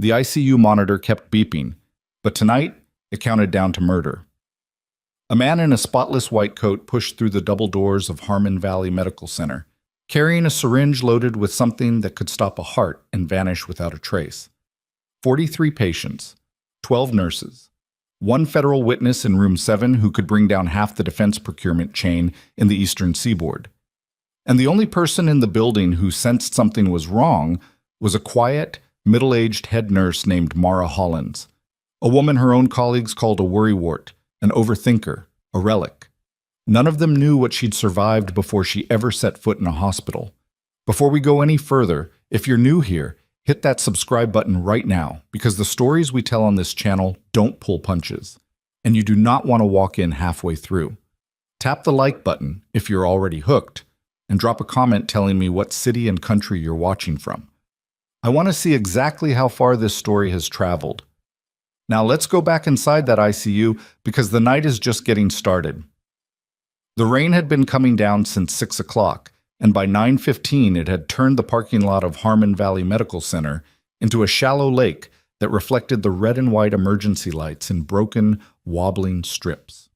The ICU monitor kept beeping, but tonight it counted down to murder. A man in a spotless white coat pushed through the double doors of Harmon Valley Medical Center, carrying a syringe loaded with something that could stop a heart and vanish without a trace. 43 patients, 12 nurses, one federal witness in room 7 who could bring down half the defense procurement chain in the eastern seaboard. And the only person in the building who sensed something was wrong was a quiet, middle-aged head nurse named Mara Hollins, a woman her own colleagues called a worrywart, an overthinker, a relic. None of them knew what she'd survived before she ever set foot in a hospital. Before we go any further, if you're new here, hit that subscribe button right now, because the stories we tell on this channel don't pull punches, and you do not want to walk in halfway through. Tap the like button if you're already hooked, and drop a comment telling me what city and country you're watching from. I want to see exactly how far this story has traveled. Now let's go back inside that ICU, because the night is just getting started. The rain had been coming down since 6 o'clock, and by 9:15 it had turned the parking lot of Harmon Valley Medical Center into a shallow lake that reflected the red and white emergency lights in broken, wobbling strips.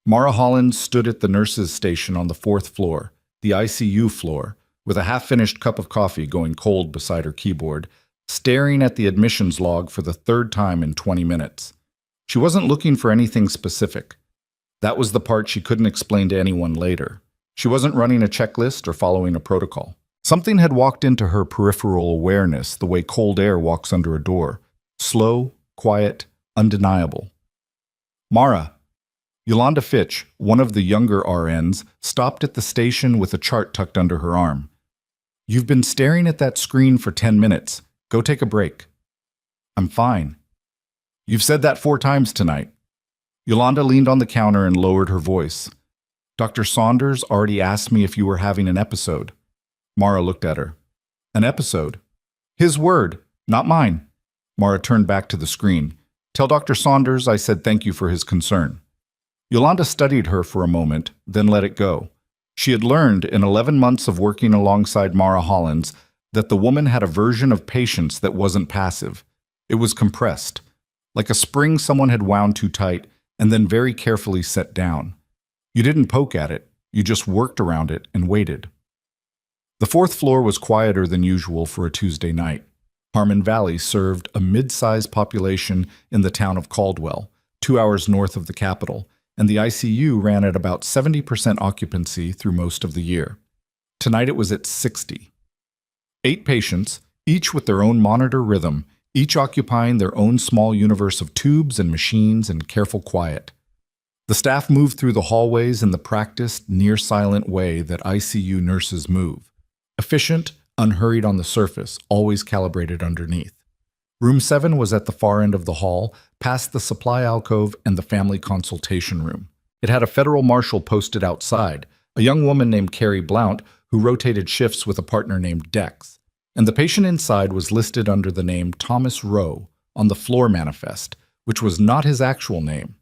Mara Hollins stood at the nurses' station on the 4th floor, the ICU floor, with a half-finished cup of coffee going cold beside her keyboard, staring at the admissions log for the 3rd time in 20 minutes. She wasn't looking for anything specific. That was the part she couldn't explain to anyone later. She wasn't running a checklist or following a protocol. Something had walked into her peripheral awareness the way cold air walks under a door. Slow, quiet, undeniable. Mara. Yolanda Fitch, one of the younger RNs, stopped at the station with a chart tucked under her arm. "You've been staring at that screen for 10 minutes. Go take a break." "I'm fine." "You've said that 4 times tonight." Yolanda leaned on the counter and lowered her voice. "Dr. Saunders already asked me if you were having an episode." Mara looked at her. "An episode?" "His word, not mine." Mara turned back to the screen. "Tell Dr. Saunders I said thank you for his concern." Yolanda studied her for a moment, then let it go. She had learned in 11 months of working alongside Mara Hollins that the woman had a version of patience that wasn't passive. It was compressed, like a spring someone had wound too tight and then very carefully set down. You didn't poke at it, you just worked around it and waited. The 4th floor was quieter than usual for a Tuesday night. Harmon Valley served a mid-sized population in the town of Caldwell, 2 hours north of the capital, and the ICU ran at about 70% occupancy through most of the year. Tonight it was at 60. 8 patients, each with their own monitor rhythm, each occupying their own small universe of tubes and machines and careful quiet. The staff moved through the hallways in the practiced, near-silent way that ICU nurses move. Efficient, unhurried on the surface, always calibrated underneath. Room 7 was at the far end of the hall, past the supply alcove and the family consultation room. It had a federal marshal posted outside, a young woman named Carrie Blount, who rotated shifts with a partner named Dex. And the patient inside was listed under the name Thomas Rowe on the floor manifest, which was not his actual name.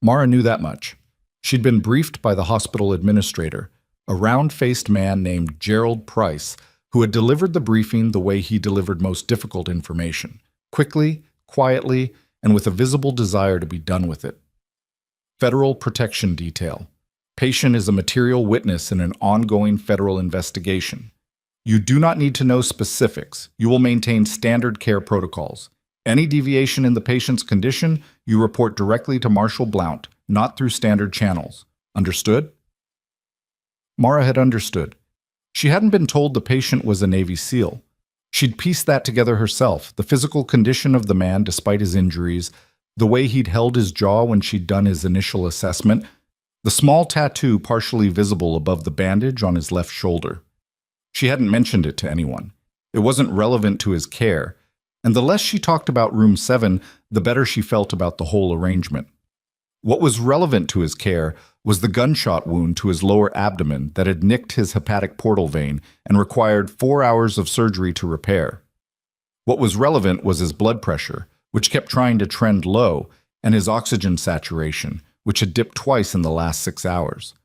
Mara knew that much. She'd been briefed by the hospital administrator, a round-faced man named Gerald Price, who had delivered the briefing the way he delivered most difficult information, quickly, quietly, and with a visible desire to be done with it. Federal Protection Detail. Patient is a material witness in an ongoing federal investigation. You do not need to know specifics. You will maintain standard care protocols. Any deviation in the patient's condition, you report directly to Marshal Blount, not through standard channels. Understood? Mara had understood. She hadn't been told the patient was a Navy SEAL. She'd pieced that together herself, the physical condition of the man despite his injuries, the way he'd held his jaw when she'd done his initial assessment, the small tattoo partially visible above the bandage on his left shoulder. She hadn't mentioned it to anyone. It wasn't relevant to his care, and the less she talked about room 7, the better she felt about the whole arrangement. What was relevant to his care was the gunshot wound to his lower abdomen that had nicked his hepatic portal vein and required 4 hours of surgery to repair. What was relevant was his blood pressure, which kept trying to trend low, and his oxygen saturation, which had dipped twice in the last 6 hours.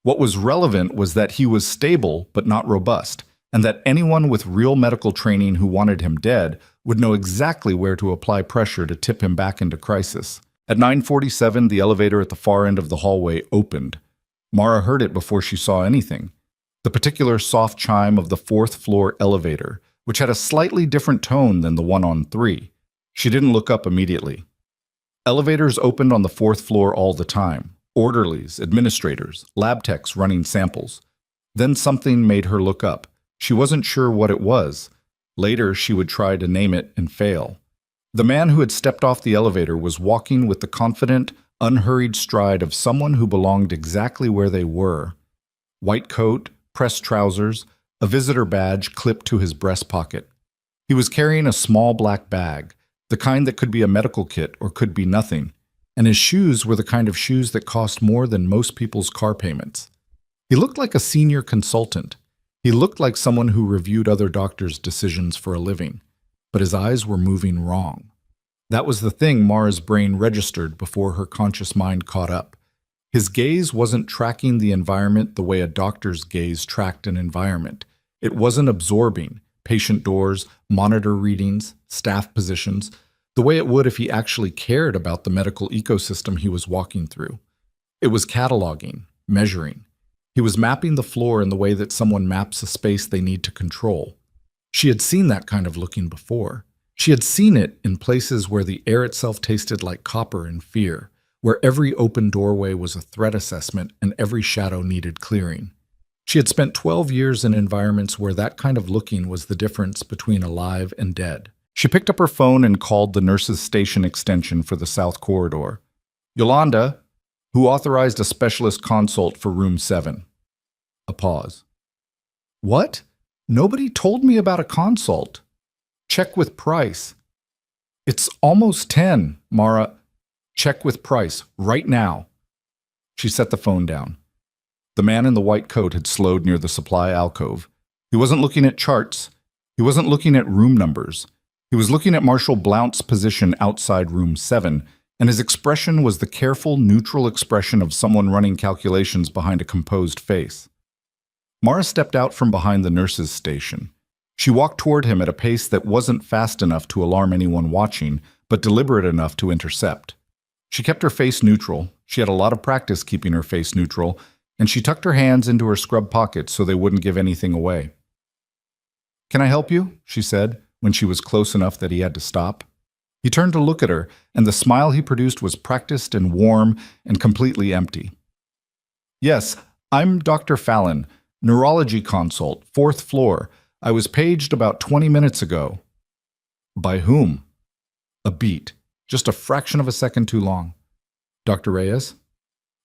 What was relevant was that he was stable but not robust, and that anyone with real medical training who wanted him dead would know exactly where to apply pressure to tip him back into crisis. At 9:47, the elevator at the far end of the hallway opened. Mara heard it before she saw anything. The particular soft chime of the fourth-floor elevator, which had a slightly different tone than the one on 3. She didn't look up immediately. Elevators opened on the fourth floor all the time. Orderlies, administrators, lab techs running samples. Then something made her look up. She wasn't sure what it was. Later, she would try to name it and fail. The man who had stepped off the elevator was walking with the confident, unhurried stride of someone who belonged exactly where they were. White coat, pressed trousers, a visitor badge clipped to his breast pocket. He was carrying a small black bag, the kind that could be a medical kit or could be nothing, and his shoes were the kind of shoes that cost more than most people's car payments. He looked like a senior consultant. He looked like someone who reviewed other doctors' decisions for a living, but his eyes were moving wrong. That was the thing Mara's brain registered before her conscious mind caught up. His gaze wasn't tracking the environment the way a doctor's gaze tracked an environment. It wasn't absorbing patient doors, monitor readings, staff positions, the way it would if he actually cared about the medical ecosystem he was walking through. It was cataloging, measuring. He was mapping the floor in the way that someone maps a space they need to control. She had seen that kind of looking before. She had seen it in places where the air itself tasted like copper and fear, where every open doorway was a threat assessment and every shadow needed clearing. She had spent 12 years in environments where that kind of looking was the difference between alive and dead. She picked up her phone and called the nurse's station extension for the South Corridor. Yolanda, who authorized a specialist consult for room 7. A pause. What? Nobody told me about a consult. Check with Price. It's almost 10, Mara. Check with Price, right now. She set the phone down. The man in the white coat had slowed near the supply alcove. He wasn't looking at charts. He wasn't looking at room numbers. He was looking at Marshal Blount's position outside room 7, and his expression was the careful, neutral expression of someone running calculations behind a composed face. Mara stepped out from behind the nurse's station. She walked toward him at a pace that wasn't fast enough to alarm anyone watching, but deliberate enough to intercept. She kept her face neutral. She had a lot of practice keeping her face neutral, and she tucked her hands into her scrub pockets so they wouldn't give anything away. "Can I help you?" she said, when she was close enough that he had to stop. He turned to look at her, and the smile he produced was practiced and warm and completely empty. "Yes, I'm Dr. Fallon, neurology consult, 4th floor. I was paged about 20 minutes ago." "By whom?" "A beat. Just a fraction of a second too long." "Dr. Reyes?"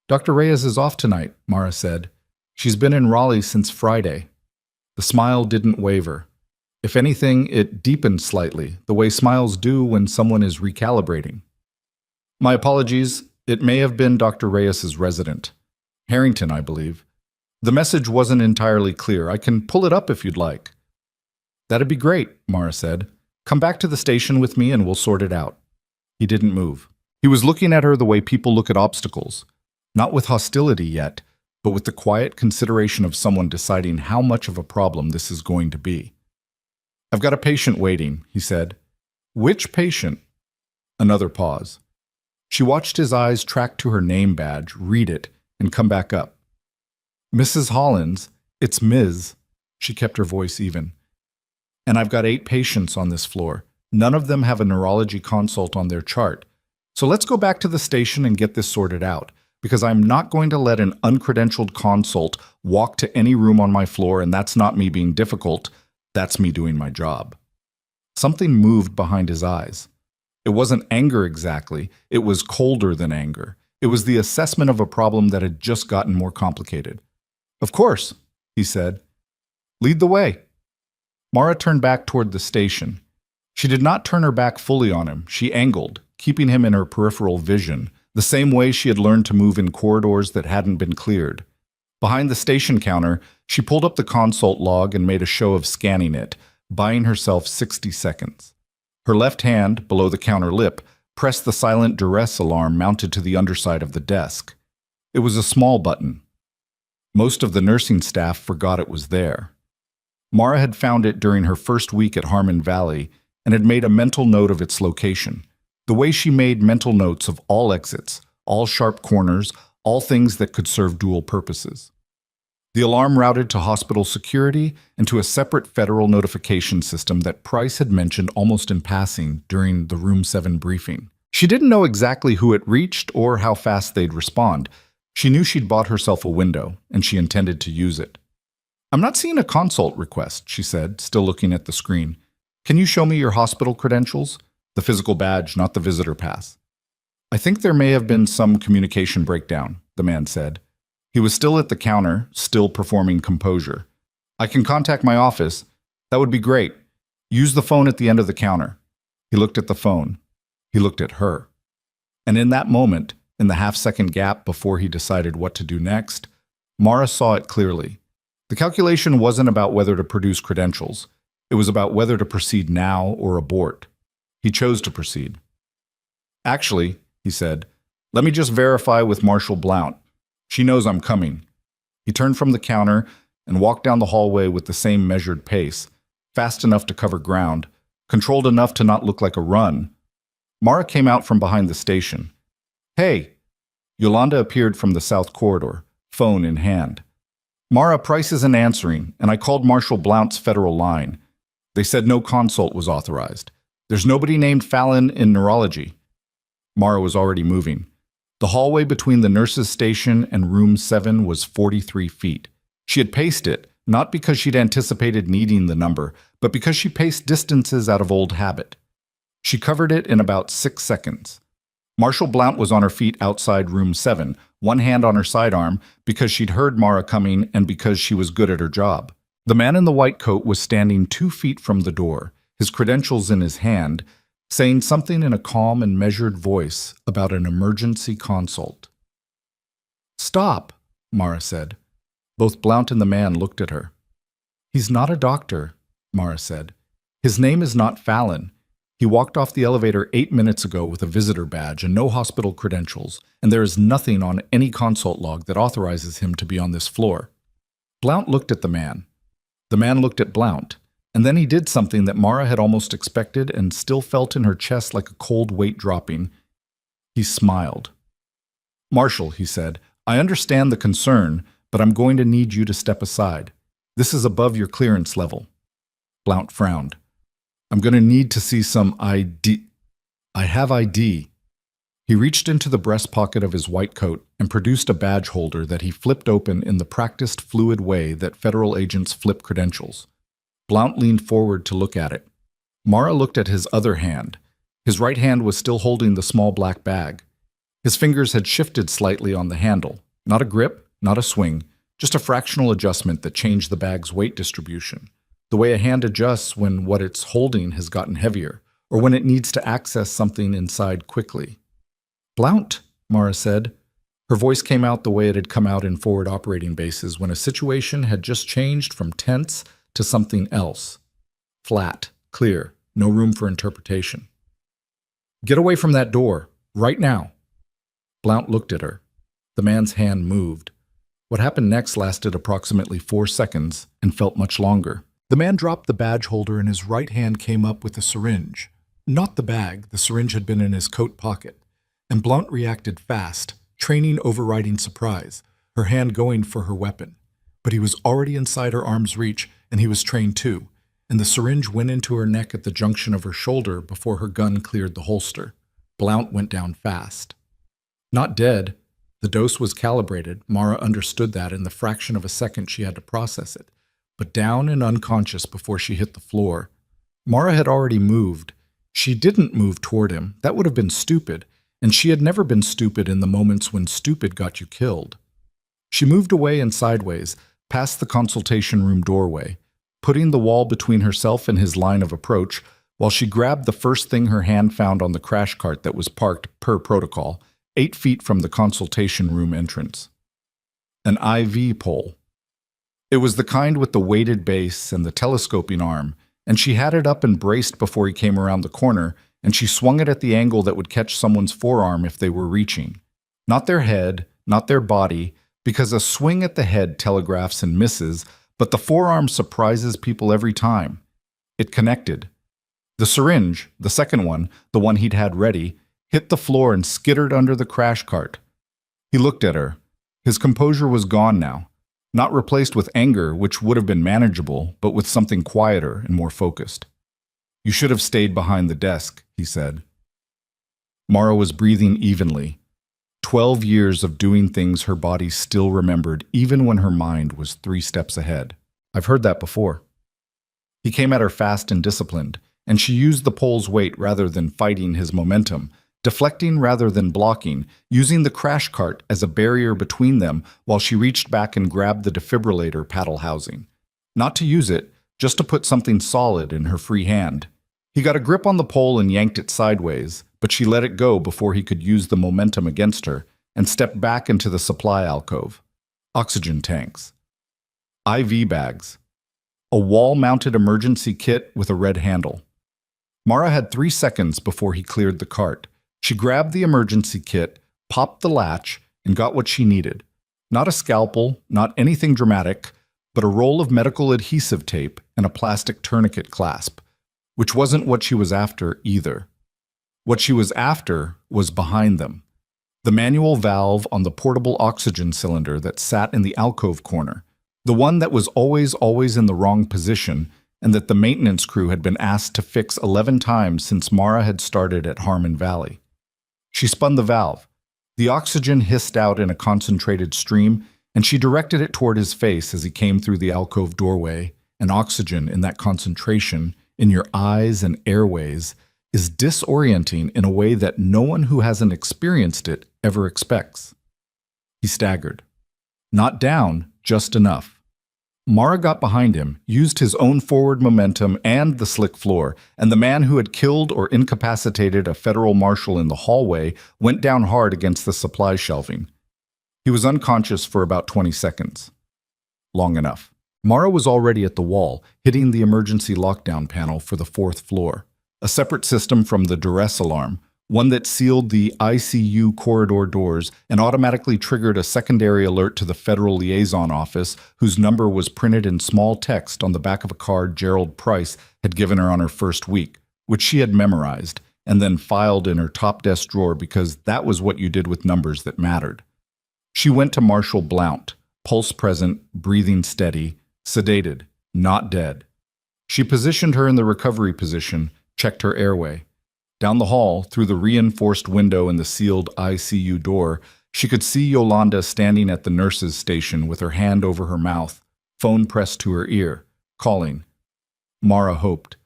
"Dr. Reyes is off tonight," Mara said. "She's been in Raleigh since Friday." The smile didn't waver. If anything, it deepened slightly, the way smiles do when someone is recalibrating. "My apologies. It may have been Dr. Reyes's resident. Harrington, I believe. The message wasn't entirely clear. I can pull it up if you'd like." "That'd be great," Mara said. "Come back to the station with me and we'll sort it out." He didn't move. He was looking at her the way people look at obstacles. Not with hostility yet, but with the quiet consideration of someone deciding how much of a problem this is going to be. "I've got a patient waiting," he said. "Which patient?" Another pause. She watched his eyes track to her name badge, read it, and come back up. "Mrs. Hollins, it's Ms." She kept her voice even. "And I've got 8 patients on this floor. None of them have a neurology consult on their chart. So let's go back to the station and get this sorted out, because I'm not going to let an uncredentialed consult walk to any room on my floor, and that's not me being difficult. That's me doing my job." Something moved behind his eyes. It wasn't anger exactly. It was colder than anger. It was the assessment of a problem that had just gotten more complicated. "Of course," he said. "Lead the way." Mara turned back toward the station. She did not turn her back fully on him. She angled, keeping him in her peripheral vision, the same way she had learned to move in corridors that hadn't been cleared. Behind the station counter, she pulled up the consult log and made a show of scanning it, buying herself 60 seconds. Her left hand, below the counter lip, pressed the silent duress alarm mounted to the underside of the desk. It was a small button. Most of the nursing staff forgot it was there. Mara had found it during her first week at Harmon Valley and had made a mental note of its location. The way she made mental notes of all exits, all sharp corners, all things that could serve dual purposes. The alarm routed to hospital security and to a separate federal notification system that Price had mentioned almost in passing during the Room 7 briefing. She didn't know exactly who it reached or how fast they'd respond. She knew she'd bought herself a window, and she intended to use it. "I'm not seeing a consult request," she said, still looking at the screen. "Can you show me your hospital credentials? The physical badge, not the visitor pass." "I think there may have been some communication breakdown," the man said. He was still at the counter, still performing composure. "I can contact my office. That would be great. Use the phone at the end of the counter." He looked at the phone. He looked at her. And in that moment, in the half-second gap before he decided what to do next, Mara saw it clearly. The calculation wasn't about whether to produce credentials. It was about whether to proceed now or abort. He chose to proceed. "Actually," he said, "let me just verify with Marshal Blount. She knows I'm coming." He turned from the counter and walked down the hallway with the same measured pace, fast enough to cover ground, controlled enough to not look like a run. Mara came out from behind the station. "Hey!" Yolanda appeared from the south corridor, phone in hand. "Mara, Price isn't answering, and I called Marshal Blount's federal line. They said no consult was authorized. There's nobody named Fallon in neurology." Mara was already moving. The hallway between the nurses' station and Room 7 was 43 feet. She had paced it, not because she'd anticipated needing the number, but because she paced distances out of old habit. She covered it in about 6 seconds. Marshal Blount was on her feet outside Room 7, one hand on her sidearm, because she'd heard Mara coming and because she was good at her job. The man in the white coat was standing 2 feet from the door, his credentials in his hand, saying something in a calm and measured voice about an emergency consult. "Stop," Mara said. Both Blount and the man looked at her. "He's not a doctor," Mara said. "His name is not Fallon. He walked off the elevator 8 minutes ago with a visitor badge and no hospital credentials, and there is nothing on any consult log that authorizes him to be on this floor." Blount looked at the man. The man looked at Blount. And then he did something that Mara had almost expected and still felt in her chest like a cold weight dropping. He smiled. "Marshal," he said, "I understand the concern, but I'm going to need you to step aside. This is above your clearance level." Blount frowned. "I'm going to need to see some ID. I have ID." He reached into the breast pocket of his white coat and produced a badge holder that he flipped open in the practiced, fluid way that federal agents flip credentials. Blount leaned forward to look at it. Mara looked at his other hand. His right hand was still holding the small black bag. His fingers had shifted slightly on the handle. Not a grip, not a swing, just a fractional adjustment that changed the bag's weight distribution. The way a hand adjusts when what it's holding has gotten heavier, or when it needs to access something inside quickly. "Blount," Mara said. Her voice came out the way it had come out in forward operating bases when a situation had just changed from tense to something else. Flat, clear, no room for interpretation. "Get away from that door, right now." Blount looked at her. The man's hand moved. What happened next lasted approximately 4 seconds and felt much longer. The man dropped the badge holder and his right hand came up with a syringe. Not the bag, the syringe had been in his coat pocket. And Blount reacted fast, training overriding surprise, her hand going for her weapon. But he was already inside her arm's reach, and he was trained too, and the syringe went into her neck at the junction of her shoulder before her gun cleared the holster. Blount went down fast. Not dead. The dose was calibrated. Mara understood that in the fraction of a second she had to process it. But down and unconscious before she hit the floor. Mara had already moved. She didn't move toward him. That would have been stupid, and she had never been stupid in the moments when stupid got you killed. She moved away and sideways, past the consultation room doorway, putting the wall between herself and his line of approach, while she grabbed the first thing her hand found on the crash cart that was parked, per protocol, 8 feet from the consultation room entrance. An IV pole. It was the kind with the weighted base and the telescoping arm, and she had it up and braced before he came around the corner, and she swung it at the angle that would catch someone's forearm if they were reaching. Not their head, not their body, because a swing at the head telegraphs and misses, but the forearm surprises people every time. It connected. The syringe, the second one, the one he'd had ready, hit the floor and skittered under the crash cart. He looked at her. His composure was gone now, not replaced with anger, which would have been manageable, but with something quieter and more focused. "You should have stayed behind the desk," he said. Mara was breathing evenly. 12 years of doing things her body still remembered, even when her mind was 3 steps ahead. "I've heard that before." He came at her fast and disciplined, and she used the pole's weight rather than fighting his momentum, deflecting rather than blocking, using the crash cart as a barrier between them while she reached back and grabbed the defibrillator paddle housing. Not to use it, just to put something solid in her free hand. He got a grip on the pole and yanked it sideways, but she let it go before he could use the momentum against her and stepped back into the supply alcove. Oxygen tanks. IV bags. A wall-mounted emergency kit with a red handle. Mara had 3 seconds before he cleared the cart. She grabbed the emergency kit, popped the latch, and got what she needed. Not a scalpel, not anything dramatic, but a roll of medical adhesive tape and a plastic tourniquet clasp, which wasn't what she was after either. What she was after was behind them. The manual valve on the portable oxygen cylinder that sat in the alcove corner, the one that was always in the wrong position, and that the maintenance crew had been asked to fix 11 times since Mara had started at Harmon Valley. She spun the valve. The oxygen hissed out in a concentrated stream, and she directed it toward his face as he came through the alcove doorway. And oxygen in that concentration, in your eyes and airways, is disorienting in a way that no one who hasn't experienced it ever expects. He staggered. Not down, just enough. Mara got behind him, used his own forward momentum and the slick floor, and the man who had killed or incapacitated a federal marshal in the hallway went down hard against the supply shelving. He was unconscious for about 20 seconds. Long enough. Mara was already at the wall, hitting the emergency lockdown panel for the 4th floor, a separate system from the duress alarm, one that sealed the ICU corridor doors and automatically triggered a secondary alert to the Federal Liaison Office, whose number was printed in small text on the back of a card Gerald Price had given her on her first week, which she had memorized and then filed in her top desk drawer because that was what you did with numbers that mattered. She went to Marshal Blount, pulse present, breathing steady, sedated, not dead. She positioned her in the recovery position, checked her airway. Down the hall, through the reinforced window in the sealed ICU door, she could see Yolanda standing at the nurse's station with her hand over her mouth, phone pressed to her ear, calling. Mara hoped.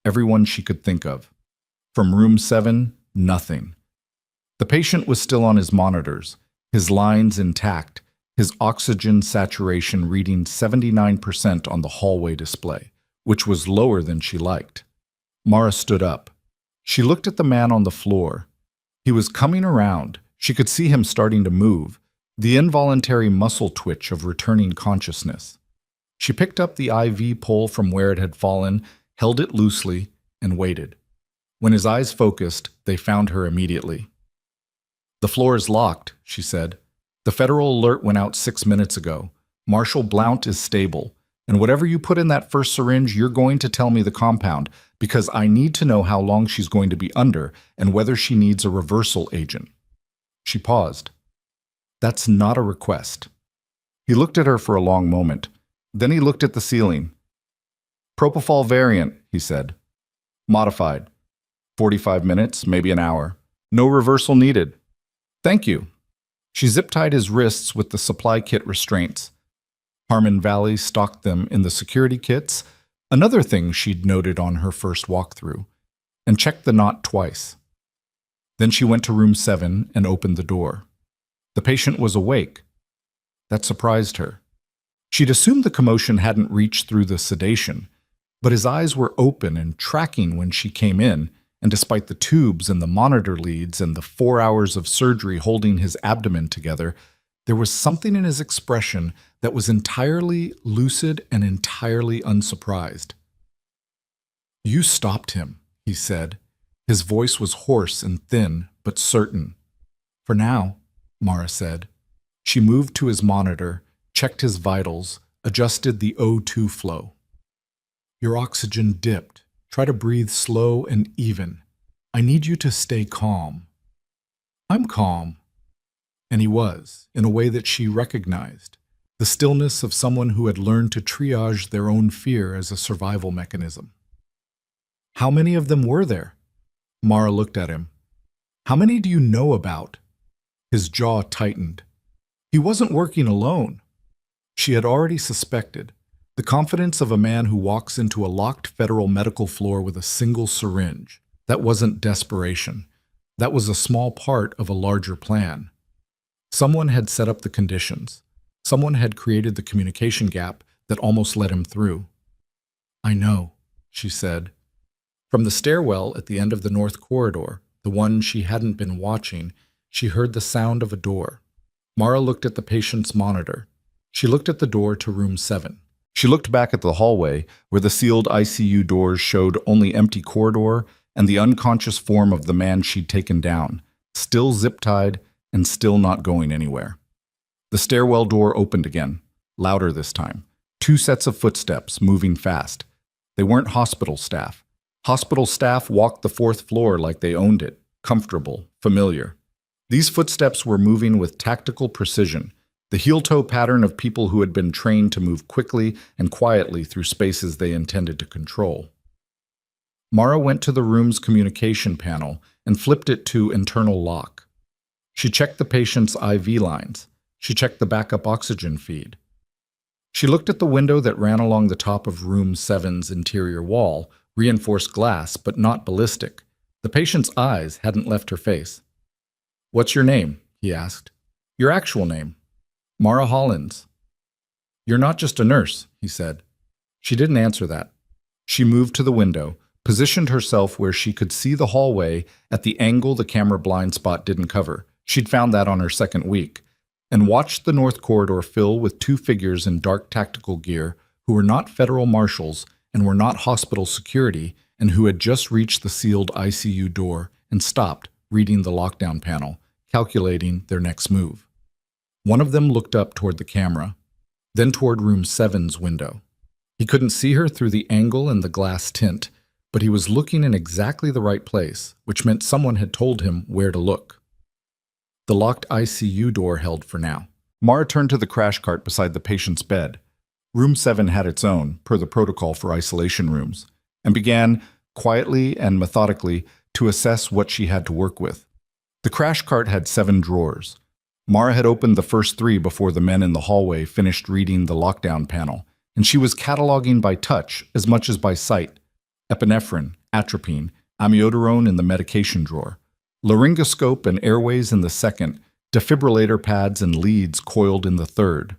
Everyone she could think of. From room 7, nothing. The patient was still on his monitors, his lines intact, his oxygen saturation reading 79% on the hallway display, which was lower than she liked. Mara stood up. She looked at the man on the floor. He was coming around. She could see him starting to move, the involuntary muscle twitch of returning consciousness. She picked up the IV pole from where it had fallen, held it loosely, and waited. When his eyes focused, they found her immediately. "The floor is locked," she said. "The federal alert went out 6 minutes ago. Marshal Blount is stable. And whatever you put in that first syringe, you're going to tell me the compound, because I need to know how long she's going to be under and whether she needs a reversal agent." She paused. "That's not a request." He looked at her for a long moment. Then he looked at the ceiling. "Propofol variant," he said. "Modified. 45 minutes, maybe an hour. No reversal needed." "Thank you." She zip-tied his wrists with the supply kit restraints. Harmon Valley stocked them in the security kits, another thing she'd noted on her first walkthrough, and checked the knot twice. Then she went to room 7 and opened the door. The patient was awake. That surprised her. She'd assumed the commotion hadn't reached through the sedation, but his eyes were open and tracking when she came in, and despite the tubes and the monitor leads and the 4 hours of surgery holding his abdomen together, there was something in his expression that was entirely lucid and entirely unsurprised. "You stopped him," he said. His voice was hoarse and thin, but certain. "For now," Mara said. She moved to his monitor, checked his vitals, adjusted the O2 flow. Your oxygen dipped. Try to breathe slow and even. I need you to stay calm. I'm calm. And he was, in a way that she recognized, the stillness of someone who had learned to triage their own fear as a survival mechanism. How many of them were there? Mara looked at him. How many do you know about? His jaw tightened. He wasn't working alone. She had already suspected. The confidence of a man who walks into a locked federal medical floor with a single syringe. That wasn't desperation. That was a small part of a larger plan. Someone had set up the conditions. Someone had created the communication gap that almost let him through. I know, she said. From the stairwell at the end of the north corridor, the one she hadn't been watching, she heard the sound of a door. Mara looked at the patient's monitor. She looked at the door to room 7. She looked back at the hallway, where the sealed ICU doors showed only empty corridor and the unconscious form of the man she'd taken down, still zip-tied and still not going anywhere. The stairwell door opened again, louder this time. 2 sets of footsteps, moving fast. They weren't hospital staff. Hospital staff walked the 4th floor like they owned it, comfortable, familiar. These footsteps were moving with tactical precision, the heel-toe pattern of people who had been trained to move quickly and quietly through spaces they intended to control. Mara went to the room's communication panel and flipped it to internal lock. She checked the patient's IV lines. She checked the backup oxygen feed. She looked at the window that ran along the top of room 7's interior wall, reinforced glass but not ballistic. The patient's eyes hadn't left her face. "What's your name?" he asked. "Your actual name." "Mara Hollins." "You're not just a nurse," he said. She didn't answer that. She moved to the window, positioned herself where she could see the hallway at the angle the camera blind spot didn't cover. She'd found that on her 2nd week, and watched the north corridor fill with 2 figures in dark tactical gear who were not federal marshals and were not hospital security and who had just reached the sealed ICU door and stopped, reading the lockdown panel, calculating their next move. One of them looked up toward the camera, then toward room 7's window. He couldn't see her through the angle and the glass tint, but he was looking in exactly the right place, which meant someone had told him where to look. The locked ICU door held for now. Mara turned to the crash cart beside the patient's bed. Room 7 had its own, per the protocol for isolation rooms, and began, quietly and methodically, to assess what she had to work with. The crash cart had 7 drawers. Mara had opened the first 3 before the men in the hallway finished reading the lockdown panel, and she was cataloging by touch as much as by sight. Epinephrine, atropine, amiodarone in the medication drawer, laryngoscope and airways in the 2nd, defibrillator pads and leads coiled in the 3rd.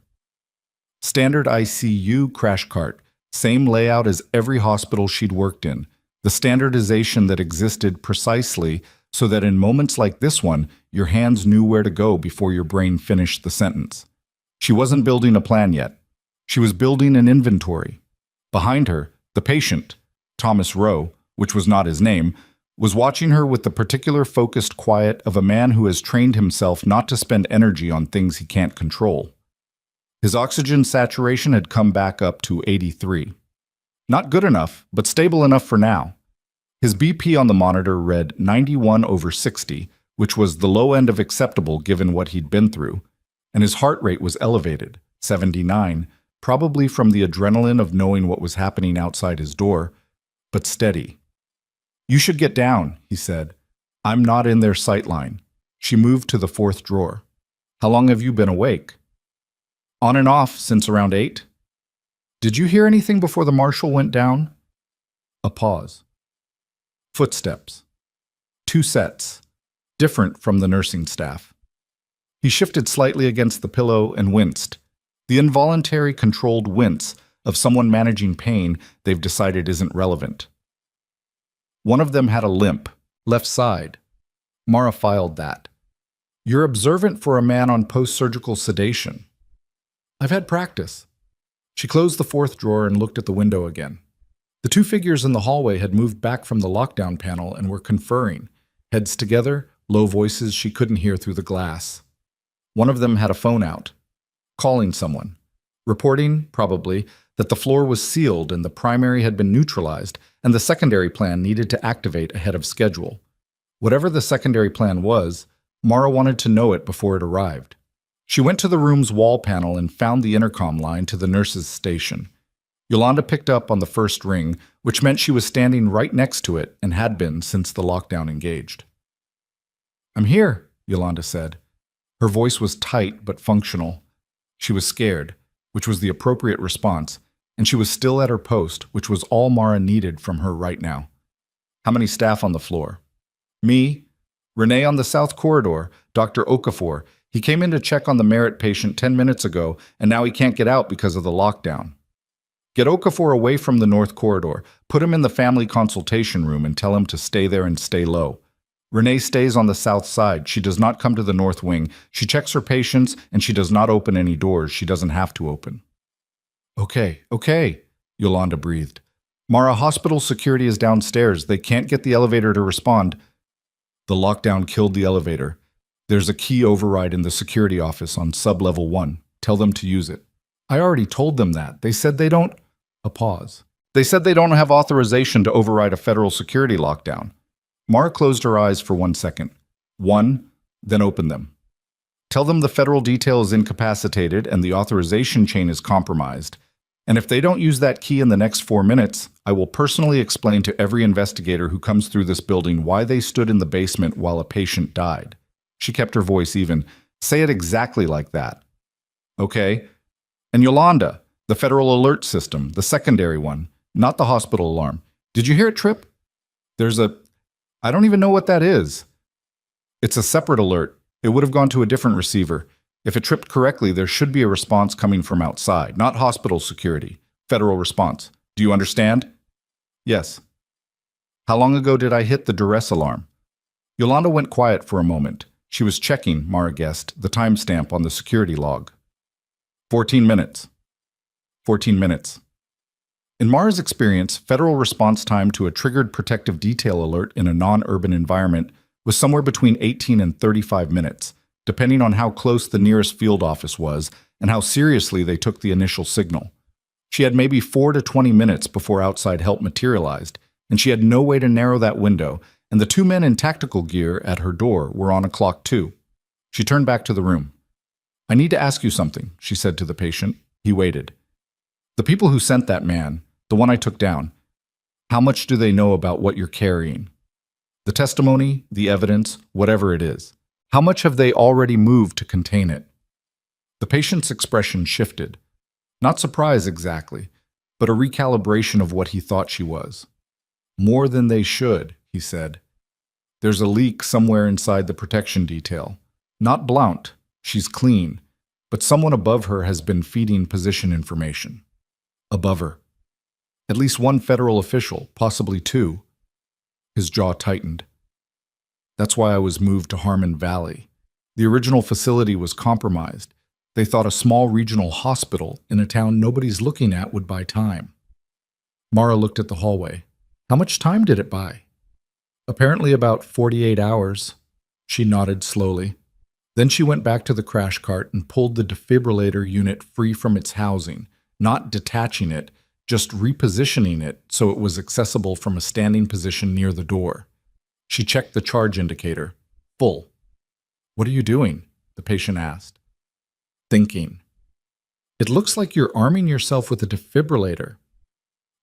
Standard ICU crash cart, same layout as every hospital she'd worked in, the standardization that existed precisely so that in moments like this one, your hands knew where to go before your brain finished the sentence. She wasn't building a plan yet. She was building an inventory. Behind her, the patient, Thomas Rowe, which was not his name, was watching her with the particular focused quiet of a man who has trained himself not to spend energy on things he can't control. His oxygen saturation had come back up to 83. Not good enough, but stable enough for now. His BP on the monitor read 91/60, which was the low end of acceptable given what he'd been through, and his heart rate was elevated, 79, probably from the adrenaline of knowing what was happening outside his door, but steady. "You should get down," he said. "I'm not in their sight line." She moved to the 4th drawer. "How long have you been awake?" "On and off since around 8. "Did you hear anything before the marshal went down?" A pause. Footsteps. 2 sets, different from the nursing staff. He shifted slightly against the pillow and winced. The involuntary controlled wince of someone managing pain they've decided isn't relevant. One of them had a limp, left side. Mara filed that. "You're observant for a man on post-surgical sedation." "I've had practice." She closed the 4th drawer and looked at the window again. The 2 figures in the hallway had moved back from the lockdown panel and were conferring, heads together, low voices she couldn't hear through the glass. One of them had a phone out, calling someone. reporting, probably, that the floor was sealed and the primary had been neutralized, and the secondary plan needed to activate ahead of schedule. Whatever the secondary plan was, Mara wanted to know it before it arrived. She went to the room's wall panel and found the intercom line to the nurse's station. Yolanda picked up on the first ring, which meant she was standing right next to it and had been since the lockdown engaged. "I'm here," Yolanda said. Her voice was tight but functional. She was scared, which was the appropriate response, and she was still at her post, which was all Mara needed from her right now. "How many staff on the floor?" "Me. Renee on the south corridor, Dr. Okafor. He came in to check on the Merritt patient 10 minutes ago, and now he can't get out because of the lockdown." "Get Okafor away from the north corridor. Put him in the family consultation room and tell him to stay there and stay low. Renee stays on the south side. She does not come to the north wing. She checks her patients, and she does not open any doors she doesn't have to open." Okay, Yolanda breathed. "Mara, hospital security is downstairs. They can't get the elevator to respond." "The lockdown killed the elevator. There's a key override in the security office on sub-level 1. Tell them to use it." "I already told them that. They said they don't—" A pause. "They said they don't have authorization to override a federal security lockdown." Mara closed her eyes for 1 second. "One, then opened them. Tell them the federal detail is incapacitated and the authorization chain is compromised. And if they don't use that key in the next 4 minutes, I will personally explain to every investigator who comes through this building why they stood in the basement while a patient died." She kept her voice even. "Say it exactly like that." "Okay. And Yolanda, the federal alert system, the secondary one, not the hospital alarm. Did you hear it trip? I don't even know what that is." "It's a separate alert. It would have gone to a different receiver. If it tripped correctly, there should be a response coming from outside, not hospital security. Federal response. Do you understand?" "Yes." "How long ago did I hit the duress alarm?" Yolanda went quiet for a moment. She was checking, Mara guessed, the timestamp on the security log. 14 minutes. 14 minutes. In Mara's experience, federal response time to a triggered protective detail alert in a non-urban environment was somewhere between 18 and 35 minutes, depending on how close the nearest field office was and how seriously they took the initial signal. She had maybe 4 to 20 minutes before outside help materialized, and she had no way to narrow that window, and the 2 men in tactical gear at her door were on a clock too. She turned back to the room. "I need to ask you something," she said to the patient. He waited. "The people who sent that man, the one I took down, how much do they know about what you're carrying? The testimony, the evidence, whatever it is. How much have they already moved to contain it?" The patient's expression shifted. Not surprise exactly, but a recalibration of what he thought she was. "More than they should," he said. "There's a leak somewhere inside the protection detail. Not Blount, she's clean, but someone above her has been feeding position information." Above her. At least one federal official, possibly 2. His jaw tightened. "That's why I was moved to Harmon Valley. The original facility was compromised. They thought a small regional hospital in a town nobody's looking at would buy time." Mara looked at the hallway. "How much time did it buy?" "Apparently about 48 hours. She nodded slowly. Then she went back to the crash cart and pulled the defibrillator unit free from its housing, not detaching it, just repositioning it so it was accessible from a standing position near the door. She checked the charge indicator. Full. "What are you doing?" the patient asked. "Thinking." "It looks like you're arming yourself with a defibrillator."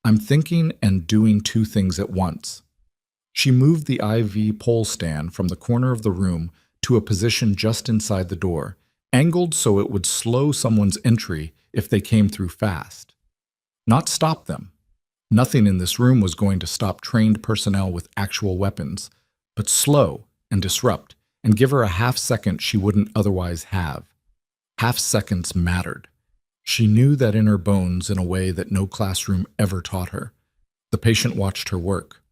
"I'm thinking and doing 2 things at once." She moved the IV pole stand from the corner of the room to a position just inside the door, angled so it would slow someone's entry if they came through fast. Not stop them. Nothing in this room was going to stop trained personnel with actual weapons, but slow and disrupt and give her a half-second she wouldn't otherwise have. Half-seconds mattered. She knew that in her bones in a way that no classroom ever taught her. The patient watched her work.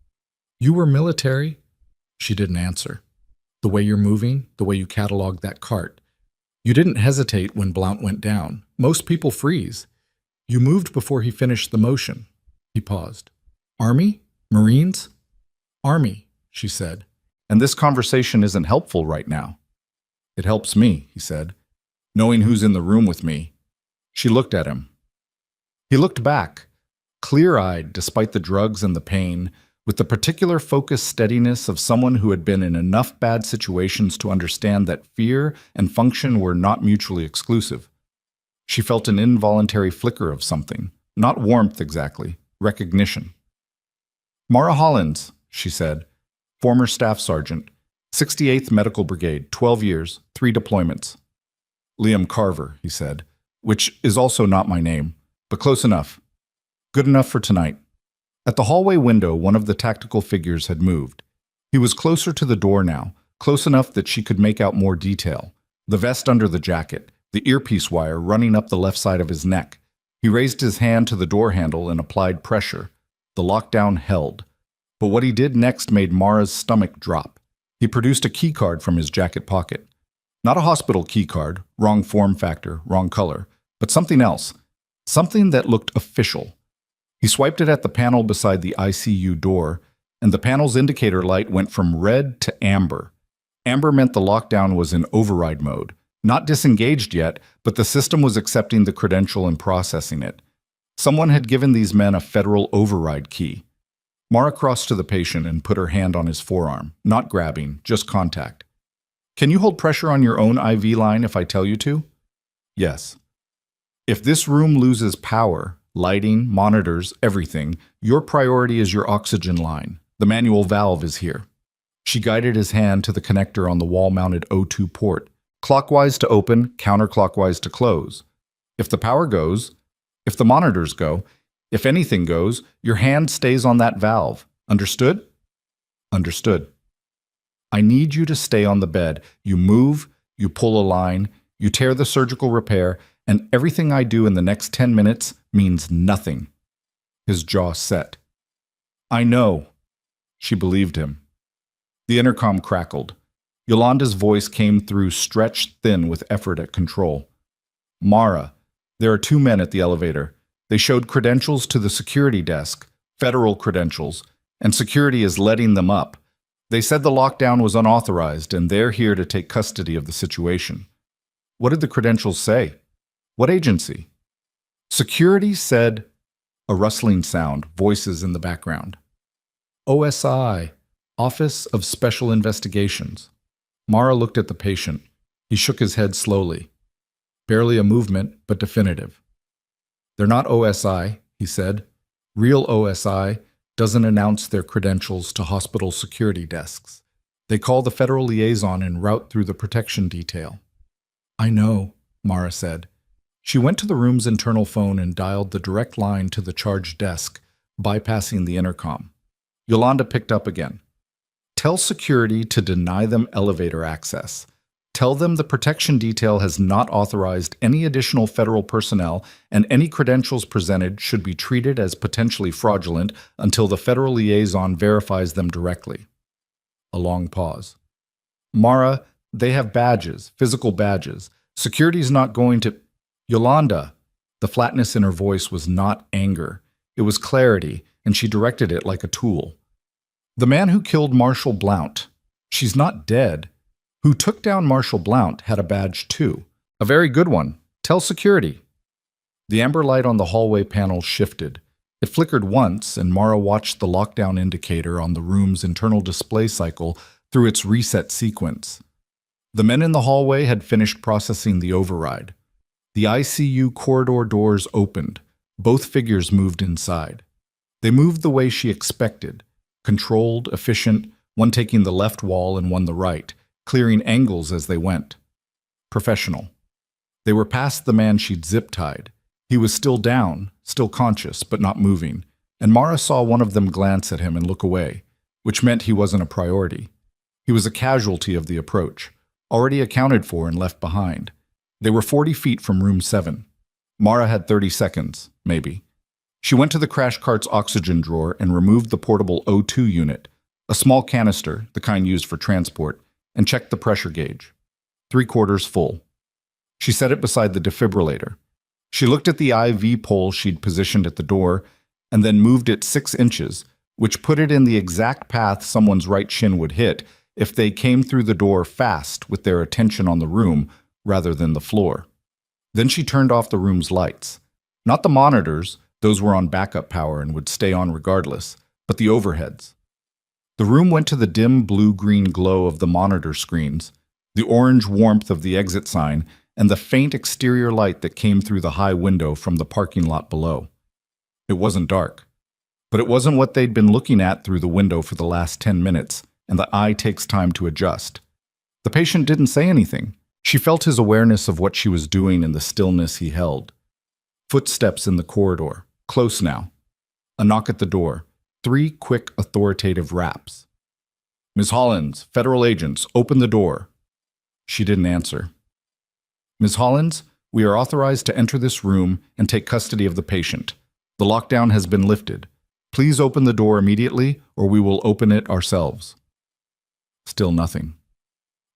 "You were military?" She didn't answer. "The way you're moving, the way you cataloged that cart. You didn't hesitate when Blount went down. Most people freeze. You moved before he finished the motion." He paused. "Army? Marines?" "Army," she said. "And this conversation isn't helpful right now." "It helps me," he said. "Knowing who's in the room with me." She looked at him. He looked back, clear-eyed despite the drugs and the pain, with the particular focused steadiness of someone who had been in enough bad situations to understand that fear and function were not mutually exclusive. She felt an involuntary flicker of something, not warmth exactly, recognition. "Mara Hollins," she said, former staff sergeant, 68th Medical Brigade, 12 years, 3 deployments. "Liam Carver," he said, "which is also not my name, but close enough. Good enough for tonight." At the hallway window, one of the tactical figures had moved. He was closer to the door now, close enough that she could make out more detail. The vest under the jacket, the earpiece wire running up the left side of his neck. He raised his hand to the door handle and applied pressure. The lockdown held. But what he did next made Mara's stomach drop. He produced a keycard from his jacket pocket. Not a hospital keycard, wrong form factor, wrong color, but something else. Something that looked official. He swiped it at the panel beside the ICU door, and the panel's indicator light went from red to amber. Amber meant the lockdown was in override mode. Not disengaged yet, but the system was accepting the credential and processing it. Someone had given these men a federal override key. Mara crossed to the patient and put her hand on his forearm, not grabbing, just contact. "Can you hold pressure on your own IV line if I tell you to?" "Yes." "If this room loses power, lighting, monitors, everything, your priority is your oxygen line. The manual valve is here." She guided his hand to the connector on the wall-mounted O2 port, clockwise to open, counterclockwise to close. If the power goes, if the monitors go, if anything goes, your hand stays on that valve. Understood? Understood. I need you to stay on the bed. You move, you pull a line, you tear the surgical repair, and everything I do in the next 10 minutes means nothing. His jaw set. "I know." She believed him. The intercom crackled. Yolanda's voice came through, stretched thin with effort at control. "Mara, there are 2 men at the elevator. They showed credentials to the security desk, federal credentials, and security is letting them up. They said the lockdown was unauthorized, and they're here to take custody of the situation." "What did the credentials say?" "What agency?" Security said, a rustling sound, voices in the background. "OSI, Office of Special Investigations." Mara looked at the patient. He shook his head slowly. Barely a movement, but definitive. "They're not OSI," he said. "Real OSI doesn't announce their credentials to hospital security desks. They call the federal liaison en route through the protection detail." "I know," Mara said. She went to the room's internal phone and dialed the direct line to the charge desk, bypassing the intercom. Yolanda picked up again. "Tell security to deny them elevator access. Tell them the protection detail has not authorized any additional federal personnel, and any credentials presented should be treated as potentially fraudulent until the federal liaison verifies them directly." A long pause. "Mara, they have badges, physical badges. Security's not going to—" "Yolanda." The flatness in her voice was not anger. It was clarity, and she directed it like a tool. "The man who killed Marshall Blount. She's not dead. Who took down Marshall Blount had a badge too. A very good one. Tell security." The amber light on the hallway panel shifted. It flickered once, and Mara watched the lockdown indicator on the room's internal display cycle through its reset sequence. The men in the hallway had finished processing the override. The ICU corridor doors opened. Both figures moved inside. They moved the way she expected. Controlled, efficient, one taking the left wall and one the right, clearing angles as they went. Professional. They were past the man she'd zip-tied. He was still down, still conscious, but not moving, and Mara saw one of them glance at him and look away, which meant he wasn't a priority. He was a casualty of the approach, already accounted for and left behind. They were 40 feet from room 7. Mara had 30 seconds, maybe. She went to the crash cart's oxygen drawer and removed the portable O2 unit, a small canister, the kind used for transport, and checked the pressure gauge. 3/4 full. She set it beside the defibrillator. She looked at the IV pole she'd positioned at the door and then moved it 6 inches, which put it in the exact path someone's right shin would hit if they came through the door fast with their attention on the room rather than the floor. Then she turned off the room's lights. Not the monitors, those were on backup power and would stay on regardless, but the overheads. The room went to the dim blue-green glow of the monitor screens, the orange warmth of the exit sign, and the faint exterior light that came through the high window from the parking lot below. It wasn't dark, but it wasn't what they'd been looking at through the window for the last 10 minutes, and the eye takes time to adjust. The patient didn't say anything. She felt his awareness of what she was doing in the stillness he held. Footsteps in the corridor, close now. A knock at the door, 3 quick authoritative raps. "Ms. Hollins, federal agents, open the door." She didn't answer. "Ms. Hollins, we are authorized to enter this room and take custody of the patient. The lockdown has been lifted. Please open the door immediately, or we will open it ourselves." Still nothing.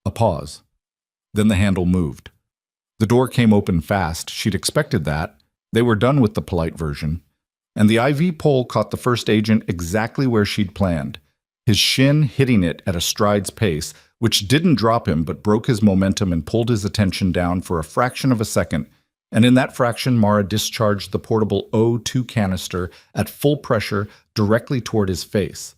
A pause. Then the handle moved. The door came open fast. She'd expected that. They were done with the polite version. And the IV pole caught the first agent exactly where she'd planned, his shin hitting it at a stride's pace, which didn't drop him but broke his momentum and pulled his attention down for a fraction of a second. And in that fraction, Mara discharged the portable O2 canister at full pressure directly toward his face.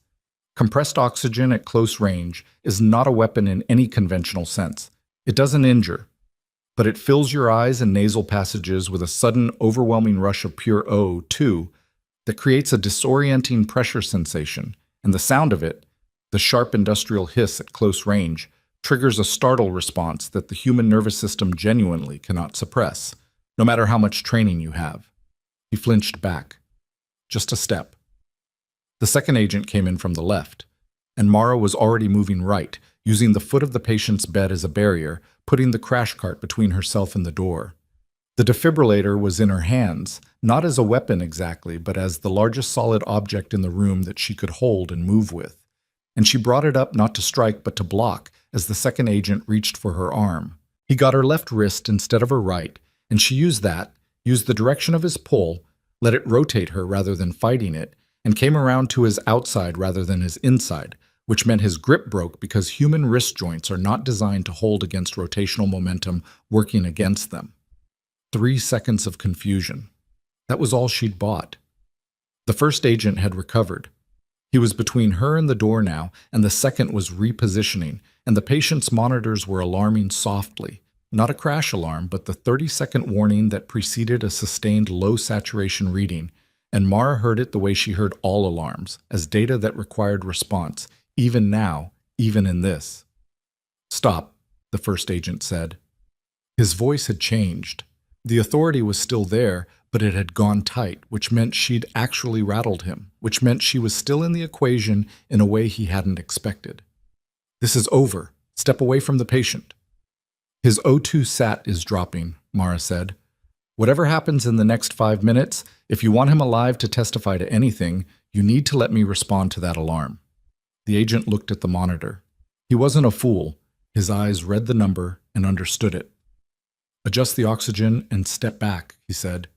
Compressed oxygen at close range is not a weapon in any conventional sense. It doesn't injure, but it fills your eyes and nasal passages with a sudden, overwhelming rush of pure O2 that creates a disorienting pressure sensation, and the sound of it, the sharp industrial hiss at close range, triggers a startle response that the human nervous system genuinely cannot suppress, no matter how much training you have. He flinched back. Just a step. The second agent came in from the left, and Mara was already moving right, using the foot of the patient's bed as a barrier, putting the crash cart between herself and the door. The defibrillator was in her hands, not as a weapon exactly, but as the largest solid object in the room that she could hold and move with. And she brought it up not to strike but to block as the second agent reached for her arm. He got her left wrist instead of her right, and she used the direction of his pull, let it rotate her rather than fighting it, and came around to his outside rather than his inside, which meant his grip broke because human wrist joints are not designed to hold against rotational momentum working against them. 3 seconds of confusion. That was all she'd bought. The first agent had recovered. He was between her and the door now, and the second was repositioning, and the patient's monitors were alarming softly. Not a crash alarm, but the 30-second warning that preceded a sustained low saturation reading, and Mara heard it the way she heard all alarms, as data that required response, even now, even in this. "Stop," the first agent said. His voice had changed. The authority was still there, but it had gone tight, which meant she'd actually rattled him, which meant she was still in the equation in a way he hadn't expected. "This is over. Step away from the patient." "His O2 sat is dropping," Mara said. "Whatever happens in the next 5 minutes, if you want him alive to testify to anything, you need to let me respond to that alarm." The agent looked at the monitor. He wasn't a fool. His eyes read the number and understood it. "Adjust the oxygen and step back," he said.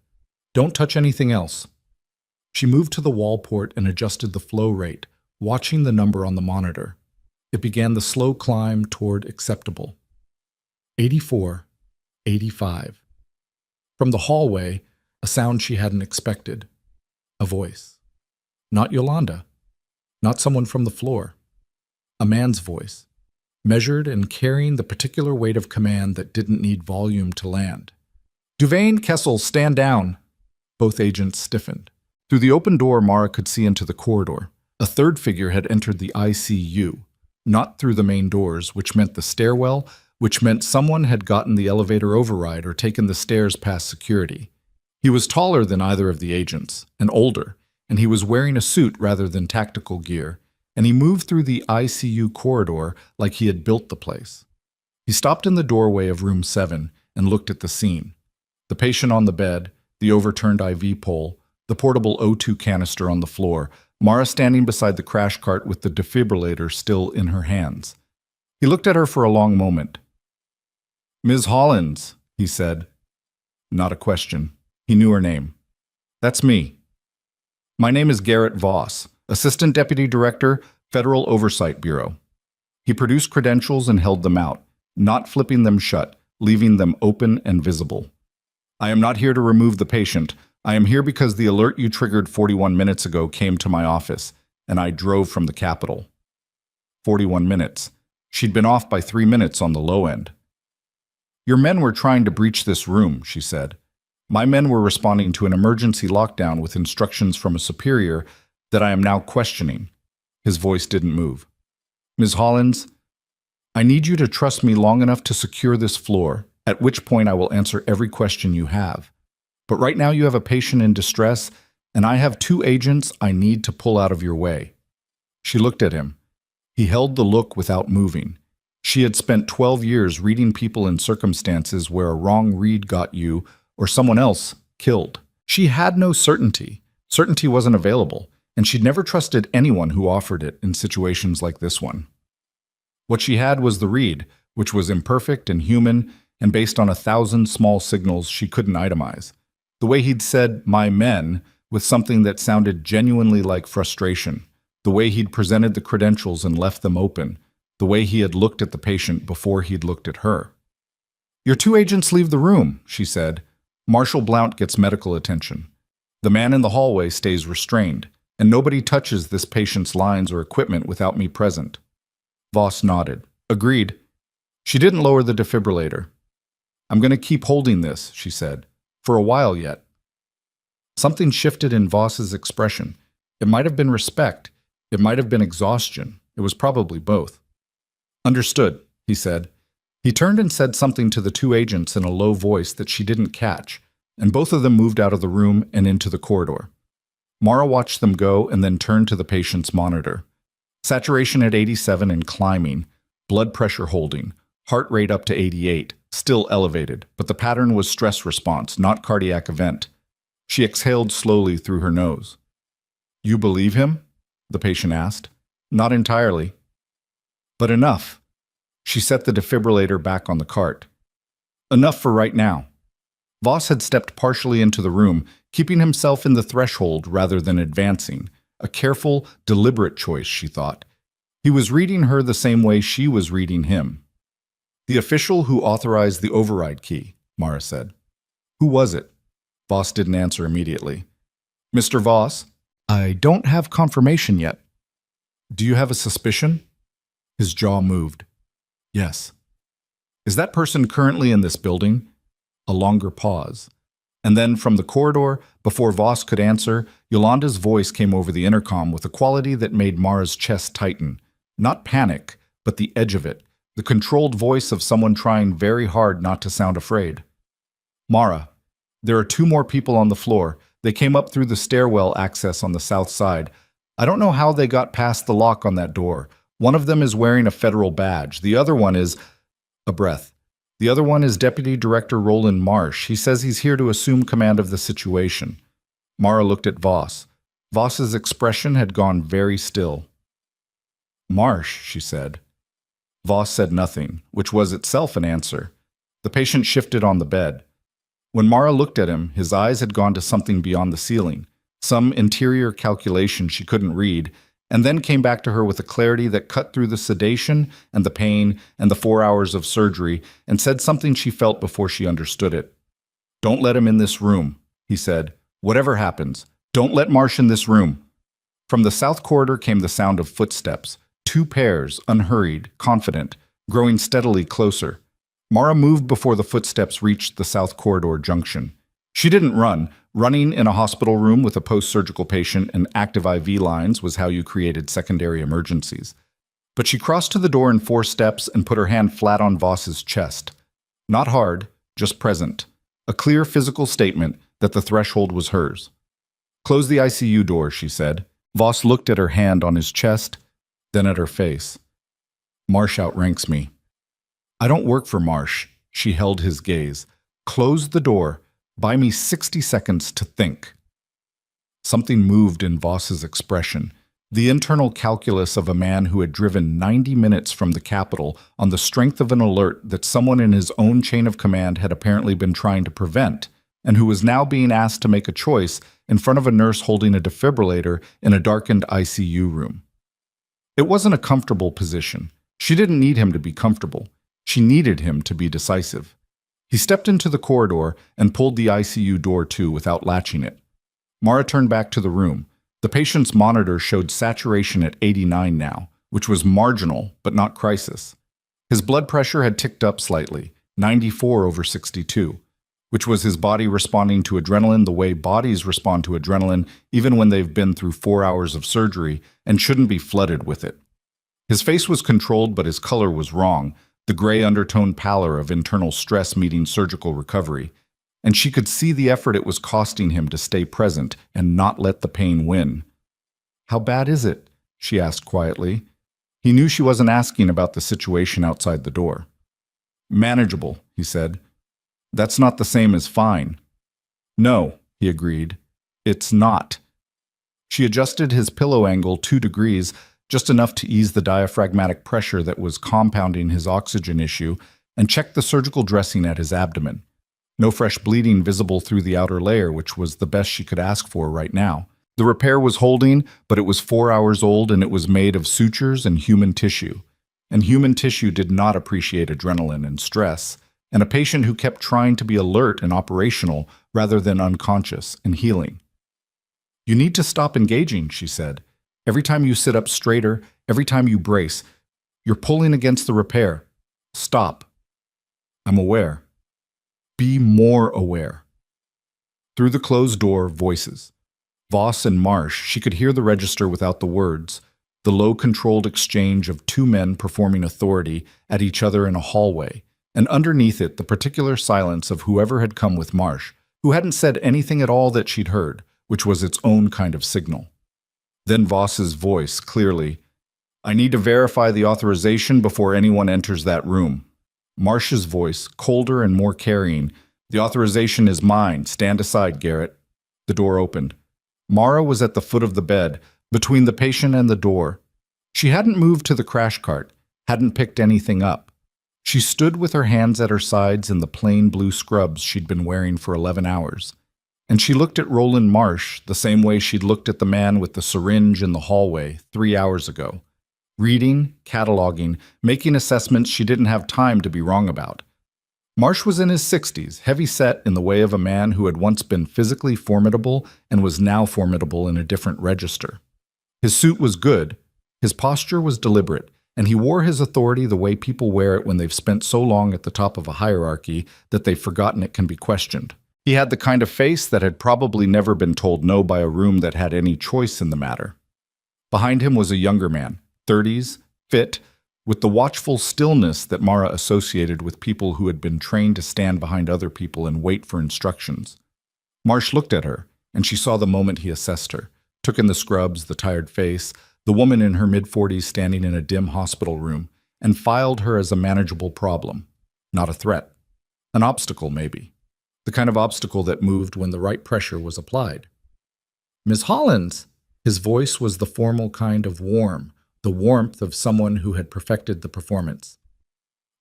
"Don't touch anything else." She moved to the wall port and adjusted the flow rate, watching the number on the monitor. It began the slow climb toward acceptable. 84, 85. From the hallway, a sound she hadn't expected. A voice. Not Yolanda. Not someone from the floor. A man's voice, measured and carrying the particular weight of command that didn't need volume to land. "Duvain, Kessel, stand down." Both agents stiffened. Through the open door, Mara could see into the corridor. A third figure had entered the ICU, not through the main doors, which meant the stairwell, which meant someone had gotten the elevator override or taken the stairs past security. He was taller than either of the agents, and older, and he was wearing a suit rather than tactical gear, and he moved through the ICU corridor like he had built the place. He stopped in the doorway of room 7 and looked at the scene. The patient on the bed, the overturned IV pole, the portable O2 canister on the floor, Mara standing beside the crash cart with the defibrillator still in her hands. He looked at her for a long moment. "Ms. Hollins," he said. Not a question. He knew her name. "That's me. My name is Garrett Voss, Assistant Deputy Director, Federal Oversight Bureau." He produced credentials and held them out, not flipping them shut, leaving them open and visible. I am not here to remove the patient. I am here because the alert you triggered 41 minutes ago came to my office, and I drove from the Capitol. 41 minutes. She'd been off by 3 minutes on the low end. Your men were trying to breach this room, she said. My men were responding to an emergency lockdown with instructions from a superior that I am now questioning. His voice didn't move. Ms. Hollins, I need you to trust me long enough to secure this floor, at which point I will answer every question you have. But right now you have a patient in distress, and I have 2 agents I need to pull out of your way. She looked at him. He held the look without moving. She had spent 12 years reading people in circumstances where a wrong read got you or someone else killed. She had no certainty. Certainty wasn't available, and she'd never trusted anyone who offered it in situations like this one. What she had was the read, which was imperfect and human and based on 1,000 small signals she couldn't itemize. The way he'd said, my men, with something that sounded genuinely like frustration. The way he'd presented the credentials and left them open. The way he had looked at the patient before he'd looked at her. Your 2 agents leave the room, she said. Marshal Blount gets medical attention. The man in the hallway stays restrained, and nobody touches this patient's lines or equipment without me present. Voss nodded. Agreed. She didn't lower the defibrillator. I'm going to keep holding this, she said, for a while yet. Something shifted in Voss's expression. It might have been respect. It might have been exhaustion. It was probably both. Understood, he said. He turned and said something to the 2 agents in a low voice that she didn't catch, and both of them moved out of the room and into the corridor. Mara watched them go and then turned to the patient's monitor. Saturation at 87 and climbing, blood pressure holding, heart rate up to 88, still elevated, but the pattern was stress response, not cardiac event. She exhaled slowly through her nose. You believe him? The patient asked. Not entirely. But enough. She set the defibrillator back on the cart. Enough for right now. Voss had stepped partially into the room, keeping himself in the threshold rather than advancing. A careful, deliberate choice, she thought. He was reading her the same way she was reading him. The official who authorized the override key, Mara said. Who was it? Voss didn't answer immediately. Mr. Voss? I don't have confirmation yet. Do you have a suspicion? His jaw moved. Yes. Is that person currently in this building? A longer pause. And then from the corridor, before Voss could answer, Yolanda's voice came over the intercom with a quality that made Mara's chest tighten. Not panic, but the edge of it. The controlled voice of someone trying very hard not to sound afraid. Mara, there are 2 more people on the floor. They came up through the stairwell access on the south side. I don't know how they got past the lock on that door. One of them is wearing a federal badge. The other one is... A breath. The other one is Deputy Director Roland Marsh. He says he's here to assume command of the situation. Mara looked at Voss. Voss's expression had gone very still. Marsh, she said. Voss said nothing, which was itself an answer. The patient shifted on the bed. When Mara looked at him, his eyes had gone to something beyond the ceiling, some interior calculation she couldn't read, and then came back to her with a clarity that cut through the sedation and the pain and the 4 hours of surgery and said something she felt before she understood it. Don't let him in this room, he said. Whatever happens, don't let Marsh in this room. From the south corridor came the sound of footsteps, 2 pairs, unhurried, confident, growing steadily closer. Mara moved before the footsteps reached the south corridor junction. She didn't run. Running in a hospital room with a post-surgical patient and active IV lines was how you created secondary emergencies. But she crossed to the door in 4 steps and put her hand flat on Voss's chest. Not hard, just present. A clear physical statement that the threshold was hers. Close the ICU door, she said. Voss looked at her hand on his chest, then at her face. Marsh outranks me. I don't work for Marsh. She held his gaze. Close the door. Buy me 60 seconds to think. Something moved in Voss's expression, the internal calculus of a man who had driven 90 minutes from the Capitol on the strength of an alert that someone in his own chain of command had apparently been trying to prevent, and who was now being asked to make a choice in front of a nurse holding a defibrillator in a darkened ICU room. It wasn't a comfortable position. She didn't need him to be comfortable. She needed him to be decisive. He stepped into the corridor and pulled the ICU door to without latching it. Mara turned back to the room. The patient's monitor showed saturation at 89 now, which was marginal but not crisis. His blood pressure had ticked up slightly, 94/62, which was his body responding to adrenaline the way bodies respond to adrenaline even when they've been through 4 hours of surgery and shouldn't be flooded with it. His face was controlled, but his color was wrong, the gray undertone pallor of internal stress meeting surgical recovery, and she could see the effort it was costing him to stay present and not let the pain win. "How bad is it?" she asked quietly. He knew she wasn't asking about the situation outside the door. "Manageable," he said. "That's not the same as fine." "No," he agreed. "It's not." She adjusted his pillow angle 2 degrees, just enough to ease the diaphragmatic pressure that was compounding his oxygen issue, and checked the surgical dressing at his abdomen. No fresh bleeding visible through the outer layer, which was the best she could ask for right now. The repair was holding, but it was 4 hours old and it was made of sutures and human tissue. And human tissue did not appreciate adrenaline and stress, and a patient who kept trying to be alert and operational rather than unconscious and healing. "You need to stop engaging," she said. "Every time you sit up straighter, every time you brace, you're pulling against the repair. Stop." "I'm aware." "Be more aware." Through the closed door, voices. Voss and Marsh, she could hear the register without the words, the low controlled exchange of 2 men performing authority at each other in a hallway, and underneath it the particular silence of whoever had come with Marsh, who hadn't said anything at all that she'd heard, which was its own kind of signal. Then Voss's voice, clearly, "I need to verify the authorization before anyone enters that room." Marsh's voice, colder and more carrying, "The authorization is mine. Stand aside, Garrett." The door opened. Mara was at the foot of the bed, between the patient and the door. She hadn't moved to the crash cart, hadn't picked anything up. She stood with her hands at her sides in the plain blue scrubs she'd been wearing for 11 hours. And she looked at Roland Marsh the same way she'd looked at the man with the syringe in the hallway 3 hours ago. Reading, cataloging, making assessments she didn't have time to be wrong about. Marsh was in his 60s, heavy-set in the way of a man who had once been physically formidable and was now formidable in a different register. His suit was good, his posture was deliberate, and he wore his authority the way people wear it when they've spent so long at the top of a hierarchy that they've forgotten it can be questioned. He had the kind of face that had probably never been told no by a room that had any choice in the matter. Behind him was a younger man, 30s, fit, with the watchful stillness that Mara associated with people who had been trained to stand behind other people and wait for instructions. Marsh looked at her, and she saw the moment he assessed her, took in the scrubs, the tired face, the woman in her mid-40s standing in a dim hospital room, and filed her as a manageable problem, not a threat. An obstacle, maybe. The kind of obstacle that moved when the right pressure was applied. "Miss Hollins!" His voice was the formal kind of warm, the warmth of someone who had perfected the performance.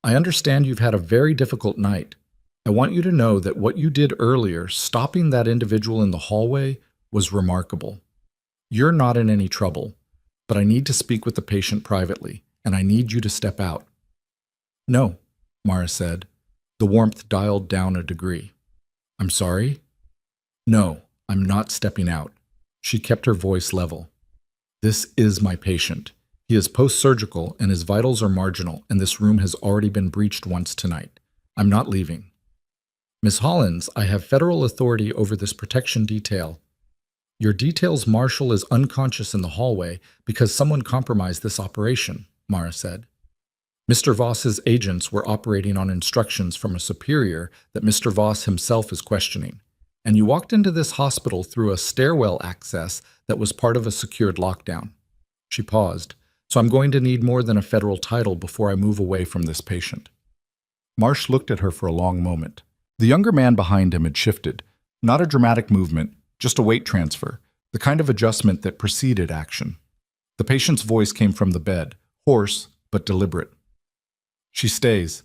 "I understand you've had a very difficult night. I want you to know that what you did earlier, stopping that individual in the hallway, was remarkable. You're not in any trouble, but I need to speak with the patient privately, and I need you to step out." "No," Mara said. The warmth dialed down a degree. "I'm sorry?" "No, I'm not stepping out." She kept her voice level. "This is my patient. He is post-surgical and his vitals are marginal, and this room has already been breached once tonight. I'm not leaving." "Miss Hollins, I have federal authority over this protection detail." "Your detail's marshal is unconscious in the hallway because someone compromised this operation," Mara said. "Mr. Voss's agents were operating on instructions from a superior that Mr. Voss himself is questioning, and you walked into this hospital through a stairwell access that was part of a secured lockdown." She paused. "So I'm going to need more than a federal title before I move away from this patient." Marsh looked at her for a long moment. The younger man behind him had shifted. Not a dramatic movement, just a weight transfer, the kind of adjustment that preceded action. The patient's voice came from the bed, hoarse but deliberate. "She stays."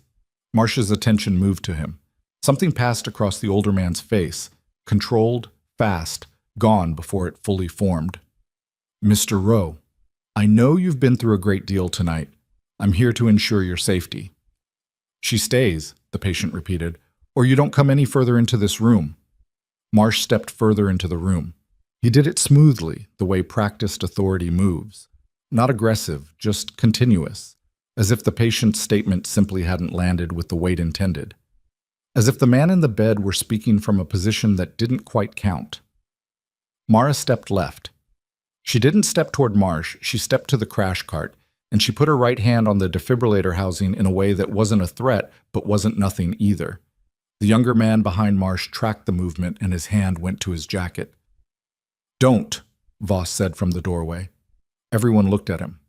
Marsh's attention moved to him. Something passed across the older man's face, controlled, fast, gone before it fully formed. "Mr. Rowe, I know you've been through a great deal tonight. I'm here to ensure your safety." "She stays," the patient repeated. or you don't come any further into this room." Marsh stepped further into the room. He did it smoothly, the way practiced authority moves. Not aggressive, just continuous, as if the patient's statement simply hadn't landed with the weight intended. As if the man in the bed were speaking from a position that didn't quite count. Mara stepped left. She didn't step toward Marsh, she stepped to the crash cart, and she put her right hand on the defibrillator housing in a way that wasn't a threat, but wasn't nothing either. The younger man behind Marsh tracked the movement, and his hand went to his jacket. "Don't," Voss said from the doorway. Everyone looked at him.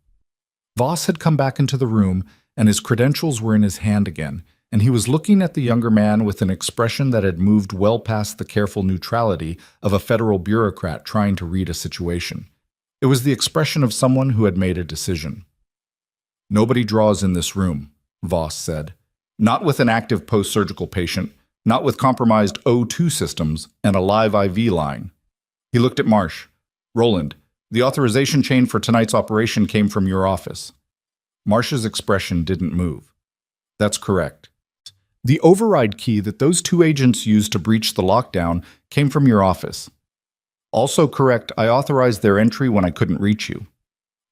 Voss had come back into the room, and his credentials were in his hand again, and he was looking at the younger man with an expression that had moved well past the careful neutrality of a federal bureaucrat trying to read a situation. It was the expression of someone who had made a decision. "Nobody draws in this room," Voss said. "Not with an active post-surgical patient, not with compromised O2 systems and a live IV line." He looked at Marsh. "Roland, the authorization chain for tonight's operation came from your office." Marsh's expression didn't move. "That's correct. The override key that those two agents used to breach the lockdown came from your office. Also correct, I authorized their entry when I couldn't reach you.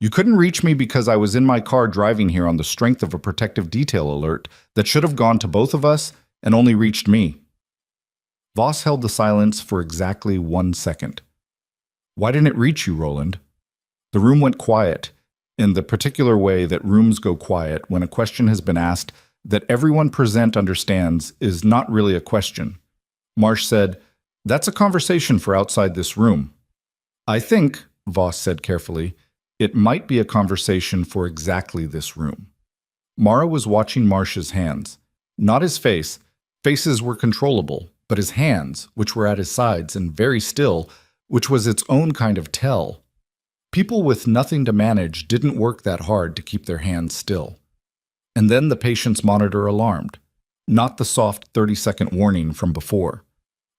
You couldn't reach me because I was in my car driving here on the strength of a protective detail alert that should have gone to both of us and only reached me." Voss held the silence for exactly 1 second. "Why didn't it reach you, Roland?" The room went quiet, in the particular way that rooms go quiet when a question has been asked that everyone present understands is not really a question. Marsh said, "That's a conversation for outside this room." "I think," Voss said carefully, "it might be a conversation for exactly this room." Mara was watching Marsh's hands. Not his face. Faces were controllable, but his hands, which were at his sides and very still, which was its own kind of tell. People with nothing to manage didn't work that hard to keep their hands still. And then the patient's monitor alarmed. Not the soft 30-second warning from before.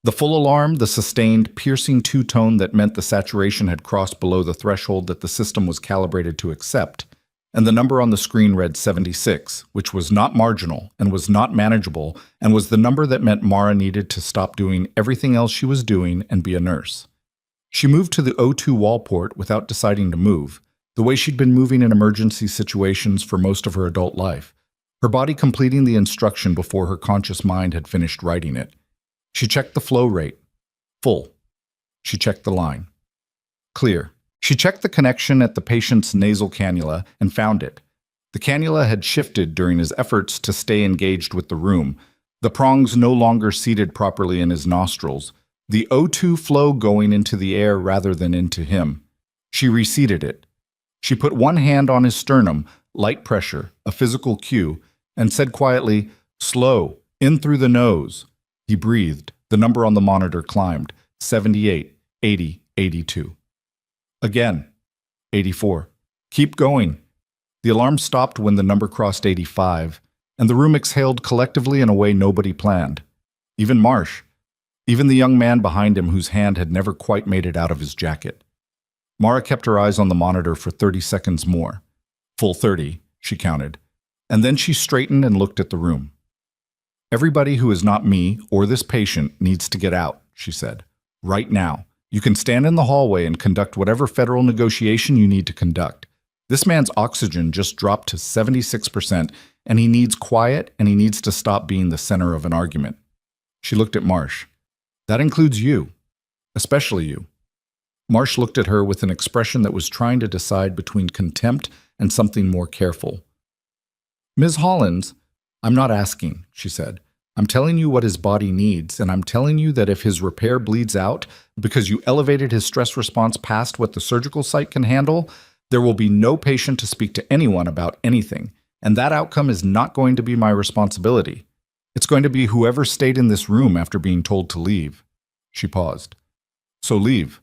The full alarm, the sustained, piercing two-tone that meant the saturation had crossed below the threshold that the system was calibrated to accept. And the number on the screen read 76, which was not marginal and was not manageable, and was the number that meant Mara needed to stop doing everything else she was doing and be a nurse. She moved to the O2 wall port without deciding to move, the way she'd been moving in emergency situations for most of her adult life, her body completing the instruction before her conscious mind had finished writing it. She checked the flow rate. Full. She checked the line. Clear. She checked the connection at the patient's nasal cannula and found it. The cannula had shifted during his efforts to stay engaged with the room, the prongs no longer seated properly in his nostrils, the O2 flow going into the air rather than into him. She reseated it. She put one hand on his sternum, light pressure, a physical cue, and said quietly, "Slow, in through the nose." He breathed. The number on the monitor climbed. 78, 80, 82. Again. 84. Keep going. The alarm stopped when the number crossed 85, and the room exhaled collectively in a way nobody planned. Even Marsh. Even the young man behind him whose hand had never quite made it out of his jacket. Mara kept her eyes on the monitor for 30 seconds more. Full 30, she counted. And then she straightened and looked at the room. "Everybody who is not me or this patient needs to get out," she said. "Right now. You can stand in the hallway and conduct whatever federal negotiation you need to conduct. This man's oxygen just dropped to 76%, and he needs quiet, and he needs to stop being the center of an argument." She looked at Marsh. "That includes you. Especially you." Marsh looked at her with an expression that was trying to decide between contempt and something more careful. "Ms. Hollins, I'm not asking," she said. "I'm telling you what his body needs, and I'm telling you that if his repair bleeds out because you elevated his stress response past what the surgical site can handle, there will be no patient to speak to anyone about anything, and that outcome is not going to be my responsibility. It's going to be whoever stayed in this room after being told to leave." She paused. "So leave."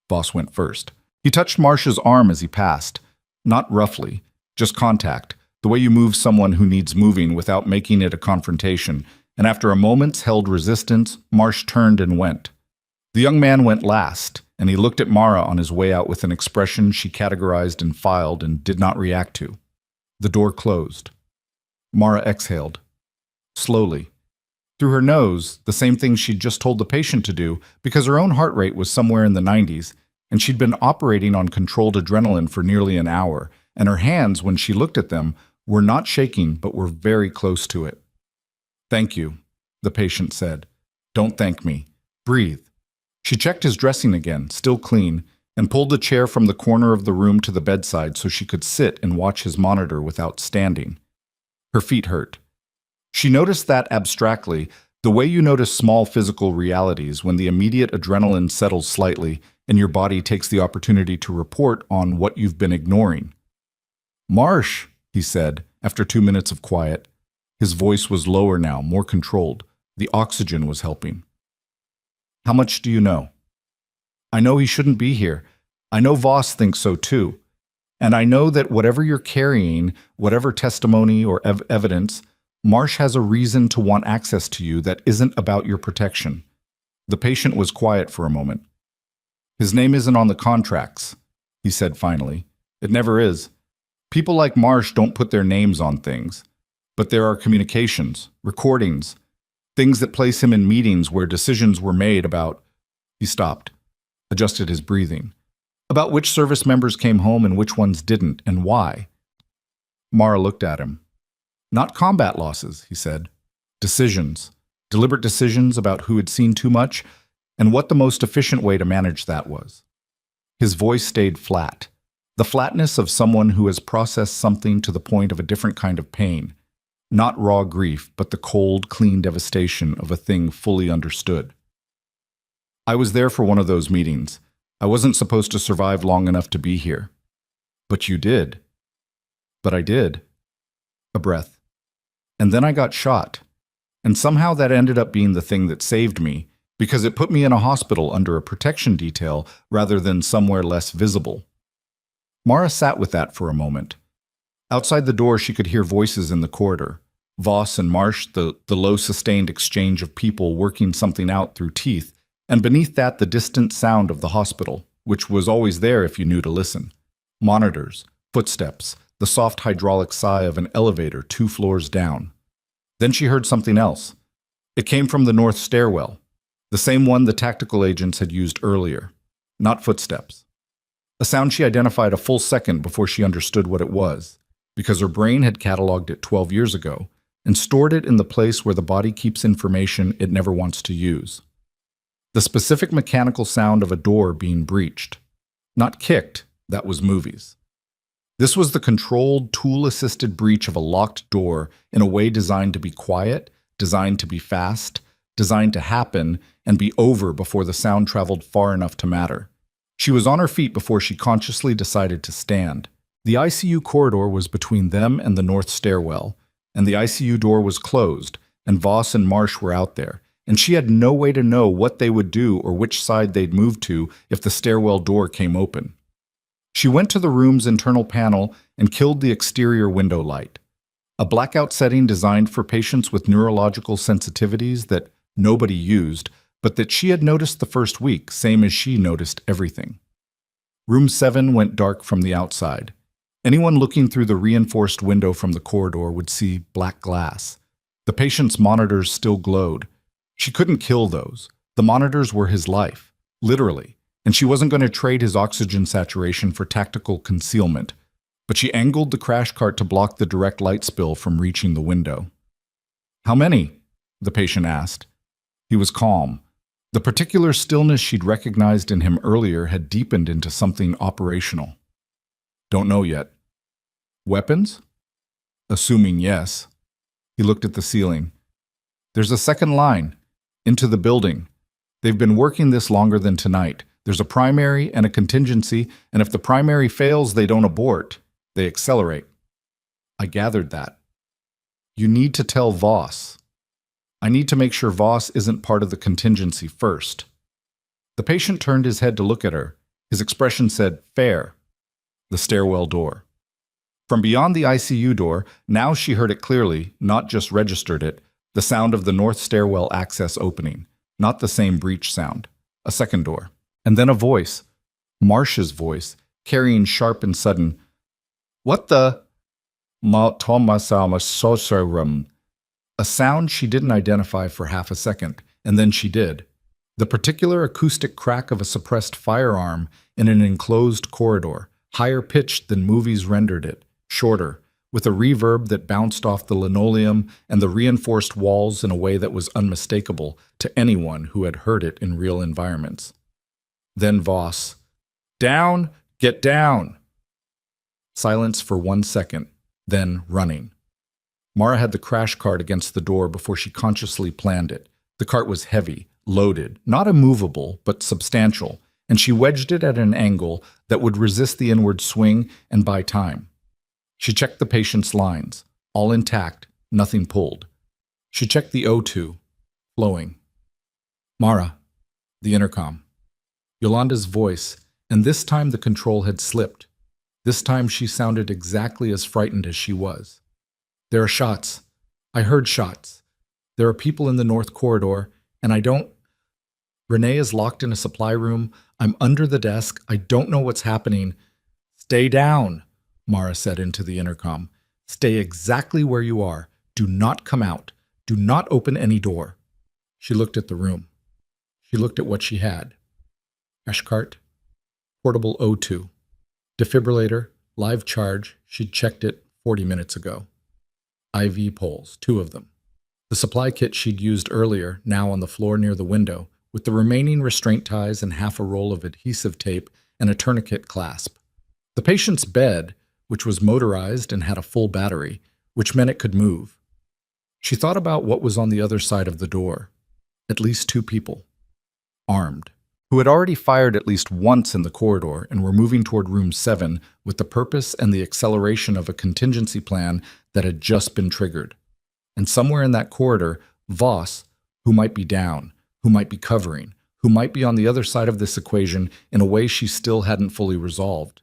Voss went first. He touched Marsh's arm as he passed. Not roughly, just contact, the way you move someone who needs moving without making it a confrontation, and after a moment's held resistance, Marsh turned and went. The young man went last, and he looked at Mara on his way out with an expression she categorized and filed and did not react to. The door closed. Mara exhaled. Slowly. through her nose, the same thing she'd just told the patient to do because her own heart rate was somewhere in the 90s, and she'd been operating on controlled adrenaline for nearly an hour, and her hands, when she looked at them, were not shaking but were very close to it. "Thank you," the patient said. "Don't thank me. Breathe." She checked his dressing again, still clean, and pulled a chair from the corner of the room to the bedside so she could sit and watch his monitor without standing. Her feet hurt. She noticed that abstractly, the way you notice small physical realities when the immediate adrenaline settles slightly and your body takes the opportunity to report on what you've been ignoring. "Marsh," he said, after 2 minutes of quiet. His voice was lower now, more controlled. The oxygen was helping. "How much do you know?" "I know he shouldn't be here. I know Voss thinks so too. And I know that whatever you're carrying, whatever testimony or evidence, Marsh has a reason to want access to you that isn't about your protection." The patient was quiet for a moment. "His name isn't on the contracts," he said finally. "It never is. People like Marsh don't put their names on things. But there are communications, recordings, things that place him in meetings where decisions were made about—" He stopped, adjusted his breathing. "About which service members came home and which ones didn't, and why." Mara looked at him. "Not combat losses," he said. "Decisions. Deliberate decisions about who had seen too much and what the most efficient way to manage that was." His voice stayed flat. The flatness of someone who has processed something to the point of a different kind of pain. Not raw grief, but the cold, clean devastation of a thing fully understood. "I was there for one of those meetings. I wasn't supposed to survive long enough to be here." "But you did." "But I did." A breath. "And then I got shot. And somehow that ended up being the thing that saved me, because it put me in a hospital under a protection detail rather than somewhere less visible." Mara sat with that for a moment. Outside the door, she could hear voices in the corridor. Voss and Marsh, the low-sustained exchange of people working something out through teeth, and beneath that the distant sound of the hospital, which was always there if you knew to listen. Monitors, footsteps, the soft hydraulic sigh of an elevator 2 floors down. Then she heard something else. It came from the north stairwell, the same one the tactical agents had used earlier. Not footsteps. A sound she identified a full second before she understood what it was, because her brain had cataloged it 12 years ago and stored it in the place where the body keeps information it never wants to use. The specific mechanical sound of a door being breached. Not kicked, that was movies. This was the controlled, tool-assisted breach of a locked door in a way designed to be quiet, designed to be fast, designed to happen and be over before the sound traveled far enough to matter. She was on her feet before she consciously decided to stand. The ICU corridor was between them and the north stairwell, and the ICU door was closed, and Voss and Marsh were out there, and she had no way to know what they would do or which side they'd move to if the stairwell door came open. She went to the room's internal panel and killed the exterior window light, a blackout setting designed for patients with neurological sensitivities that nobody used, but that she had noticed the first week, same as she noticed everything. Room 7 went dark from the outside. Anyone looking through the reinforced window from the corridor would see black glass. The patient's monitors still glowed. She couldn't kill those. The monitors were his life, literally, and she wasn't going to trade his oxygen saturation for tactical concealment. But she angled the crash cart to block the direct light spill from reaching the window. "How many?" the patient asked. He was calm. The particular stillness she'd recognized in him earlier had deepened into something operational. "Don't know yet." "Weapons?" "Assuming yes." He looked at the ceiling. "There's a second line. Into the building. They've been working this longer than tonight. There's a primary and a contingency, and if the primary fails, they don't abort. They accelerate." "I gathered that." "You need to tell Voss." "I need to make sure Voss isn't part of the contingency first." The patient turned his head to look at her. His expression said, "Fair." The stairwell door. From beyond the ICU door, now she heard it clearly, not just registered it, the sound of the north stairwell access opening, not the same breach sound. A second door. And then a voice. Marsh's voice, carrying sharp and sudden, "What the? Ma Thomas Alma Sosarum." A sound she didn't identify for half a second, and then she did. The particular acoustic crack of a suppressed firearm in an enclosed corridor, higher pitched than movies rendered it, shorter, with a reverb that bounced off the linoleum and the reinforced walls in a way that was unmistakable to anyone who had heard it in real environments. Then Voss, "Down! Get down!" Silence for 1 second, then running. Mara had the crash cart against the door before she consciously planned it. The cart was heavy, loaded, not immovable, but substantial, and she wedged it at an angle that would resist the inward swing and buy time. She checked the patient's lines, all intact, nothing pulled. She checked the O2, flowing. "Mara," the intercom. Yolanda's voice, and this time the control had slipped. This time she sounded exactly as frightened as she was. "There are shots. I heard shots. There are people in the north corridor, and I don't... Renee is locked in a supply room. I'm under the desk. I don't know what's happening." "Stay down," Mara said into the intercom. "Stay exactly where you are. Do not come out. Do not open any door." She looked at the room. She looked at what she had. Crash cart, portable O2, defibrillator, live charge. She'd checked it 40 minutes ago. IV poles, 2 of them. The supply kit she'd used earlier, now on the floor near the window, with the remaining restraint ties and half a roll of adhesive tape and a tourniquet clasp. The patient's bed, which was motorized and had a full battery, which meant it could move. She thought about what was on the other side of the door. At least 2 people, armed, who had already fired at least once in the corridor and were moving toward room 7 with the purpose and the acceleration of a contingency plan that had just been triggered. And somewhere in that corridor, Voss, who might be down, who might be covering, who might be on the other side of this equation in a way she still hadn't fully resolved.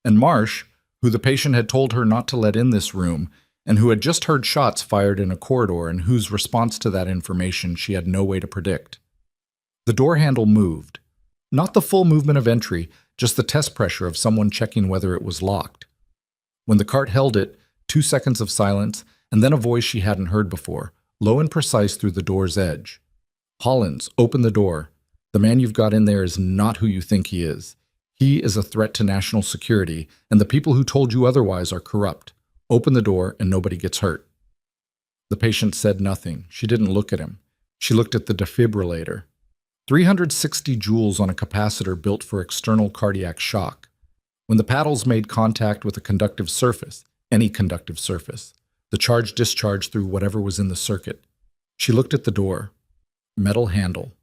And Marsh, who the patient had told her not to let in this room, and who had just heard shots fired in a corridor and whose response to that information she had no way to predict. The door handle moved. Not the full movement of entry, just the test pressure of someone checking whether it was locked. When the cart held it, 2 seconds of silence, and then a voice she hadn't heard before, low and precise through the door's edge. "Hollins, open the door. The man you've got in there is not who you think he is. He is a threat to national security, and the people who told you otherwise are corrupt. Open the door and nobody gets hurt." The patient said nothing. She didn't look at him. She looked at the defibrillator. 360 joules on a capacitor built for external cardiac shock. When the paddles made contact with a conductive surface, any conductive surface, the charge discharged through whatever was in the circuit. She looked at the door. Metal handle,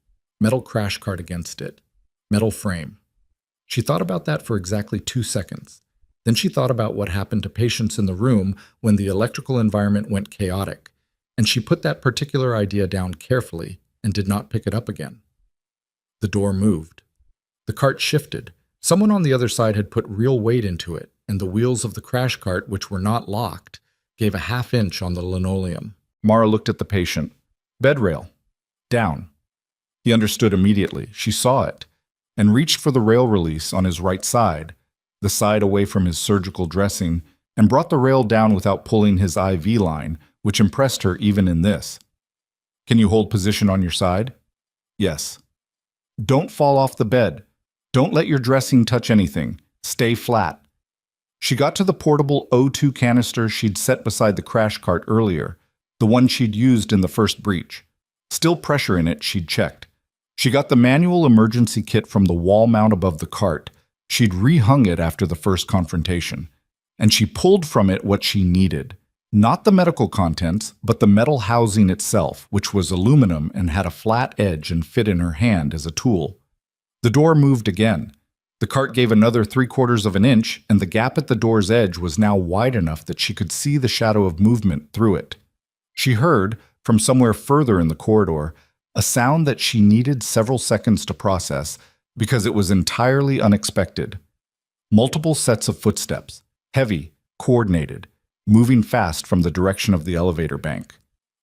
metal crash cart against it, metal frame. She thought about that for exactly 2 seconds. Then she thought about what happened to patients in the room when the electrical environment went chaotic, and she put that particular idea down carefully and did not pick it up again. The door moved. The cart shifted. Someone on the other side had put real weight into it, and the wheels of the crash cart, which were not locked, gave a half-inch on the linoleum. Mara looked at the patient. Bed rail. Down. He understood immediately. She saw it, and reached for the rail release on his right side, the side away from his surgical dressing, and brought the rail down without pulling his IV line, which impressed her even in this. "Can you hold position on your side?" "Yes." "Don't fall off the bed. Don't let your dressing touch anything. Stay flat." She got to the portable O2 canister she'd set beside the crash cart earlier, the one she'd used in the first breach. Still pressure in it, she'd checked. She got the manual emergency kit from the wall mount above the cart. She'd rehung it after the first confrontation. And she pulled from it what she needed. Not the medical contents, but the metal housing itself, which was aluminum and had a flat edge and fit in her hand as a tool. The door moved again. The cart gave another 3/4 of an inch, and the gap at the door's edge was now wide enough that she could see the shadow of movement through it. She heard, from somewhere further in the corridor, a sound that she needed several seconds to process because it was entirely unexpected. Multiple sets of footsteps, heavy, coordinated, moving fast from the direction of the elevator bank.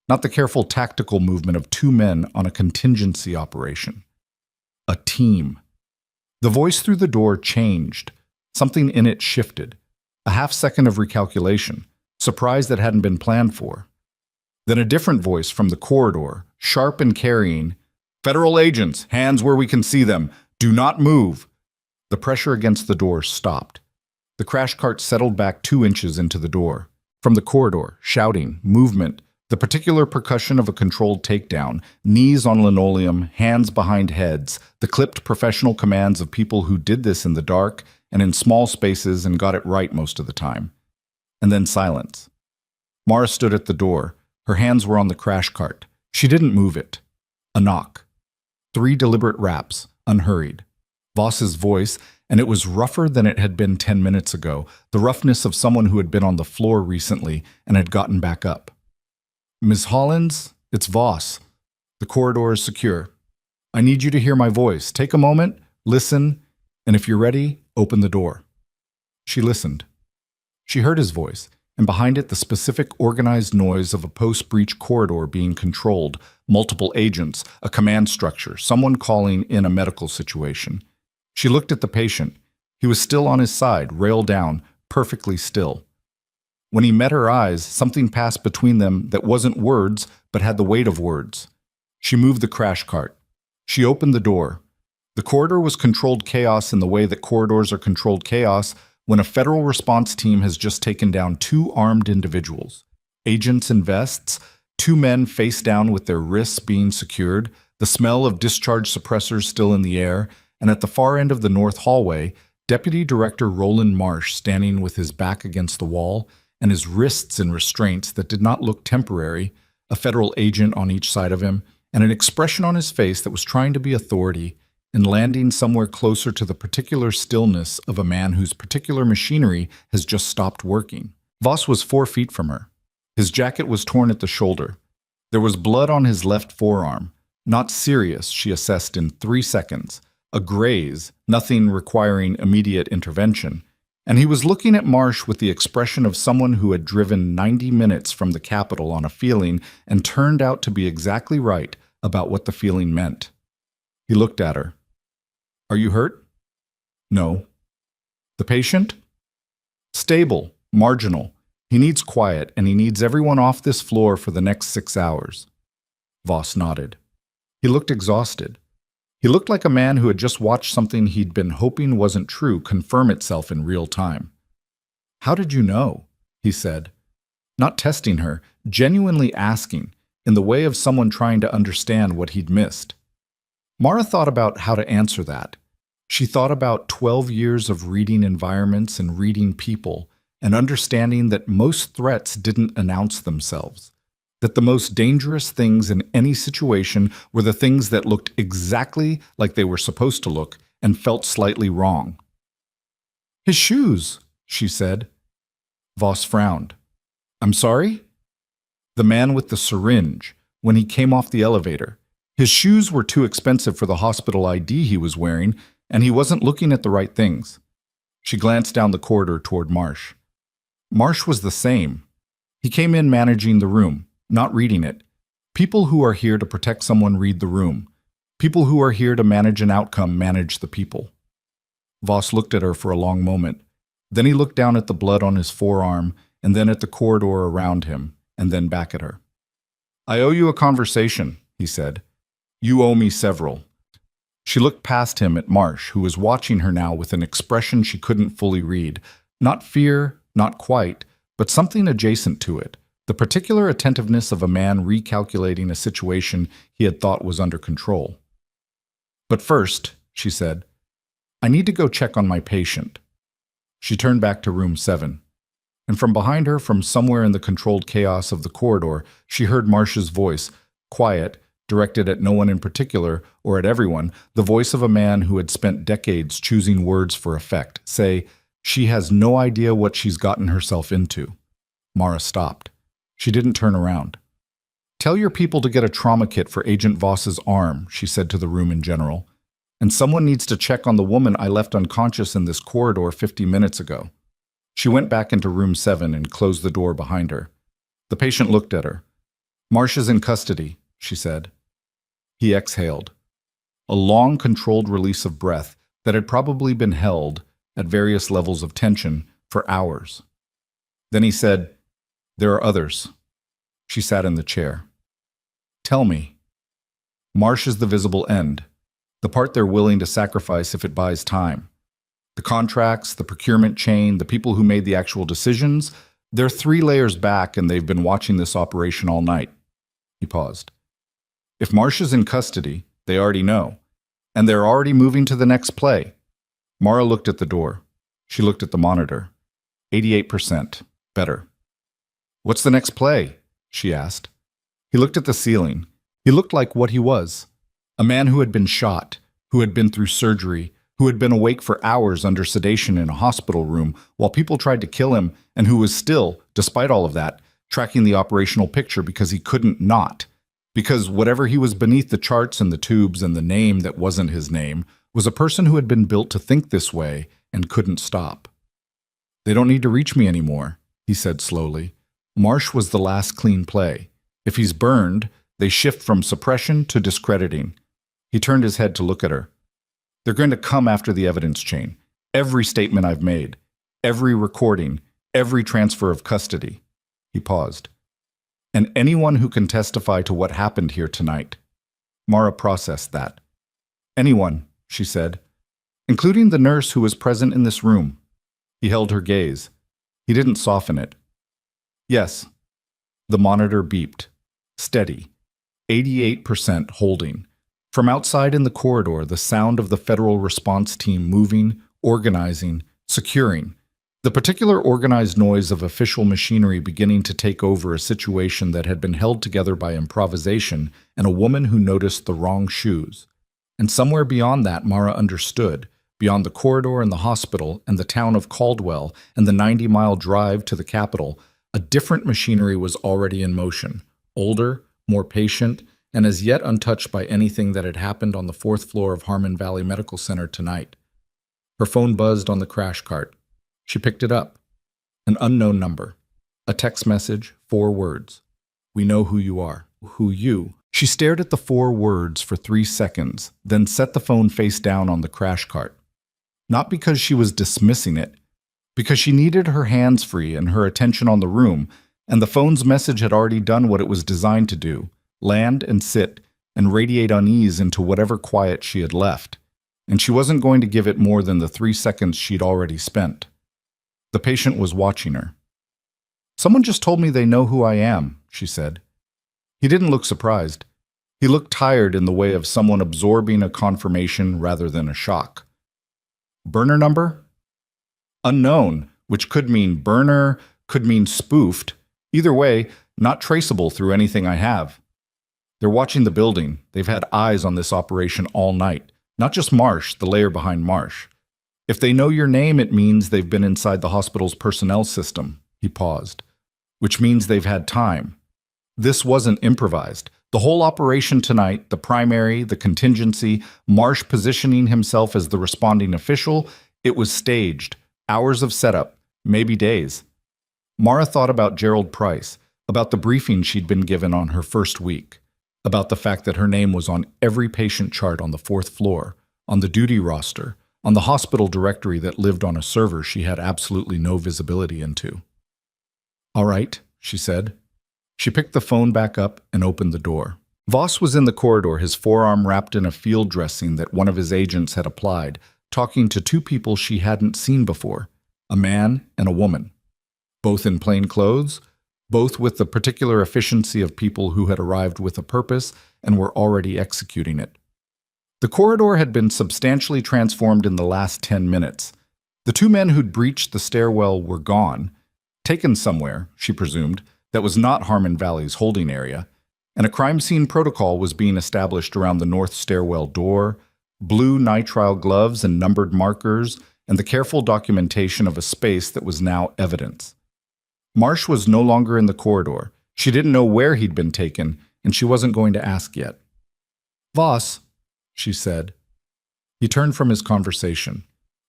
Not the careful tactical movement of 2 men on a contingency operation. A team. The voice through the door changed. Something in it shifted. A half second of recalculation, surprise that hadn't been planned for. Then a different voice from the corridor, sharp and carrying. "Federal agents, hands where we can see them. Do not move." The pressure against the door stopped. The crash cart settled back 2 inches into the door. From the corridor, shouting, movement, the particular percussion of a controlled takedown, knees on linoleum, hands behind heads, the clipped professional commands of people who did this in the dark and in small spaces and got it right most of the time. And then silence. Mara stood at the door. Her hands were on the crash cart. She didn't move it. A knock. 3 deliberate raps, unhurried. Voss's voice, and it was rougher than it had been 10 minutes ago, the roughness of someone who had been on the floor recently and had gotten back up. "Ms. Hollins, it's Voss. The corridor is secure. I need you to hear my voice. Take a moment, listen, and if you're ready, open the door." She listened. She heard his voice, and behind it the specific organized noise of a post-breach corridor being controlled, multiple agents, a command structure, someone calling in a medical situation. She looked at the patient. He was still on his side, rail down, perfectly still. When he met her eyes, something passed between them that wasn't words, but had the weight of words. She moved the crash cart. She opened the door. The corridor was controlled chaos in the way that corridors are controlled chaos when a federal response team has just taken down 2 armed individuals. Agents in vests, 2 men face down with their wrists being secured, the smell of discharge suppressors still in the air, and at the far end of the north hallway, Deputy Director Roland Marsh standing with his back against the wall and his wrists in restraints that did not look temporary, a federal agent on each side of him, and an expression on his face that was trying to be authority and landing somewhere closer to the particular stillness of a man whose particular machinery has just stopped working. Voss was 4 feet from her. His jacket was torn at the shoulder. There was blood on his left forearm. Not serious, she assessed in 3 seconds. A graze, nothing requiring immediate intervention. And he was looking at Marsh with the expression of someone who had driven 90 minutes from the Capitol on a feeling and turned out to be exactly right about what the feeling meant. He looked at her. "Are you hurt?" "No." "The patient?" "Stable, marginal. He needs quiet, and he needs everyone off this floor for the next 6 hours. Voss nodded. He looked exhausted. He looked like a man who had just watched something he'd been hoping wasn't true confirm itself in real time. "How did you know?" he said. Not testing her, genuinely asking, in the way of someone trying to understand what he'd missed. Mara thought about how to answer that. She thought about 12 years of reading environments and reading people, and understanding that most threats didn't announce themselves. That the most dangerous things in any situation were the things that looked exactly like they were supposed to look and felt slightly wrong. "His shoes," she said. Voss frowned. "I'm sorry?" "The man with the syringe, when he came off the elevator. His shoes were too expensive for the hospital ID he was wearing, and he wasn't looking at the right things." She glanced down the corridor toward Marsh. Marsh was the same. He came in managing the room, not reading it. People who are here to protect someone read the room. People who are here to manage an outcome manage the people. Voss looked at her for a long moment. Then he looked down at the blood on his forearm, and then at the corridor around him, and then back at her. "I owe you a conversation," he said. "You owe me several." She looked past him at Marsh, who was watching her now with an expression she couldn't fully read. Not fear, not quite, but something adjacent to it. The particular attentiveness of a man recalculating a situation he had thought was under control. "But first," she said, "I need to go check on my patient." She turned back to room 7. And from behind her, from somewhere in the controlled chaos of the corridor, she heard Marsh's voice, quiet, directed at no one in particular, or at everyone, the voice of a man who had spent decades choosing words for effect, say, "She has no idea what she's gotten herself into." Mara stopped. She didn't turn around. "Tell your people to get a trauma kit for Agent Voss's arm," she said to the room in general. "And someone needs to check on the woman I left unconscious in this corridor 50 minutes ago." She went back into room 7 and closed the door behind her. The patient looked at her. "Marsh is in custody," she said. He exhaled. A long, controlled release of breath that had probably been held, at various levels of tension, for hours. Then he said, "There are others." She sat in the chair. Tell me. Marsh is the visible end, the part they're willing to sacrifice if it buys time. The contracts, the procurement chain, the people who made the actual decisions, they're 3 layers back and they've been watching this operation all night. He paused. If Marsh is in custody, they already know. And they're already moving to the next play. Mara looked at the door. She looked at the monitor. 88%. Better. What's the next play? She asked. He looked at the ceiling. He looked like what he was. A man who had been shot, who had been through surgery, who had been awake for hours under sedation in a hospital room while people tried to kill him, and who was still, despite all of that, tracking the operational picture because he couldn't not. Because whatever he was beneath the charts and the tubes and the name that wasn't his name was a person who had been built to think this way and couldn't stop. They don't need to reach me anymore, he said slowly. Marsh was the last clean play. If he's burned, they shift from suppression to discrediting. He turned his head to look at her. They're going to come after the evidence chain. Every statement I've made, every recording, every transfer of custody. He paused. And anyone who can testify to what happened here tonight. Mara processed that. Anyone, she said, including the nurse who was present in this room. He held her gaze. He didn't soften it. Yes. The monitor beeped. Steady. 88% holding. From outside in the corridor, the sound of the federal response team moving, organizing, securing. The particular organized noise of official machinery beginning to take over a situation that had been held together by improvisation and a woman who noticed the wrong shoes. And somewhere beyond that, Mara understood, beyond the corridor and the hospital and the town of Caldwell and the 90-mile drive to the capital, a different machinery was already in motion, older, more patient, and as yet untouched by anything that had happened on the 4th floor of Harmon Valley Medical Center tonight. Her phone buzzed on the crash cart. She picked it up. An unknown number. A text message, 4 words. We know who you are. Who you. She stared at the 4 words for 3 seconds, then set the phone face down on the crash cart. Not because she was dismissing it, because she needed her hands free and her attention on the room, and the phone's message had already done what it was designed to do, land and sit and radiate unease into whatever quiet she had left, and she wasn't going to give it more than the 3 seconds she'd already spent. The patient was watching her. Someone just told me they know who I am, she said. He didn't look surprised. He looked tired in the way of someone absorbing a confirmation rather than a shock. Burner number? Unknown, which could mean burner, could mean spoofed. Either way, not traceable through anything I have. They're watching the building. They've had eyes on this operation all night. Not just Marsh, the layer behind Marsh. If they know your name, it means they've been inside the hospital's personnel system. He paused. Which means they've had time. This wasn't improvised. The whole operation tonight, the primary, the contingency, Marsh positioning himself as the responding official, it was staged. Hours of setup, maybe days. Mara thought about Gerald Price, about the briefing she'd been given on her first week, about the fact that her name was on every patient chart on the 4th floor, on the duty roster, on the hospital directory that lived on a server she had absolutely no visibility into. All right, she said. She picked the phone back up and opened the door. Voss was in the corridor, his forearm wrapped in a field dressing that one of his agents had applied, talking to 2 people she hadn't seen before, a man and a woman. Both in plain clothes, both with the particular efficiency of people who had arrived with a purpose and were already executing it. The corridor had been substantially transformed in the last 10 minutes. The 2 men who'd breached the stairwell were gone, taken somewhere, she presumed, that was not Harmon Valley's holding area, and a crime scene protocol was being established around the north stairwell door, blue nitrile gloves and numbered markers, and the careful documentation of a space that was now evidence. Marsh was no longer in the corridor. She didn't know where he'd been taken, and she wasn't going to ask yet. Voss, she said. He turned from his conversation.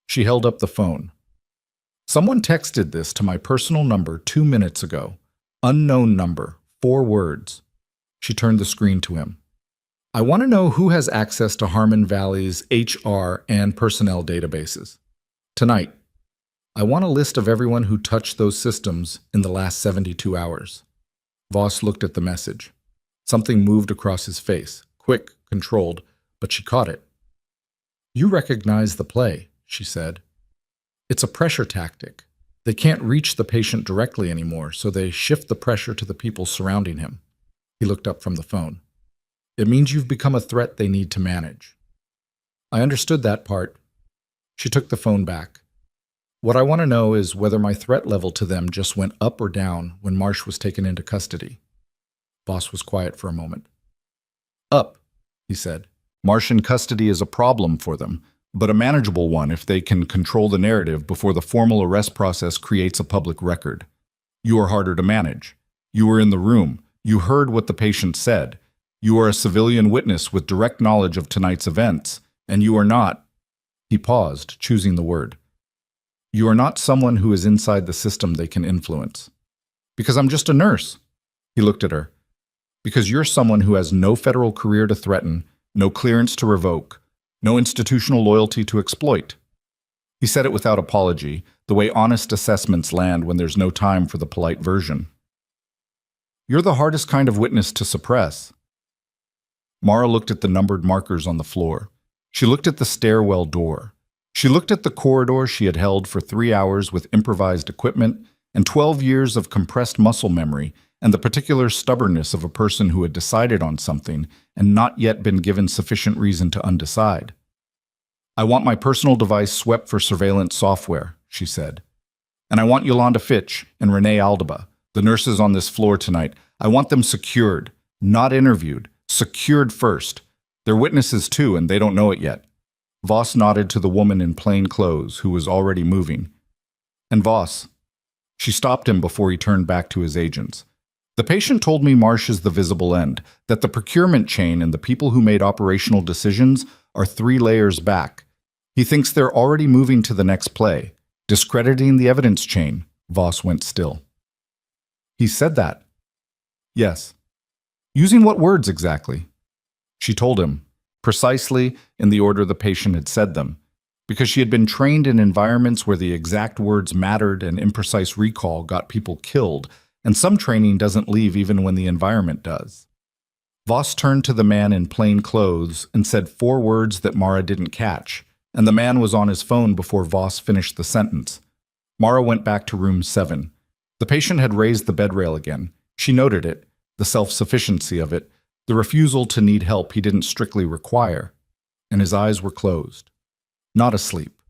She held up the phone. Someone texted this to my personal number 2 minutes ago. Unknown number, 4 words. She turned the screen to him. I want to know who has access to Harmon Valley's HR and personnel databases. Tonight. I want a list of everyone who touched those systems in the last 72 hours. Voss looked at the message. Something moved across his face, quick, controlled, but she caught it. "You recognize the play," she said. "It's a pressure tactic. They can't reach the patient directly anymore, so they shift the pressure to the people surrounding him." He looked up from the phone. "It means you've become a threat they need to manage." "I understood that part." She took the phone back. "What I want to know is whether my threat level to them just went up or down when Marsh was taken into custody." Voss was quiet for a moment. "Up," he said. "Marsh in custody is a problem for them, but a manageable one if they can control the narrative before the formal arrest process creates a public record. You are harder to manage. You were in the room. You heard what the patient said. You are a civilian witness with direct knowledge of tonight's events, and you are not—" He paused, choosing the word. "You are not someone who is inside the system they can influence." "Because I'm just a nurse." He looked at her. "Because you're someone who has no federal career to threaten, no clearance to revoke, no institutional loyalty to exploit." He said it without apology, the way honest assessments land when there's no time for the polite version. "You're the hardest kind of witness to suppress." Mara looked at the numbered markers on the floor. She looked at the stairwell door. She looked at the corridor she had held for 3 hours with improvised equipment and 12 years of compressed muscle memory and the particular stubbornness of a person who had decided on something and not yet been given sufficient reason to undecide. "I want my personal device swept for surveillance software," she said. "And I want Yolanda Fitch and Renee Aldaba, the nurses on this floor tonight. I want them secured, not interviewed, secured first. They're witnesses too, and they don't know it yet." Voss nodded to the woman in plain clothes who was already moving. "And Voss." She stopped him before he turned back to his agents. "The patient told me Marsh is the visible end, that the procurement chain and the people who made operational decisions are 3 layers back. He thinks they're already moving to the next play, discrediting the evidence chain." Voss went still. "He said that?" "Yes." "Using what words exactly?" She told him, precisely in the order the patient had said them, because she had been trained in environments where the exact words mattered and imprecise recall got people killed, and some training doesn't leave even when the environment does. Voss turned to the man in plain clothes and said 4 words that Mara didn't catch, and the man was on his phone before Voss finished the sentence. Mara went back to room 7. The patient had raised the bed rail again. She noted it, the self-sufficiency of it, the refusal to need help he didn't strictly require, and his eyes were closed. Not asleep.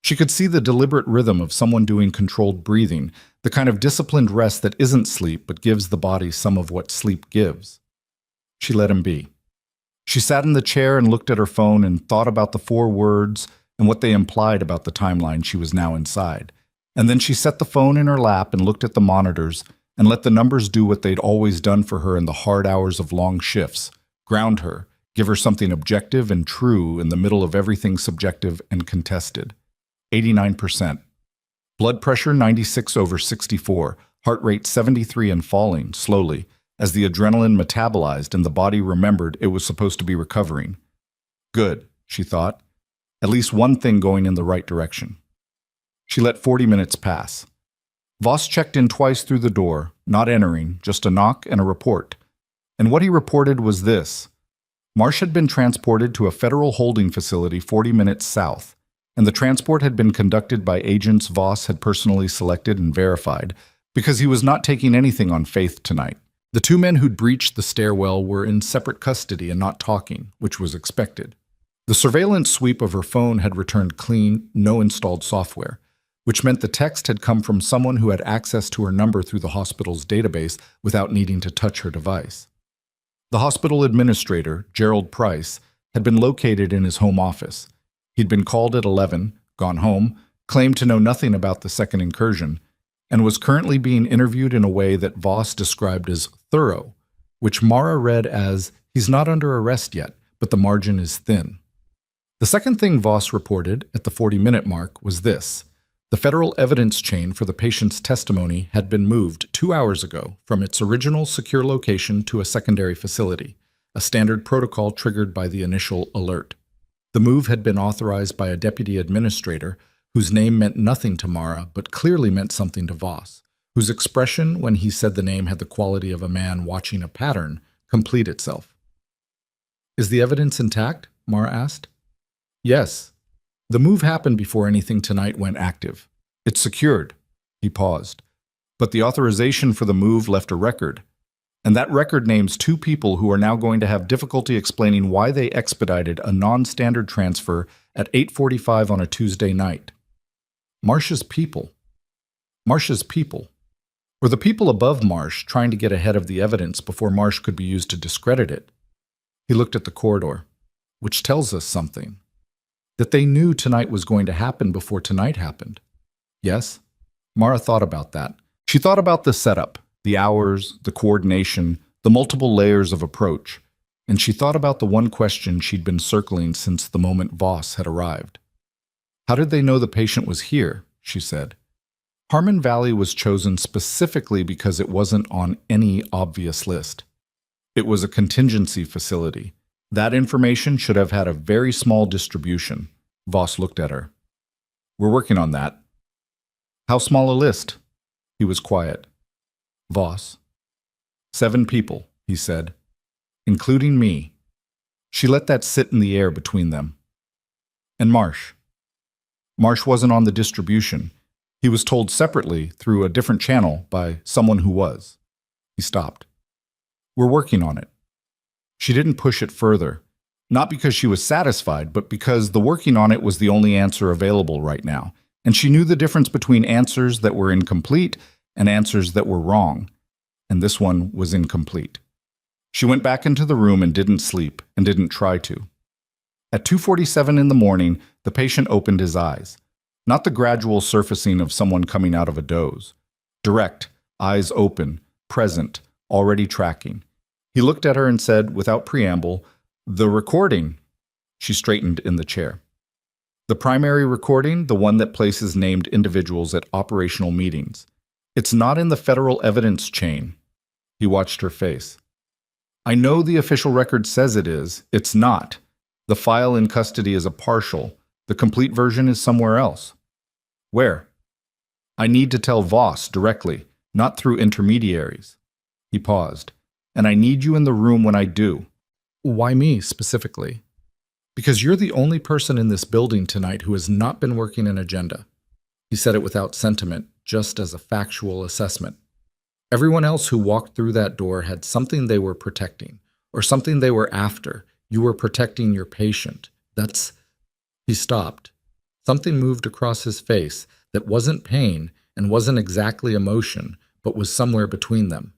She could see the deliberate rhythm of someone doing controlled breathing, the kind of disciplined rest that isn't sleep but gives the body some of what sleep gives. She let him be. She sat in the chair and looked at her phone and thought about the 4 words and what they implied about the timeline she was now inside. And then she set the phone in her lap and looked at the monitors and let the numbers do what they'd always done for her in the hard hours of long shifts, ground her, give her something objective and true in the middle of everything subjective and contested. 89%. Blood pressure 96/64, heart rate 73 and falling, slowly, as the adrenaline metabolized and the body remembered it was supposed to be recovering. Good, she thought. At least one thing going in the right direction. She let 40 minutes pass. Voss checked in twice through the door, not entering, just a knock and a report. And what he reported was this. Marsh had been transported to a federal holding facility 40 minutes south, and the transport had been conducted by agents Voss had personally selected and verified, because he was not taking anything on faith tonight. The 2 men who'd breached the stairwell were in separate custody and not talking, which was expected. The surveillance sweep of her phone had returned clean, no installed software, which meant the text had come from someone who had access to her number through the hospital's database without needing to touch her device. The hospital administrator, Gerald Price, had been located in his home office. He'd been called at 11, gone home, claimed to know nothing about the second incursion, and was currently being interviewed in a way that Voss described as thorough, which Mara read as, "He's not under arrest yet, but the margin is thin." The second thing Voss reported at the 40-minute mark was this. The federal evidence chain for the patient's testimony had been moved 2 hours ago from its original secure location to a secondary facility, a standard protocol triggered by the initial alert. The move had been authorized by a deputy administrator whose name meant nothing to Mara but clearly meant something to Voss, whose expression when he said the name had the quality of a man watching a pattern complete itself. "Is the evidence intact?" Mara asked. "Yes. The move happened before anything tonight went active. It's secured." He paused. "But the authorization for the move left a record. And that record names two people who are now going to have difficulty explaining why they expedited a non-standard transfer at 8:45 on a Tuesday night. Marsh's people. Marsh's people. Or the people above Marsh trying to get ahead of the evidence before Marsh could be used to discredit it." He looked at the corridor, which tells us something. That they knew tonight was going to happen before tonight happened. Yes, Mara thought about that. She thought about the setup, the hours, the coordination, the multiple layers of approach, and she thought about the one question she'd been circling since the moment Voss had arrived. "How did they know the patient was here?" she said. Harmon Valley was chosen specifically because it wasn't on any obvious list. It was a contingency facility. That information should have had a very small distribution. Voss looked at her. "We're working on that." "How small a list?" He was quiet. "Voss." "7 people," he said, "including me." She let that sit in the air between them. "And Marsh?" Marsh wasn't on the distribution. He was told separately through a different channel by someone who was. He stopped. "We're working on it." She didn't push it further, not because she was satisfied, but because the working on it was the only answer available right now, and she knew the difference between answers that were incomplete and answers that were wrong, and this one was incomplete. She went back into the room and didn't sleep, and didn't try to. At 2:47 in the morning, the patient opened his eyes. Not the gradual surfacing of someone coming out of a doze. Direct, eyes open, present, already tracking. He looked at her and said, without preamble, "The recording." She straightened in the chair. "The primary recording, the one that places named individuals at operational meetings. It's not in the federal evidence chain." He watched her face. "I know the official record says it is. It's not. The file in custody is a partial. The complete version is somewhere else." "Where?" "I need to tell Voss directly, not through intermediaries." He paused. "And I need you in the room when I do." "Why me, specifically?" "Because you're the only person in this building tonight who has not been working an agenda." He said it without sentiment, just as a factual assessment. Everyone else who walked through that door had something they were protecting, or something they were after. You were protecting your patient. That's... He stopped. Something moved across his face that wasn't pain and wasn't exactly emotion, but was somewhere between them.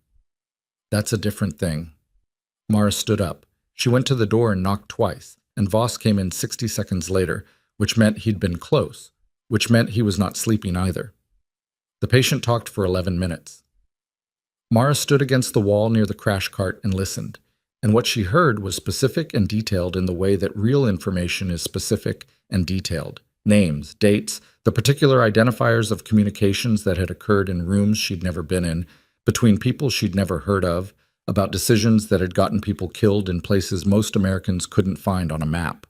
"That's a different thing." Mara stood up. She went to the door and knocked twice, and Voss came in 60 seconds later, which meant he'd been close, which meant he was not sleeping either. The patient talked for 11 minutes. Mara stood against the wall near the crash cart and listened, and what she heard was specific and detailed in the way that real information is specific and detailed. Names, dates, the particular identifiers of communications that had occurred in rooms she'd never been in, between people she'd never heard of, about decisions that had gotten people killed in places most Americans couldn't find on a map.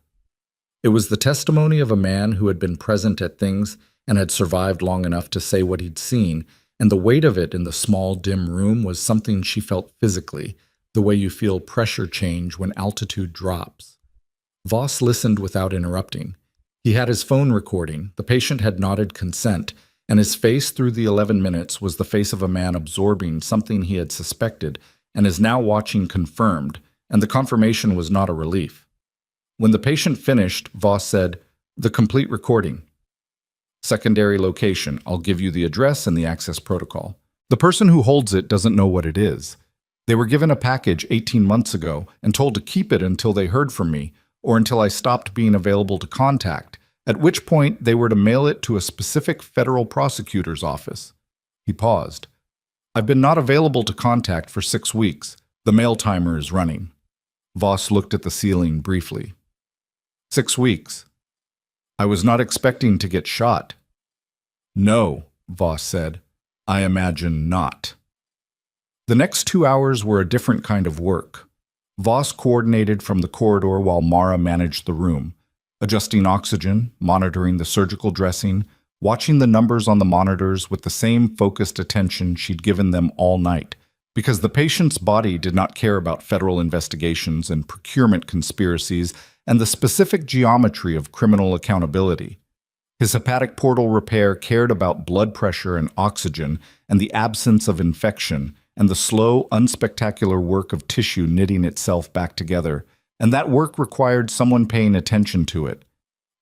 It was the testimony of a man who had been present at things and had survived long enough to say what he'd seen, and the weight of it in the small, dim room was something she felt physically, the way you feel pressure change when altitude drops. Voss listened without interrupting. He had his phone recording, the patient had nodded consent, and his face through the 11 minutes was the face of a man absorbing something he had suspected and is now watching confirmed, and the confirmation was not a relief. When the patient finished, Voss said, "The complete recording. Secondary location. I'll give you the address and the access protocol. The person who holds it doesn't know what it is. They were given a package 18 months ago and told to keep it until they heard from me, or until I stopped being available to contact, at which point they were to mail it to a specific federal prosecutor's office." He paused. "I've been not available to contact for 6 weeks. The mail timer is running." Voss looked at the ceiling briefly. 6 weeks. I was not expecting to get shot." "No," Voss said. "I imagine not." The next 2 hours were a different kind of work. Voss coordinated from the corridor while Mara managed the room, adjusting oxygen, monitoring the surgical dressing, watching the numbers on the monitors with the same focused attention she'd given them all night, because the patient's body did not care about federal investigations and procurement conspiracies and the specific geometry of criminal accountability. His hepatic portal repair cared about blood pressure and oxygen and the absence of infection and the slow, unspectacular work of tissue knitting itself back together, and that work required someone paying attention to it.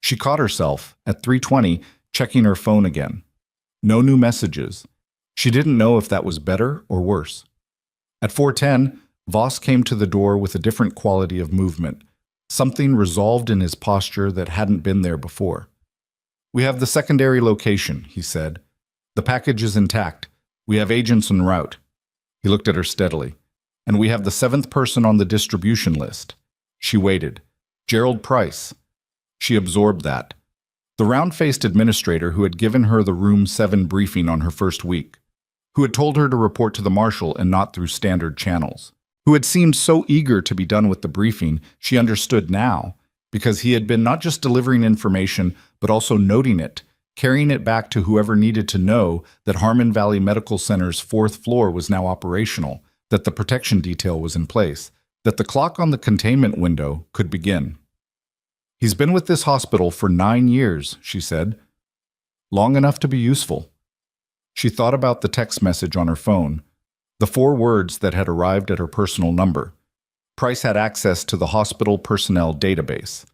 She caught herself, at 3:20, checking her phone again. No new messages. She didn't know if that was better or worse. At 4:10, Voss came to the door with a different quality of movement, something resolved in his posture that hadn't been there before. "We have the secondary location," he said. "The package is intact. We have agents en route." He looked at her steadily. "And we have the 7th person on the distribution list." She waited. Gerald Price. She absorbed that. The round-faced administrator who had given her the Room 7 briefing on her first week, who had told her to report to the marshal and not through standard channels, who had seemed so eager to be done with the briefing. She understood now, because he had been not just delivering information, but also noting it, carrying it back to whoever needed to know that Harmon Valley Medical Center's 4th floor was now operational, that the protection detail was in place, that the clock on the containment window could begin. "He's been with this hospital for 9 years," she said. "Long enough to be useful." She thought about the text message on her phone, the 4 words that had arrived at her personal number. Price had access to the hospital personnel database.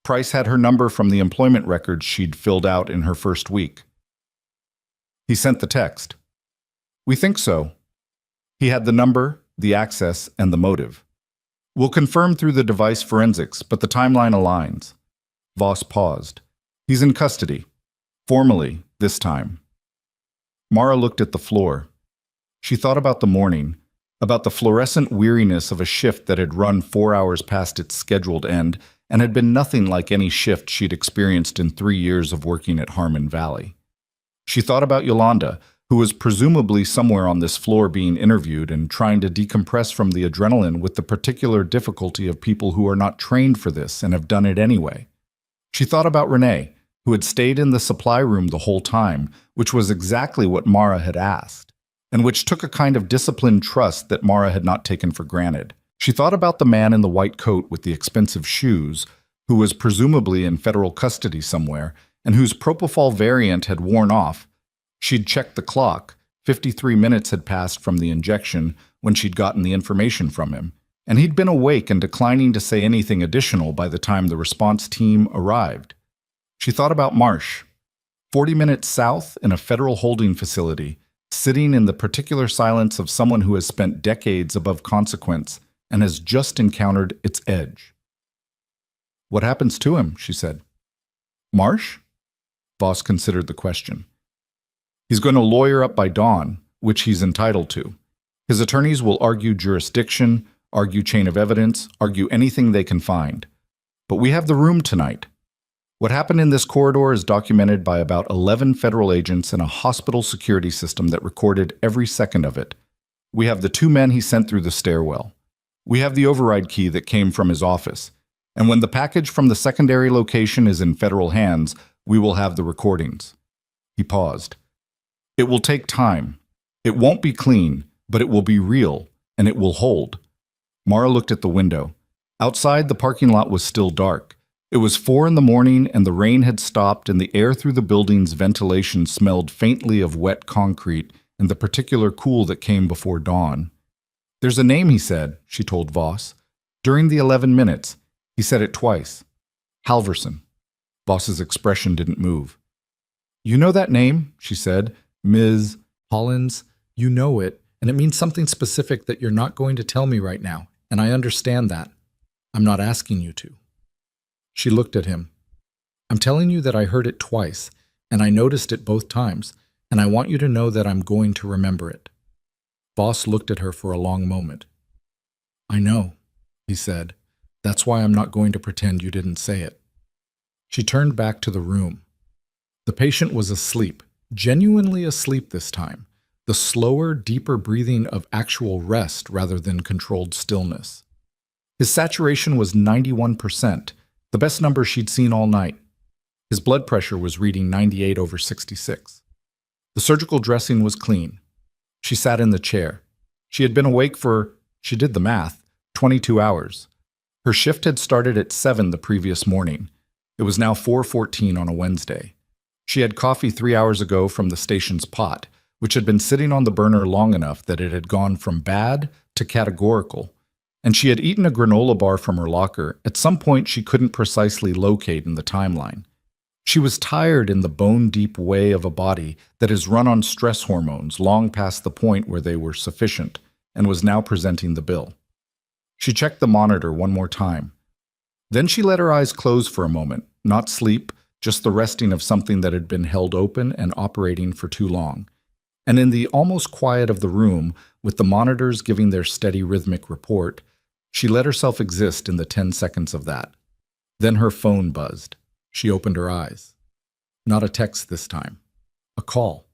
Price had her number from the employment records she'd filled out in her first week. He sent the text. "We think so." He had the number, the access, and the motive. "We'll confirm through the device forensics, but the timeline aligns." Voss paused. "He's in custody. Formally, this time." Mara looked at the floor. She thought about the morning, about the fluorescent weariness of a shift that had run 4 hours past its scheduled end and had been nothing like any shift she'd experienced in 3 years of working at Harmon Valley. She thought about Yolanda, who was presumably somewhere on this floor being interviewed and trying to decompress from the adrenaline with the particular difficulty of people who are not trained for this and have done it anyway. She thought about Renee, who had stayed in the supply room the whole time, which was exactly what Mara had asked, and which took a kind of disciplined trust that Mara had not taken for granted. She thought about the man in the white coat with the expensive shoes, who was presumably in federal custody somewhere, and whose propofol variant had worn off. She'd checked the clock. 53 minutes had passed from the injection when she'd gotten the information from him, and he'd been awake and declining to say anything additional by the time the response team arrived. She thought about Marsh, 40 minutes south in a federal holding facility, sitting in the particular silence of someone who has spent decades above consequence and has just encountered its edge. "What happens to him?" she said. "Marsh?" Voss considered the question. "He's going to lawyer up by dawn, which he's entitled to. His attorneys will argue jurisdiction, argue chain of evidence, argue anything they can find. But we have the room tonight. What happened in this corridor is documented by about 11 federal agents and a hospital security system that recorded every second of it. We have the 2 men he sent through the stairwell. We have the override key that came from his office. And when the package from the secondary location is in federal hands, we will have the recordings." He paused. "It will take time. It won't be clean, but it will be real, and it will hold." Mara looked at the window. Outside, the parking lot was still dark. It was 4 in the morning, and the rain had stopped, and the air through the building's ventilation smelled faintly of wet concrete and the particular cool that came before dawn. "There's a name," he said, she told Voss. "During the 11 minutes. He said it twice. Halverson." Voss's expression didn't move. "You know that name?" she said. "Ms. Hollins, you know it, and it means something specific that you're not going to tell me right now, and I understand that. I'm not asking you to." She looked at him. "I'm telling you that I heard it twice, and I noticed it both times, and I want you to know that I'm going to remember it." Voss looked at her for a long moment. "I know," he said. "That's why I'm not going to pretend you didn't say it." She turned back to the room. The patient was asleep, genuinely asleep this time, the slower, deeper breathing of actual rest rather than controlled stillness. His saturation was 91%, the best number she'd seen all night. His blood pressure was reading 98/66. The surgical dressing was clean. She sat in the chair. She had been awake for, she did the math, 22 hours. Her shift had started at 7 the previous morning. It was now 4:14 on a Wednesday. She had coffee 3 hours ago from the station's pot, which had been sitting on the burner long enough that it had gone from bad to categorical. And she had eaten a granola bar from her locker at some point she couldn't precisely locate in the timeline. She was tired in the bone-deep way of a body that is run on stress hormones long past the point where they were sufficient, and was now presenting the bill. She checked the monitor one more time. Then she let her eyes close for a moment, not sleep, just the resting of something that had been held open and operating for too long. And in the almost quiet of the room, with the monitors giving their steady rhythmic report, she let herself exist in the 10 seconds of that. Then her phone buzzed. She opened her eyes. Not a text this time. A call.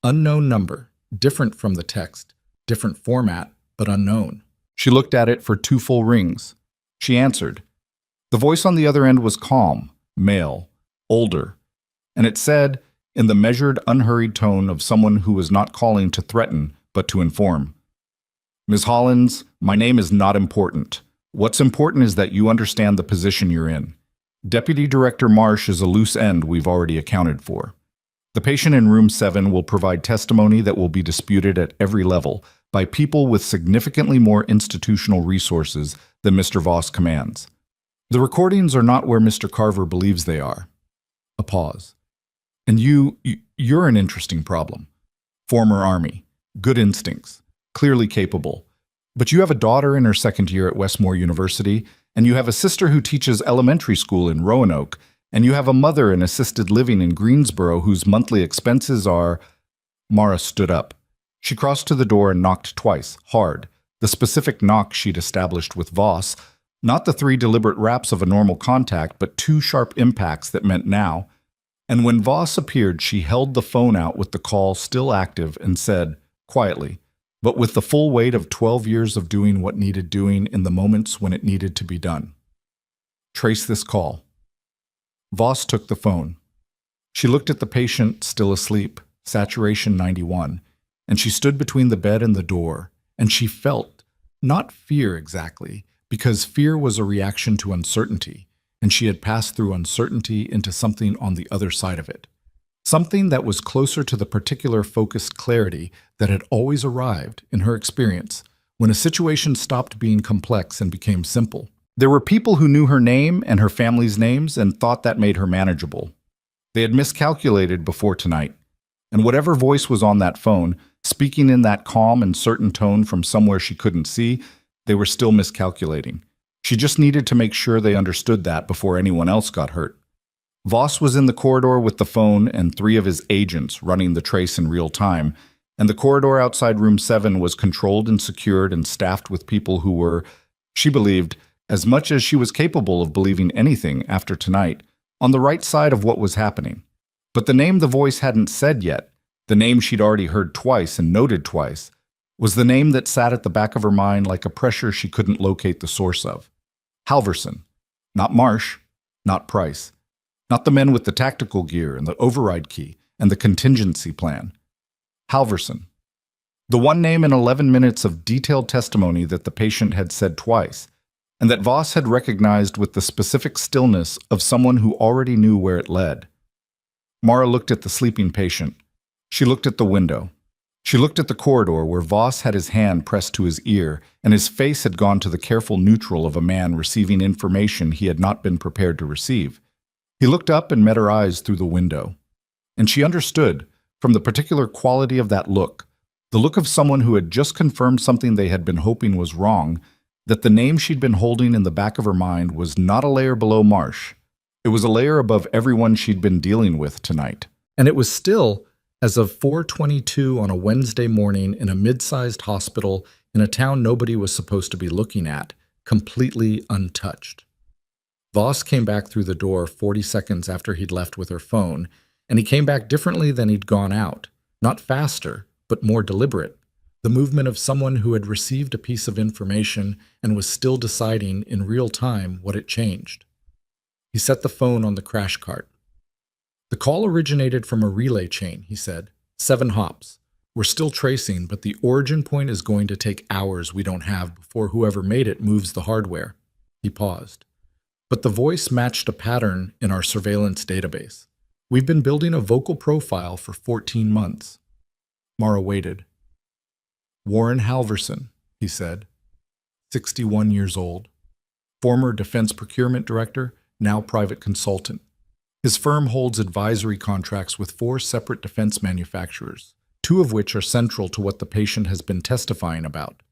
Unknown number, different from the text, different format, but unknown. She looked at it for 2 full rings. She answered. The voice on the other end was calm, male, older, and it said, in the measured, unhurried tone of someone who was not calling to threaten, but to inform. Ms. Hollins, my name is not important. What's important is that you understand the position you're in. Deputy Director Marsh is a loose end we've already accounted for. The patient in room 7 will provide testimony that will be disputed at every level by people with significantly more institutional resources than Mr. Voss commands. The recordings are not where Mr. Carver believes they are. A pause. And you're an interesting problem. Former Army, good instincts, clearly capable. But you have a daughter in her 2nd year at Westmore University, and you have a sister who teaches elementary school in Roanoke, and you have a mother in assisted living in Greensboro whose monthly expenses are... Mara stood up. She crossed to the door and knocked twice, hard, the specific knock she'd established with Voss, not the 3 deliberate raps of a normal contact, but 2 sharp impacts that meant now. And when Voss appeared, she held the phone out with the call still active and said, quietly, but with the full weight of 12 years of doing what needed doing in the moments when it needed to be done. Trace this call. Voss took the phone. She looked at the patient, still asleep, saturation 91, and she stood between the bed and the door, and she felt, not fear exactly, because fear was a reaction to uncertainty, and she had passed through uncertainty into something on the other side of it. Something that was closer to the particular focused clarity that had always arrived, in her experience, when a situation stopped being complex and became simple. There were people who knew her name and her family's names and thought that made her manageable. They had miscalculated before tonight, and whatever voice was on that phone, speaking in that calm and certain tone from somewhere she couldn't see, they were still miscalculating. She just needed to make sure they understood that before anyone else got hurt. Voss was in the corridor with the phone and 3 of his agents running the trace in real time, and the corridor outside room 7 was controlled and secured and staffed with people who were, she believed, as much as she was capable of believing anything after tonight, on the right side of what was happening. But the name the voice hadn't said yet, the name she'd already heard twice and noted twice, was the name that sat at the back of her mind like a pressure she couldn't locate the source of. Halverson. Not Marsh, not Price. Not the men with the tactical gear and the override key and the contingency plan. Halverson. The one name in 11 minutes of detailed testimony that the patient had said twice, and that Voss had recognized with the specific stillness of someone who already knew where it led. Mara looked at the sleeping patient. She looked at the window. She looked at the corridor where Voss had his hand pressed to his ear, and his face had gone to the careful neutral of a man receiving information he had not been prepared to receive. He looked up and met her eyes through the window. And she understood, from the particular quality of that look, the look of someone who had just confirmed something they had been hoping was wrong, that the name she'd been holding in the back of her mind was not a layer below Marsh. It was a layer above everyone she'd been dealing with tonight. And it was still, as of 4:22 on a Wednesday morning in a mid-sized hospital in a town nobody was supposed to be looking at, completely untouched. Voss came back through the door 40 seconds after he'd left with her phone, and he came back differently than he'd gone out. Not faster, but more deliberate. The movement of someone who had received a piece of information and was still deciding in real time what it changed. He set the phone on the crash cart. The call originated from a relay chain, he said. 7 hops. We're still tracing, but the origin point is going to take hours we don't have before whoever made it moves the hardware. He paused. But the voice matched a pattern in our surveillance database. We've been building a vocal profile for 14 months. Mara waited. Warren Halverson, he said. 61 years old. Former defense procurement director, now private consultant. His firm holds advisory contracts with 4 separate defense manufacturers, 2 of which are central to what the patient has been testifying about.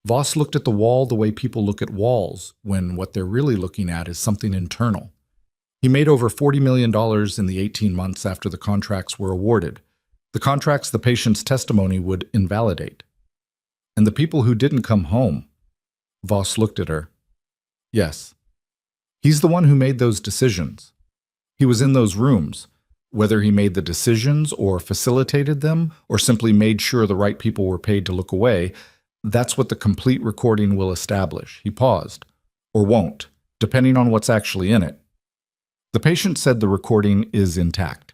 Voss looked at the wall the way people look at walls, when what they're really looking at is something internal. He made over $40 million in the 18 months after the contracts were awarded, the contracts the patient's testimony would invalidate. And the people who didn't come home. Voss looked at her. Yes. He's the one who made those decisions. He was in those rooms. Whether he made the decisions or facilitated them or simply made sure the right people were paid to look away, that's what the complete recording will establish. He paused. Or won't, depending on what's actually in it. The patient said the recording is intact.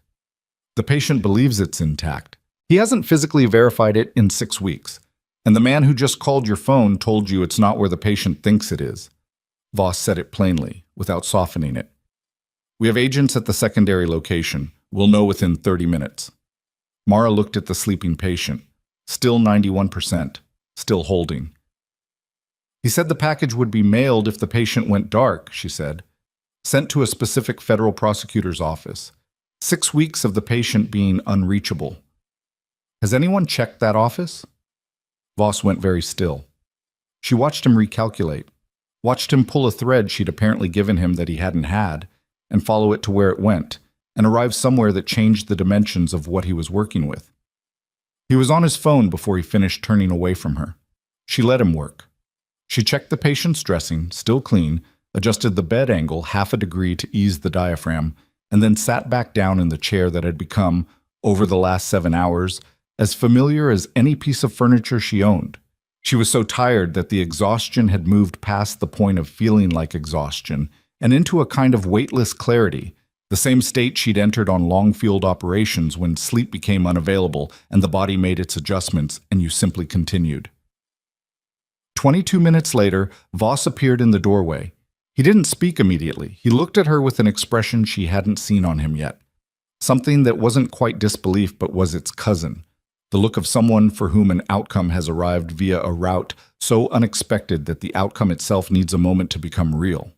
The patient believes it's intact. He hasn't physically verified it in 6 weeks. And the man who just called your phone told you it's not where the patient thinks it is. Voss said it plainly, without softening it. We have agents at the secondary location. We'll know within 30 minutes. Mara looked at the sleeping patient. Still 91%. Still holding. He said the package would be mailed if the patient went dark, she said. Sent to a specific federal prosecutor's office. 6 weeks of the patient being unreachable. Has anyone checked that office? Voss went very still. She watched him recalculate, watched him pull a thread she'd apparently given him that he hadn't had, and follow it to where it went, and arrive somewhere that changed the dimensions of what he was working with. He was on his phone before he finished turning away from her. She let him work. She checked the patient's dressing, still clean, adjusted the bed angle half a degree to ease the diaphragm, and then sat back down in the chair that had become, over the last 7 hours, as familiar as any piece of furniture she owned. She was so tired that the exhaustion had moved past the point of feeling like exhaustion and into a kind of weightless clarity, the same state she'd entered on long field operations when sleep became unavailable and the body made its adjustments and you simply continued. 22 minutes later, Voss appeared in the doorway. He didn't speak immediately. He looked at her with an expression she hadn't seen on him yet. Something that wasn't quite disbelief but was its cousin. The look of someone for whom an outcome has arrived via a route so unexpected that the outcome itself needs a moment to become real.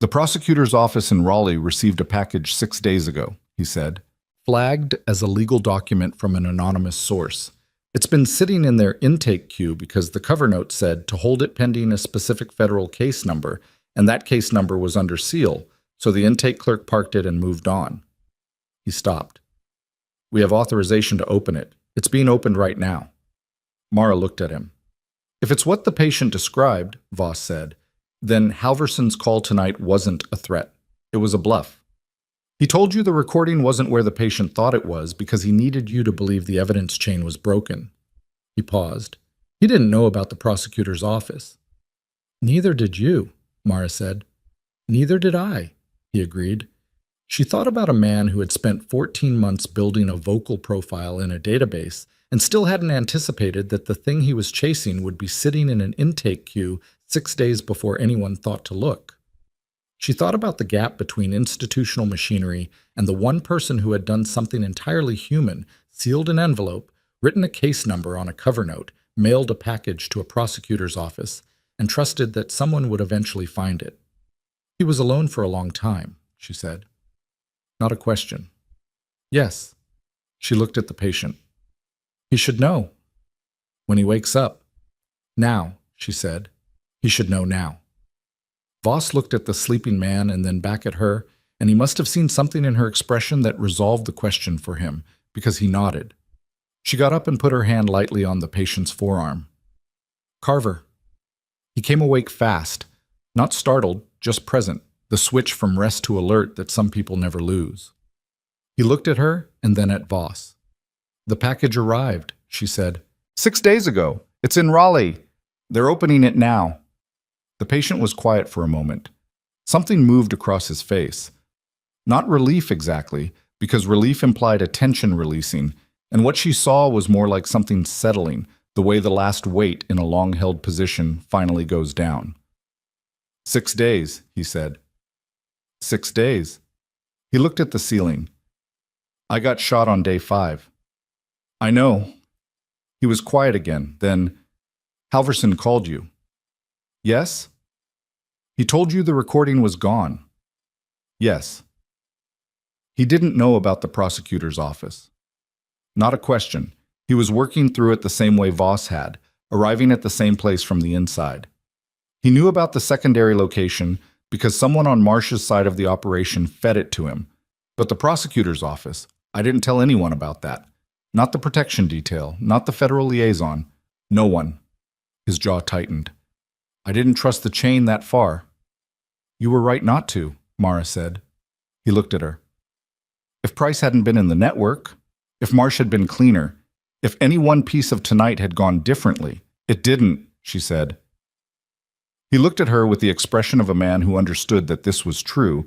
The prosecutor's office in Raleigh received a package 6 days ago, he said, flagged as a legal document from an anonymous source. It's been sitting in their intake queue because the cover note said to hold it pending a specific federal case number, and that case number was under seal, so the intake clerk parked it and moved on. He stopped. We have authorization to open it. It's being opened right now. Mara looked at him. If it's what the patient described, Voss said, then Halverson's call tonight wasn't a threat. It was a bluff. He told you the recording wasn't where the patient thought it was because he needed you to believe the evidence chain was broken. He paused. He didn't know about the prosecutor's office. Neither did you, Mara said. Neither did I, he agreed. She thought about a man who had spent 14 months building a vocal profile in a database and still hadn't anticipated that the thing he was chasing would be sitting in an intake queue 6 days before anyone thought to look. She thought about the gap between institutional machinery and the one person who had done something entirely human, sealed an envelope, written a case number on a cover note, mailed a package to a prosecutor's office, and trusted that someone would eventually find it. He was alone for a long time, she said. Not a question. Yes. She looked at the patient. He should know. When he wakes up. Now, she said. He should know now. Voss looked at the sleeping man and then back at her, and he must have seen something in her expression that resolved the question for him, because he nodded. She got up and put her hand lightly on the patient's forearm. Carver. He came awake fast, not startled, just present. The switch from rest to alert that some people never lose. He looked at her and then at Voss. The package arrived, she said. 6 days ago. It's in Raleigh. They're opening it now. The patient was quiet for a moment. Something moved across his face. Not relief exactly, because relief implied a tension releasing, and what she saw was more like something settling, the way the last weight in a long-held position finally goes down. 6 days, he said. 6 days. He looked at the ceiling. I got shot on day 5. I know. He was quiet again. Then, Halverson called you. Yes? He told you the recording was gone. Yes. He didn't know about the prosecutor's office. Not a question. He was working through it the same way Voss had, arriving at the same place from the inside. He knew about the secondary location because someone on Marsh's side of the operation fed it to him. But the prosecutor's office, I didn't tell anyone about that. Not the protection detail, not the federal liaison. No one. His jaw tightened. I didn't trust the chain that far. You were right not to, Mara said. He looked at her. If Price hadn't been in the network, if Marsh had been cleaner, if any one piece of tonight had gone differently, it didn't, she said. He looked at her with the expression of a man who understood that this was true,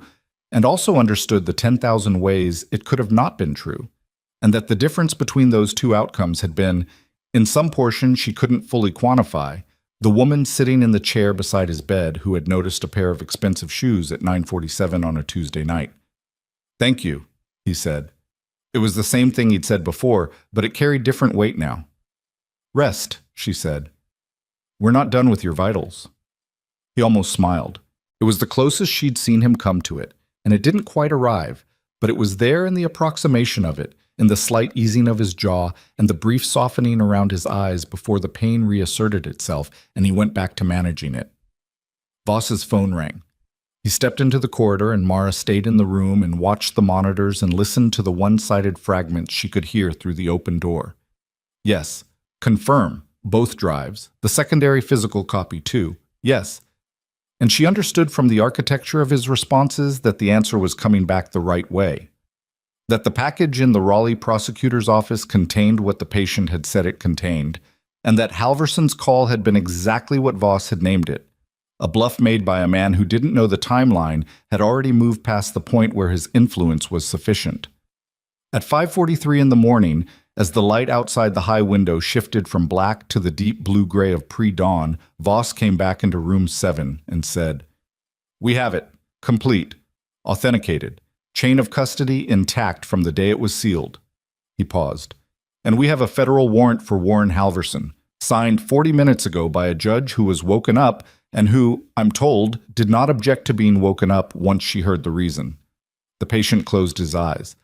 and also understood the 10,000 ways it could have not been true, and that the difference between those two outcomes had been, in some portion she couldn't fully quantify, the woman sitting in the chair beside his bed who had noticed a pair of expensive shoes at 9:47 on a Tuesday night. Thank you, he said. It was the same thing he'd said before, but it carried different weight now. Rest, she said. We're not done with your vitals. He almost smiled. It was the closest she'd seen him come to it, and it didn't quite arrive, but it was there in the approximation of it, in the slight easing of his jaw and the brief softening around his eyes before the pain reasserted itself and he went back to managing it. Voss's phone rang. He stepped into the corridor and Mara stayed in the room and watched the monitors and listened to the one-sided fragments she could hear through the open door. Yes, confirm, both drives, the secondary physical copy too, yes. And she understood from the architecture of his responses that the answer was coming back the right way. That the package in the Raleigh prosecutor's office contained what the patient had said it contained, and that Halverson's call had been exactly what Voss had named it. A bluff made by a man who didn't know the timeline had already moved past the point where his influence was sufficient. At 5:43 in the morning, as the light outside the high window shifted from black to the deep blue-gray of pre-dawn, Voss came back into room 7 and said, We have it. Complete. Authenticated. Chain of custody intact from the day it was sealed. He paused. And we have a federal warrant for Warren Halverson, signed 40 minutes ago by a judge who was woken up and who, I'm told, did not object to being woken up once she heard the reason. The patient closed his eyes.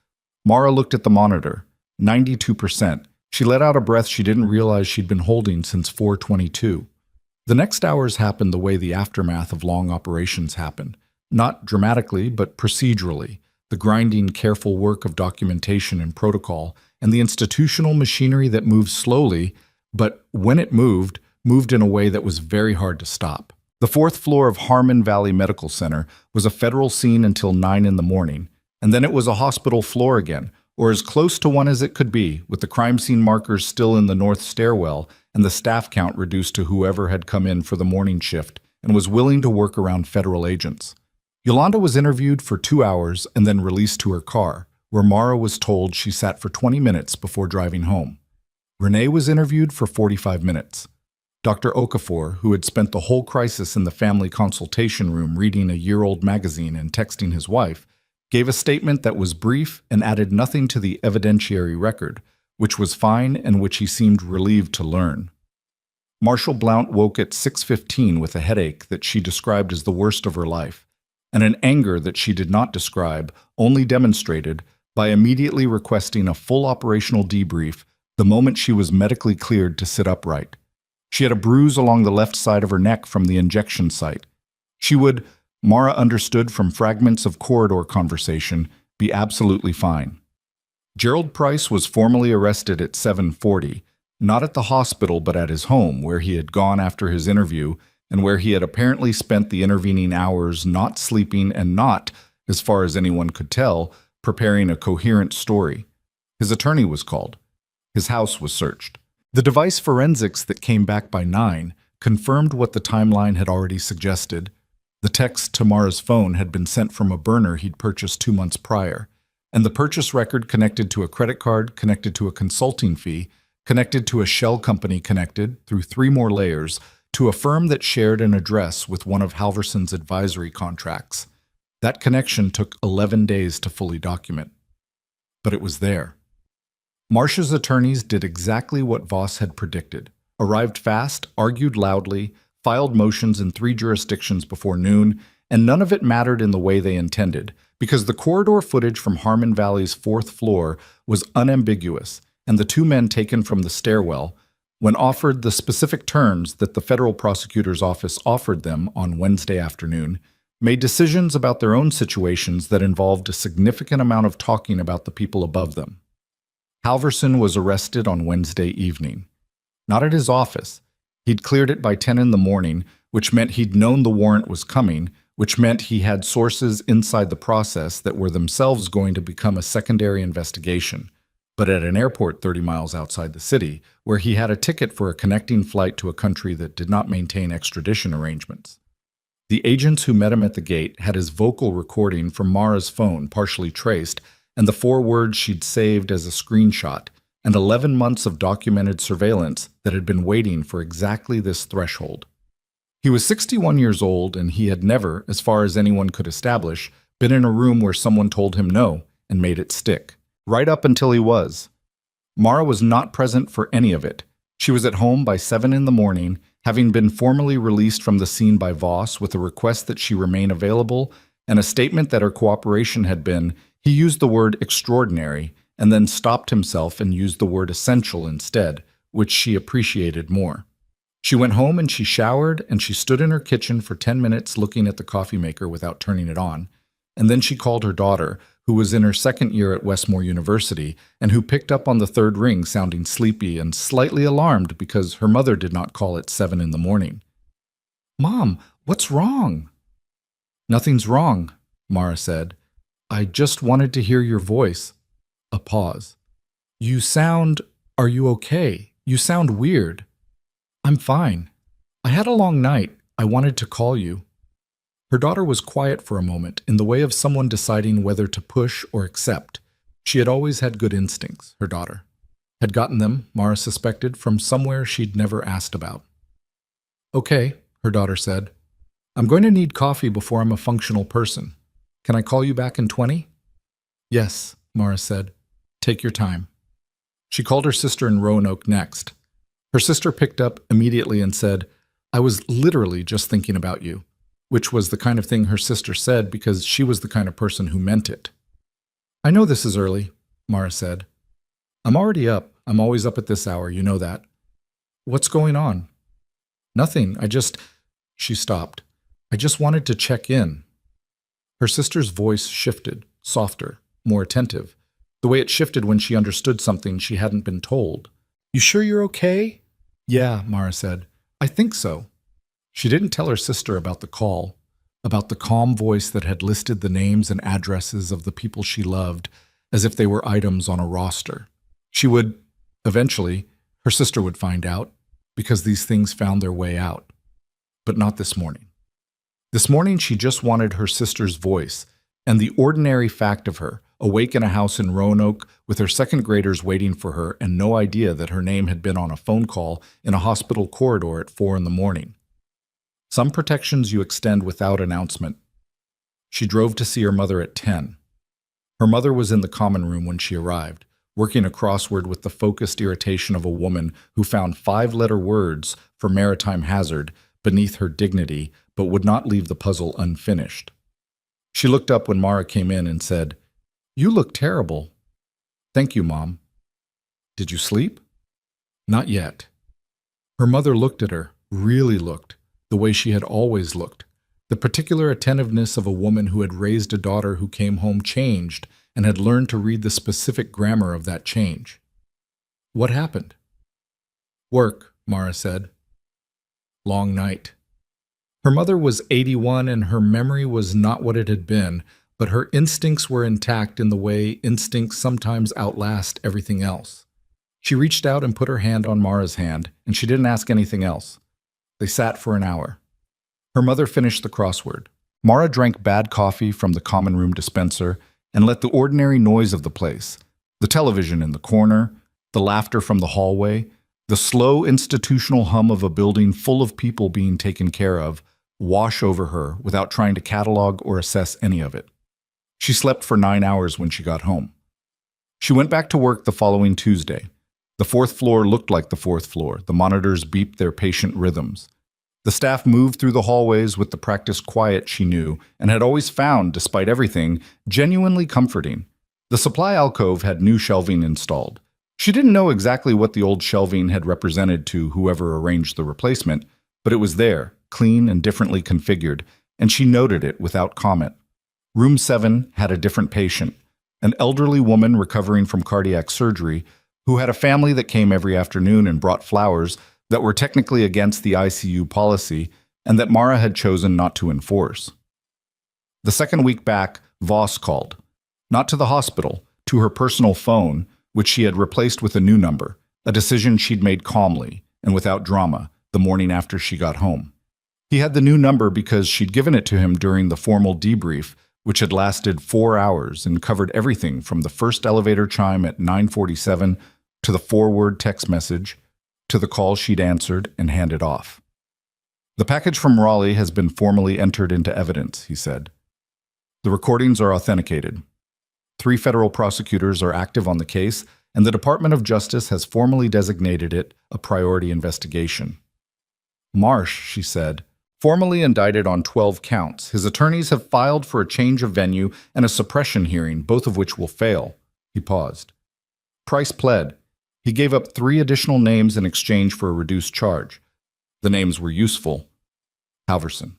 Mara looked at the monitor. 92%. She let out a breath she didn't realize she'd been holding since 4:22. The next hours happened the way the aftermath of long operations happen. Not dramatically, but procedurally. The grinding, careful work of documentation and protocol, and the institutional machinery that moved slowly, but when it moved in a way that was very hard to stop. The 4th floor of Harmon Valley Medical Center was a federal scene until 9 in the morning, and then it was a hospital floor again, or as close to one as it could be, with the crime scene markers still in the north stairwell and the staff count reduced to whoever had come in for the morning shift and was willing to work around federal agents. Yolanda was interviewed for 2 hours and then released to her car, where Mara was told she sat for 20 minutes before driving home. Renee was interviewed for 45 minutes. Dr. Okafor, who had spent the whole crisis in the family consultation room reading a year-old magazine and texting his wife, gave a statement that was brief and added nothing to the evidentiary record, which was fine and which he seemed relieved to learn. Marshall Blount woke at 6:15 with a headache that she described as the worst of her life, and an anger that she did not describe, only demonstrated by immediately requesting a full operational debrief the moment she was medically cleared to sit upright. She had a bruise along the left side of her neck from the injection site. She would, Mara understood from fragments of corridor conversation, be absolutely fine. Gerald Price was formally arrested at 7:40, not at the hospital but at his home, where he had gone after his interview and where he had apparently spent the intervening hours not sleeping and not, as far as anyone could tell, preparing a coherent story. His attorney was called. His house was searched. The device forensics that came back by 9 confirmed what the timeline had already suggested. The text to Mara's phone had been sent from a burner he'd purchased 2 months prior, and the purchase record connected to a credit card, connected to a consulting fee, connected to a shell company connected, through 3 more layers, to a firm that shared an address with one of Halverson's advisory contracts. That connection took 11 days to fully document. But it was there. Marcia's attorneys did exactly what Voss had predicted, arrived fast, argued loudly, filed motions in 3 jurisdictions before noon, and none of it mattered in the way they intended, because the corridor footage from Harmon Valley's 4th floor was unambiguous, and the 2 men taken from the stairwell, when offered the specific terms that the federal prosecutor's office offered them on Wednesday afternoon, made decisions about their own situations that involved a significant amount of talking about the people above them. Halverson was arrested on Wednesday evening. Not at his office. He'd cleared it by 10 in the morning, which meant he'd known the warrant was coming, which meant he had sources inside the process that were themselves going to become a secondary investigation, but at an airport 30 miles outside the city, where he had a ticket for a connecting flight to a country that did not maintain extradition arrangements. The agents who met him at the gate had his vocal recording from Mara's phone partially traced, and the 4 words she'd saved as a screenshot, and 11 months of documented surveillance that had been waiting for exactly this threshold. He was 61 years old, and he had never, as far as anyone could establish, been in a room where someone told him no and made it stick. Right up until he was. Mara was not present for any of it. She was at home by 7 in the morning, having been formally released from the scene by Voss with a request that she remain available and a statement that her cooperation had been, he used the word extraordinary, and then stopped himself and used the word essential instead, which she appreciated more. She went home and she showered and she stood in her kitchen for 10 minutes looking at the coffee maker without turning it on, and then she called her daughter, who was in her 2nd year at Westmore University and who picked up on the 3rd ring sounding sleepy and slightly alarmed because her mother did not call at 7 in the morning. "Mom, what's wrong?" "Nothing's wrong," Mara said. "I just wanted to hear your voice." A pause. Are you okay? You sound weird." "I'm fine. I had a long night. I wanted to call you." Her daughter was quiet for a moment, in the way of someone deciding whether to push or accept. She had always had good instincts, her daughter. Had gotten them, Mara suspected, from somewhere she'd never asked about. "Okay," her daughter said. "I'm going to need coffee before I'm a functional person. Can I call you back in 20? "Yes," Mara said. "Take your time." She called her sister in Roanoke next. Her sister picked up immediately and said, "I was literally just thinking about you," which was the kind of thing her sister said because she was the kind of person who meant it. "I know this is early," Mara said. "I'm already up. I'm always up at this hour, you know that." "What's going on?" "Nothing. She stopped. "I just wanted to check in." Her sister's voice shifted, softer, more attentive, the way it shifted when she understood something she hadn't been told. "You sure you're okay?" "Yeah," Mara said. "I think so." She didn't tell her sister about the call, about the calm voice that had listed the names and addresses of the people she loved as if they were items on a roster. She would, eventually, her sister would find out, because these things found their way out. But not this morning. This morning she just wanted her sister's voice and the ordinary fact of her, awake in a house in Roanoke with her 2nd graders waiting for her and no idea that her name had been on a phone call in a hospital corridor at 4 in the morning. Some protections you extend without announcement. She drove to see her mother at 10. Her mother was in the common room when she arrived, working a crossword with the focused irritation of a woman who found 5-letter words for maritime hazard beneath her dignity but would not leave the puzzle unfinished. She looked up when Mara came in and said, "You look terrible." "Thank you, Mom." "Did you sleep?" "Not yet." Her mother looked at her, really looked, the way she had always looked, the particular attentiveness of a woman who had raised a daughter who came home changed and had learned to read the specific grammar of that change. "What happened?" "Work," Mara said. "Long night." Her mother was 81 and her memory was not what it had been, but her instincts were intact in the way instincts sometimes outlast everything else. She reached out and put her hand on Mara's hand, and she didn't ask anything else. They sat for an hour. Her mother finished the crossword. Mara drank bad coffee from the common room dispenser and let the ordinary noise of the place, the television in the corner, the laughter from the hallway, the slow institutional hum of a building full of people being taken care of, wash over her without trying to catalog or assess any of it. She slept for 9 hours when she got home. She went back to work the following Tuesday. The fourth floor looked like the fourth floor. The monitors beeped their patient rhythms. The staff moved through the hallways with the practiced quiet she knew and had always found, despite everything, genuinely comforting. The supply alcove had new shelving installed. She didn't know exactly what the old shelving had represented to whoever arranged the replacement, but it was there, clean and differently configured, and she noted it without comment. Room 7 had a different patient, an elderly woman recovering from cardiac surgery who had a family that came every afternoon and brought flowers that were technically against the ICU policy and that Mara had chosen not to enforce. The second week back, Voss called. Not to the hospital, to her personal phone, which she had replaced with a new number, a decision she'd made calmly and without drama the morning after she got home. He had the new number because she'd given it to him during the formal debrief, which had lasted 4 hours and covered everything from the first elevator chime at 9:47 to the forward text message to the call she'd answered and handed off. The package from Raleigh has been formally entered into evidence, he said. The recordings are authenticated. 3 federal prosecutors are active on the case, and the Department of Justice has formally designated it a priority investigation. Marsh, she said, formally indicted on 12 counts. His attorneys have filed for a change of venue and a suppression hearing, both of which will fail. He paused. Price pled. He gave up 3 additional names in exchange for a reduced charge. The names were useful. Halverson.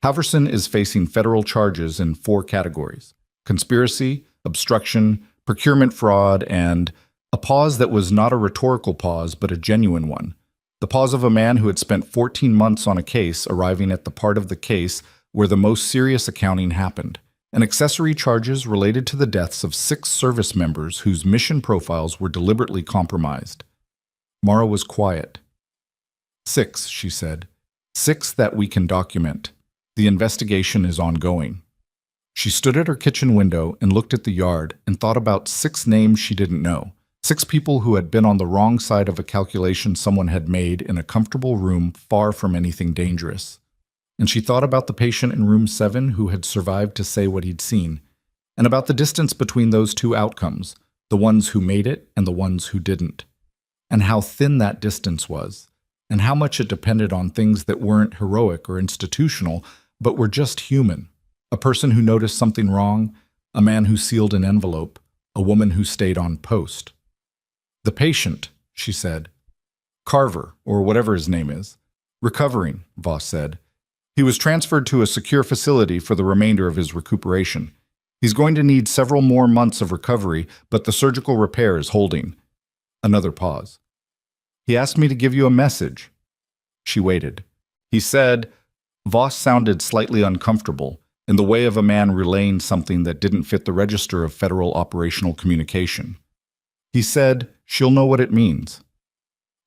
Halverson is facing federal charges in 4 categories: conspiracy, obstruction, procurement fraud, and a pause that was not a rhetorical pause but a genuine one. The pause of a man who had spent 14 months on a case arriving at the part of the case where the most serious accounting happened, and accessory charges related to the deaths of 6 service members whose mission profiles were deliberately compromised. Mara was quiet. 6, she said. 6 that we can document. The investigation is ongoing. She stood at her kitchen window and looked at the yard and thought about 6 names she didn't know. 6 people who had been on the wrong side of a calculation someone had made in a comfortable room far from anything dangerous. And she thought about the patient in room 7 who had survived to say what he'd seen, and about the distance between those 2 outcomes, the ones who made it and the ones who didn't, and how thin that distance was, and how much it depended on things that weren't heroic or institutional, but were just human. A person who noticed something wrong, a man who sealed an envelope, a woman who stayed on post. The patient, she said. Carver, or whatever his name is. Recovering, Voss said. He was transferred to a secure facility for the remainder of his recuperation. He's going to need several more months of recovery, but the surgical repair is holding. Another pause. He asked me to give you a message. She waited. He said, Voss sounded slightly uncomfortable, in the way of a man relaying something that didn't fit the register of federal operational communication. He said, she'll know what it means.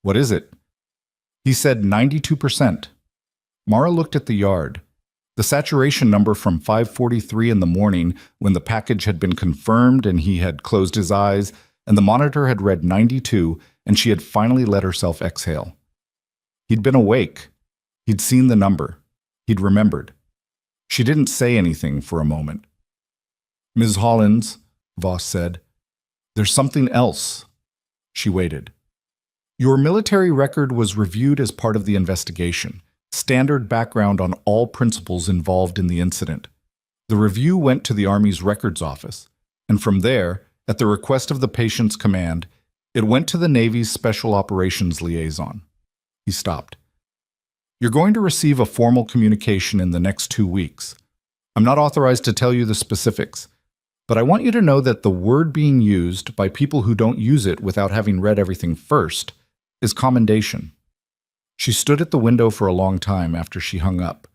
What is it? He said 92%. Mara looked at the yard. The saturation number from 5:43 in the morning, when the package had been confirmed and he had closed his eyes, and the monitor had read 92, and she had finally let herself exhale. He'd been awake. He'd seen the number. He'd remembered. She didn't say anything for a moment. Ms. Hollins, Voss said, there's something else. She waited. Your military record was reviewed as part of the investigation. Standard background on all principals involved in the incident. The review went to the Army's records office, and from there, at the request of the patient's command, it went to the Navy's Special Operations Liaison. He stopped. You're going to receive a formal communication in the next 2 weeks. I'm not authorized to tell you the specifics, but I want you to know that the word being used by people who don't use it without having read everything first is commendation. She stood at the window for a long time after she hung up.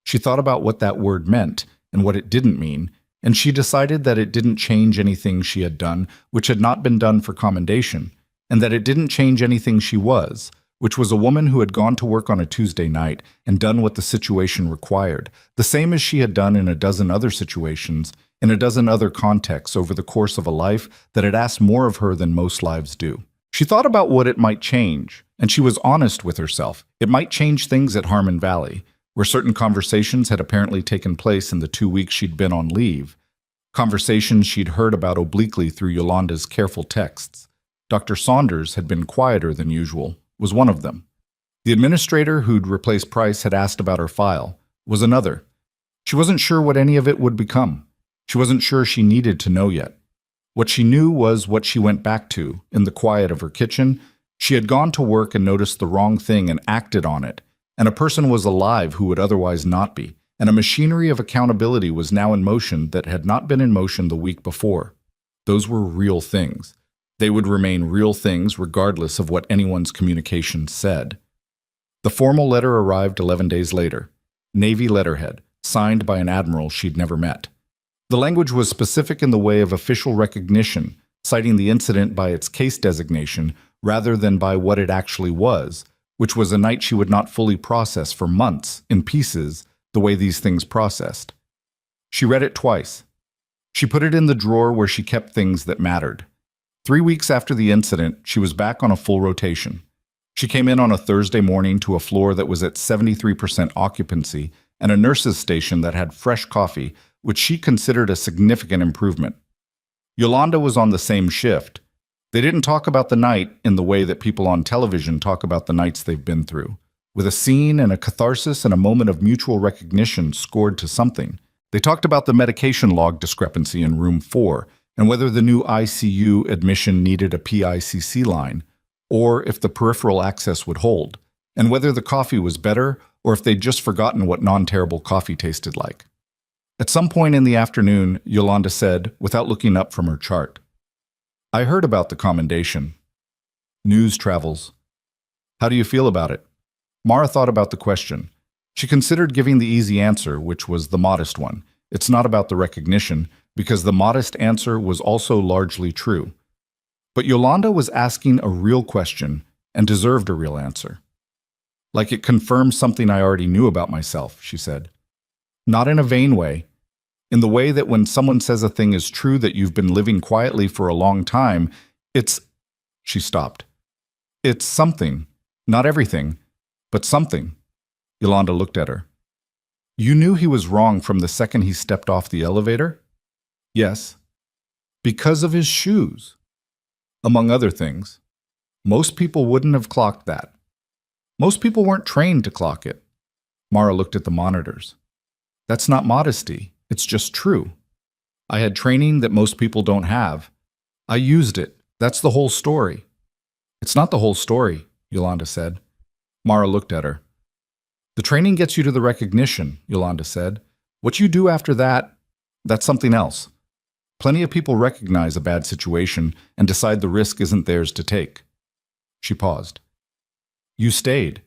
She thought about what that word meant and what it didn't mean, and she decided that it didn't change anything she had done, which had not been done for commendation, and that it didn't change anything she was, which was a woman who had gone to work on a Tuesday night and done what the situation required, the same as she had done in a dozen other situations, in a dozen other contexts over the course of a life that had asked more of her than most lives do. She thought about what it might change, and she was honest with herself. It might change things at Harmon Valley, where certain conversations had apparently taken place in the 2 weeks she'd been on leave. Conversations she'd heard about obliquely through Yolanda's careful texts. Dr. Saunders had been quieter than usual, was one of them. The administrator who'd replaced Price had asked about her file, was another. She wasn't sure what any of it would become. She wasn't sure she needed to know yet. What she knew was what she went back to, in the quiet of her kitchen. She had gone to work and noticed the wrong thing and acted on it, and a person was alive who would otherwise not be, and a machinery of accountability was now in motion that had not been in motion the week before. Those were real things. They would remain real things regardless of what anyone's communication said. The formal letter arrived 11 days later. Navy letterhead, signed by an admiral she'd never met. The language was specific in the way of official recognition, citing the incident by its case designation rather than by what it actually was, which was a night she would not fully process for months, in pieces, the way these things processed. She read it twice. She put it in the drawer where she kept things that mattered. 3 weeks after the incident, she was back on a full rotation. She came in on a Thursday morning to a floor that was at 73% occupancy and a nurse's station that had fresh coffee, which she considered a significant improvement. Yolanda was on the same shift. They didn't talk about the night in the way that people on television talk about the nights they've been through, with a scene and a catharsis and a moment of mutual recognition scored to something. They talked about the medication log discrepancy in room 4 and whether the new ICU admission needed a PICC line, or if the peripheral access would hold, and whether the coffee was better or if they'd just forgotten what non-terrible coffee tasted like. At some point in the afternoon, Yolanda said, without looking up from her chart, "I heard about the commendation. News travels. How do you feel about it?" Mara thought about the question. She considered giving the easy answer, which was the modest one. It's not about the recognition, because the modest answer was also largely true. But Yolanda was asking a real question and deserved a real answer. "Like it confirms something I already knew about myself," she said. Not in a vain way. In the way that when someone says a thing is true that you've been living quietly for a long time, it's... She stopped. "It's something. Not everything, but something." Yolanda looked at her. "You knew he was wrong from the second he stepped off the elevator?" "Yes." "Because of his shoes." "Among other things. Most people wouldn't have clocked that. Most people weren't trained to clock it." Mara looked at the monitors. "That's not modesty. It's just true. I had training that most people don't have. I used it. That's the whole story." "It's not the whole story," Yolanda said. Mara looked at her. "The training gets you to the recognition," Yolanda said. "What you do after that, that's something else. Plenty of people recognize a bad situation and decide the risk isn't theirs to take." She paused. "You stayed."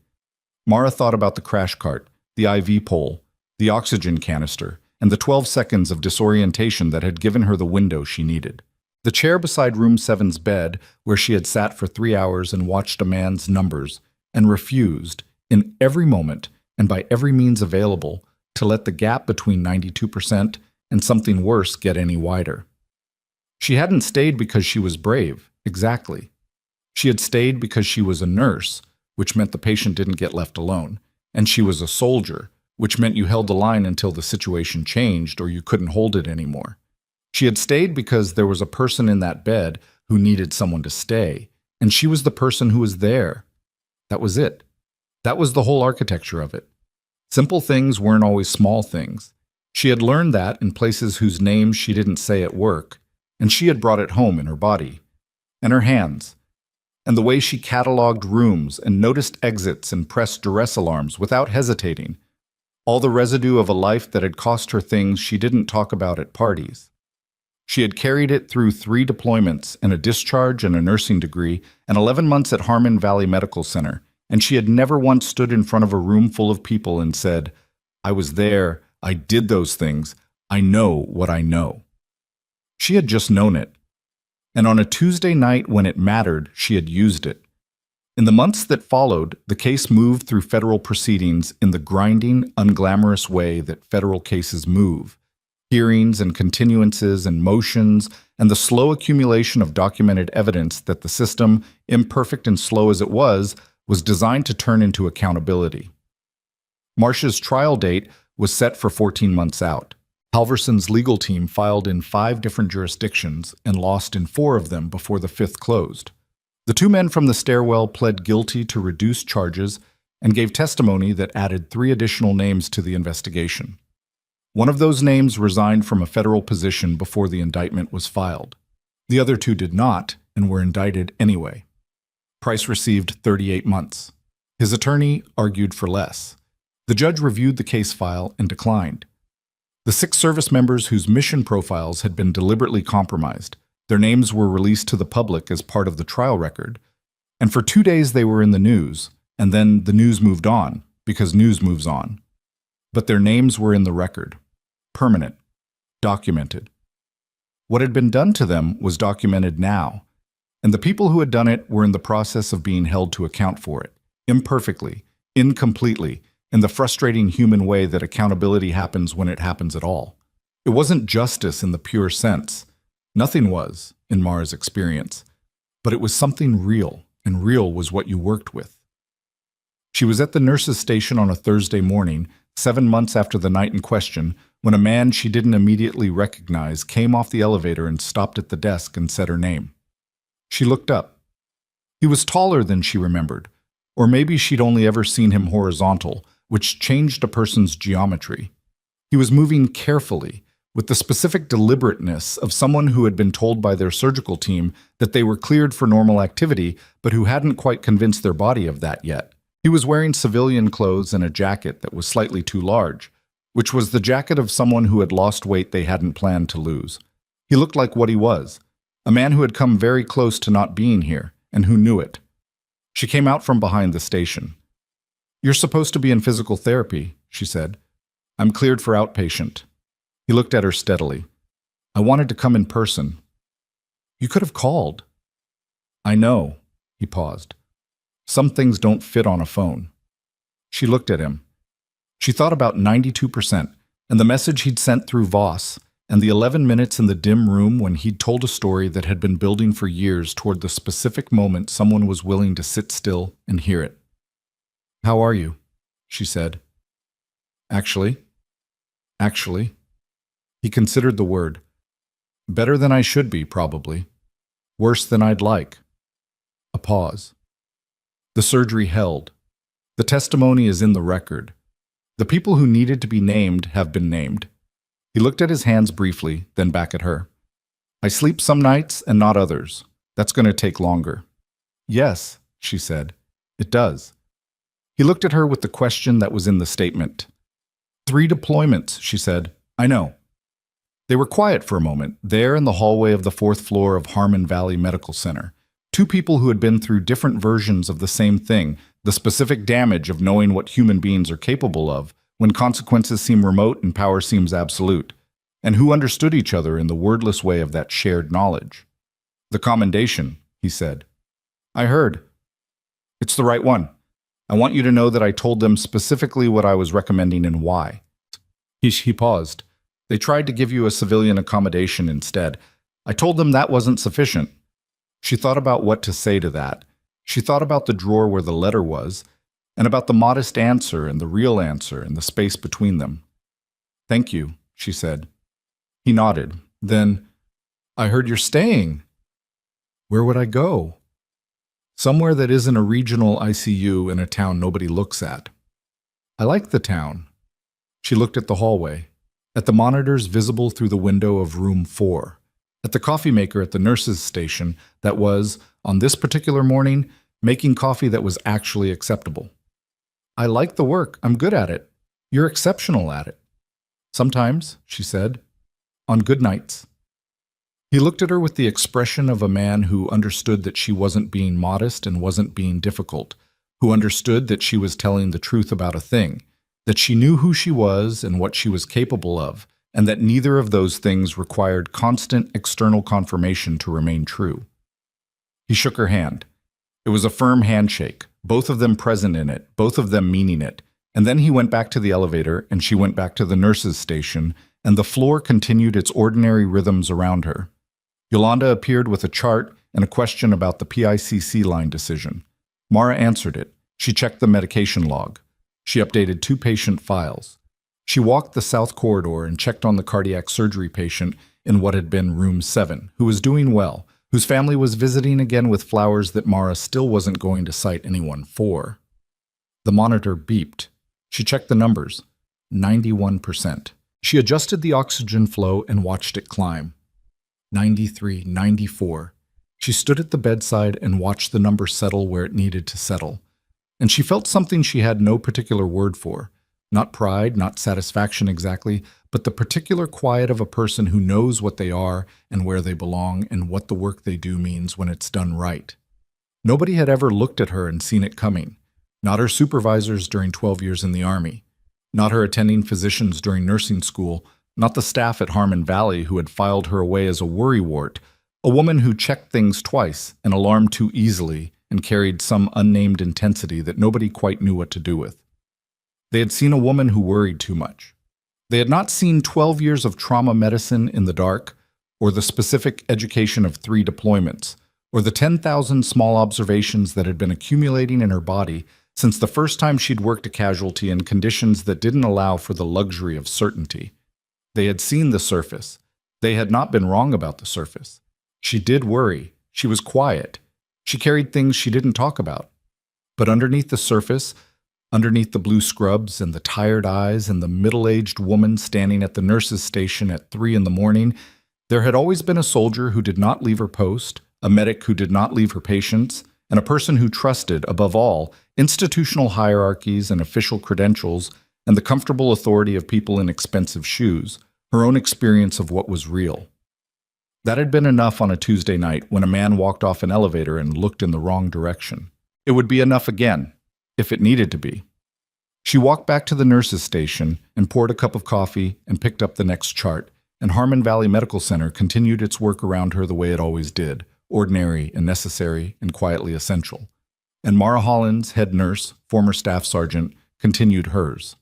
Mara thought about the crash cart, the IV pole, the oxygen canister, and the 12 seconds of disorientation that had given her the window she needed. The chair beside room 7's bed, where she had sat for 3 hours and watched a man's numbers, and refused, in every moment and by every means available, to let the gap between 92% and something worse get any wider. She hadn't stayed because she was brave, exactly. She had stayed because she was a nurse, which meant the patient didn't get left alone, and she was a soldier, which meant you held the line until the situation changed or you couldn't hold it anymore. She had stayed because there was a person in that bed who needed someone to stay, and she was the person who was there. That was it. That was the whole architecture of it. Simple things weren't always small things. She had learned that in places whose names she didn't say at work, and she had brought it home in her body, and her hands, and the way she cataloged rooms and noticed exits and pressed duress alarms without hesitating. All the residue of a life that had cost her things she didn't talk about at parties. She had carried it through 3 deployments and a discharge and a nursing degree and 11 months at Harmon Valley Medical Center, and she had never once stood in front of a room full of people and said, "I was there, I did those things, I know what I know." She had just known it. And on a Tuesday night when it mattered, she had used it. In the months that followed, the case moved through federal proceedings in the grinding, unglamorous way that federal cases move. Hearings and continuances and motions, and the slow accumulation of documented evidence that the system, imperfect and slow as it was designed to turn into accountability. Marcia's trial date was set for 14 months out. Halverson's legal team filed in 5 different jurisdictions and lost in 4 of them before the 5th closed. The 2 men from the stairwell pled guilty to reduced charges and gave testimony that added 3 additional names to the investigation. One of those names resigned from a federal position before the indictment was filed. The other 2 did not and were indicted anyway. Price received 38 months. His attorney argued for less. The judge reviewed the case file and declined. The 6 service members whose mission profiles had been deliberately compromised, their names were released to the public as part of the trial record, and for 2 days they were in the news, and then the news moved on, because news moves on. But their names were in the record. Permanent. Documented. What had been done to them was documented now, and the people who had done it were in the process of being held to account for it, imperfectly, incompletely, in the frustrating human way that accountability happens when it happens at all. It wasn't justice in the pure sense. Nothing was, in Mara's experience, but it was something real, and real was what you worked with. She was at the nurse's station on a Thursday morning, 7 months after the night in question, when a man she didn't immediately recognize came off the elevator and stopped at the desk and said her name. She looked up. He was taller than she remembered, or maybe she'd only ever seen him horizontal, which changed a person's geometry. He was moving carefully, with the specific deliberateness of someone who had been told by their surgical team that they were cleared for normal activity, but who hadn't quite convinced their body of that yet. He was wearing civilian clothes and a jacket that was slightly too large, which was the jacket of someone who had lost weight they hadn't planned to lose. He looked like what he was, a man who had come very close to not being here, and who knew it. She came out from behind the station. "You're supposed to be in physical therapy," she said. "I'm cleared for outpatient." He looked at her steadily. "I wanted to come in person." "You could have called." "I know." He paused. "Some things don't fit on a phone." She looked at him. She thought about 92%, and the message he'd sent through Voss, and the 11 minutes in the dim room when he'd told a story that had been building for years toward the specific moment someone was willing to sit still and hear it. "How are you?" she said. Actually. He considered the word. "Better than I should be, probably. Worse than I'd like." A pause. The surgery held. The testimony is in the record. The people who needed to be named have been named. He looked at his hands briefly, then back at her. "I sleep some nights and not others. That's going to take longer." "Yes," she said. "It does." He looked at her with the question that was in the statement. 3 deployments, she said. "I know." They were quiet for a moment, there in the hallway of the 4th floor of Harmon Valley Medical Center. 2 people who had been through different versions of the same thing, the specific damage of knowing what human beings are capable of when consequences seem remote and power seems absolute, and who understood each other in the wordless way of that shared knowledge. "The commendation," he said. "I heard. It's the right one. I want you to know that I told them specifically what I was recommending and why." He paused. "They tried to give you a civilian accommodation instead. I told them that wasn't sufficient." She thought about what to say to that. She thought about the drawer where the letter was, and about the modest answer and the real answer and the space between them. "Thank you," she said. He nodded. Then, "I heard you're staying." "Where would I go?" "Somewhere that isn't a regional ICU in a town nobody looks at." "I like the town." She looked at the hallway, at the monitors visible through the window of room 4, at the coffee maker at the nurse's station that was, on this particular morning, making coffee that was actually acceptable. "I like the work. I'm good at it. You're exceptional at it." "Sometimes," she said, "on good nights." He looked at her with the expression of a man who understood that she wasn't being modest and wasn't being difficult, who understood that she was telling the truth about a thing, that she knew who she was and what she was capable of, and that neither of those things required constant external confirmation to remain true. He shook her hand. It was a firm handshake, both of them present in it, both of them meaning it. And then he went back to the elevator, and she went back to the nurse's station, and the floor continued its ordinary rhythms around her. Yolanda appeared with a chart and a question about the PICC line decision. Mara answered it. She checked the medication log. She updated 2 patient files. She walked the south corridor and checked on the cardiac surgery patient in what had been room 7, who was doing well, whose family was visiting again with flowers that Mara still wasn't going to cite anyone for. The monitor beeped. She checked the numbers. 91%. She adjusted the oxygen flow and watched it climb. 93, 94. She stood at the bedside and watched the number settle where it needed to settle. And she felt something she had no particular word for. Not pride, not satisfaction exactly, but the particular quiet of a person who knows what they are and where they belong and what the work they do means when it's done right. Nobody had ever looked at her and seen it coming. Not her supervisors during 12 years in the Army. Not her attending physicians during nursing school. Not the staff at Harmon Valley who had filed her away as a worrywart. A woman who checked things twice and alarmed too easily and carried some unnamed intensity that nobody quite knew what to do with. They had seen a woman who worried too much. They had not seen 12 years of trauma medicine in the dark, or the specific education of 3 deployments, or the 10,000 small observations that had been accumulating in her body since the first time she'd worked a casualty in conditions that didn't allow for the luxury of certainty. They had seen the surface. They had not been wrong about the surface. She did worry. She was quiet. She carried things she didn't talk about. But underneath the surface, underneath the blue scrubs and the tired eyes and the middle-aged woman standing at the nurse's station at 3 in the morning, there had always been a soldier who did not leave her post, a medic who did not leave her patients, and a person who trusted, above all, institutional hierarchies and official credentials and the comfortable authority of people in expensive shoes, her own experience of what was real. That had been enough on a Tuesday night when a man walked off an elevator and looked in the wrong direction. It would be enough again, if it needed to be. She walked back to the nurse's station and poured a cup of coffee and picked up the next chart, and Harmon Valley Medical Center continued its work around her the way it always did, ordinary and necessary and quietly essential. And Mara Hollins, head nurse, former staff sergeant, continued hers.